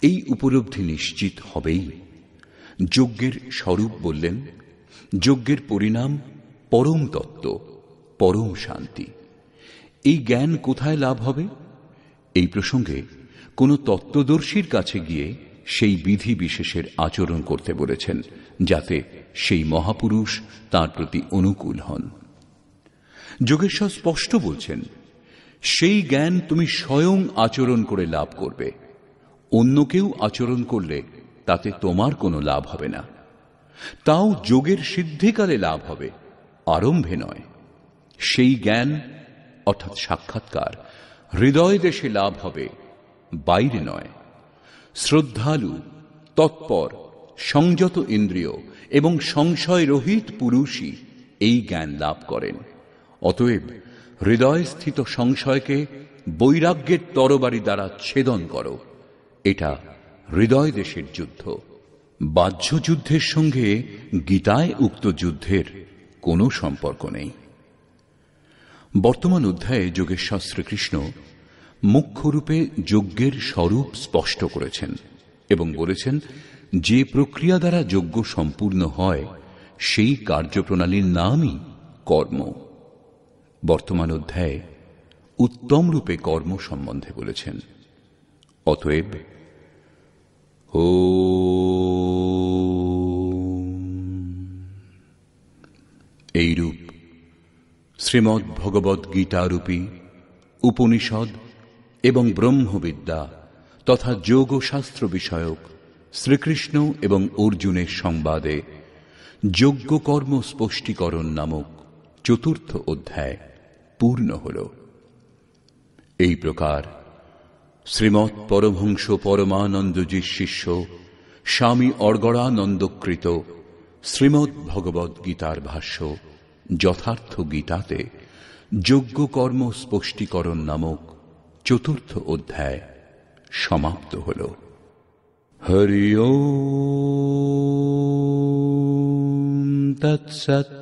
এই উপলব্ধি নিশ্চিত হবেই। যজ্ঞের স্বরূপ বললেন, যজ্ঞের পরিণাম পরম তত্ত্ব, পরম শান্তি। এই জ্ঞান কোথায় লাভ হবে? এই প্রসঙ্গে কোন তত্ত্বদর্শীর কাছে গিয়ে সেই বিধি বিশেষের আচরণ করতে বলেছেন, যাতে সেই মহাপুরুষ তার প্রতি অনুকূল হন। যোগেশ্বর স্পষ্ট বলছেন, সেই জ্ঞান তুমি স্বয়ং আচরণ করে লাভ করবে। অন্য কেউ আচরণ করলে তাতে তোমার কোনো লাভ হবে না। তাও যোগের সিদ্ধিকালে লাভ হবে, আরম্ভে নয়। সেই জ্ঞান অর্থাৎ সাক্ষাৎকার হৃদয় দেশে লাভ হবে, বাইরে নয়। শ্রদ্ধালু, তৎপর, সংযত ইন্দ্রিয় এবং সংশয় রহিত পুরুষই এই জ্ঞান লাভ করেন। অতএব হৃদয় স্থিত সংশয়কে বৈরাগ্যের তরবারি দ্বারা ছেদন করো। এটা হৃদয় দেশের যুদ্ধ। বাহ্য যুদ্ধের সঙ্গে গীতায় উক্ত যুদ্ধের কোনো সম্পর্ক নেই। বর্তমান অধ্যায়ে যোগেশ্বর শ্রীকৃষ্ণ মুখ্যরূপে যজ্ঞের স্বরূপ স্পষ্ট করেছেন এবং বলেছেন, যে প্রক্রিয়া দ্বারা যজ্ঞ সম্পূর্ণ হয় সেই কার্যপ্রণালীর নামই কর্ম। বর্তমান অধ্যায়ে উত্তম রূপে কর্ম সম্বন্ধে বলেছেন। অতএব এইরূপ শ্রীমদ্ ভগবদ্ গীতারূপী উপনিষদ এবং ব্রহ্মবিদ্যা তথা যোগশাস্ত্র বিষয়ক শ্রীকৃষ্ণ এবং অর্জুনের সংবাদে যজ্ঞকর্ম স্পষ্টীকরণ নামক চতুর্থ অধ্যায় পূর্ণ হল। এই প্রকার শ্রীমৎ পরমহংস পরমানন্দজির শিষ্য স্বামী অর্গড়ানন্দকৃত শ্রীমদ্ ভগবদ্ গীতার ভাষ্য যথার্থ গীতাতে যজ্ঞকর্ম স্পষ্টীকরণ নামক চতুর্থ অধ্যায় সমাপ্ত হল। হরি ওম তৎসৎ।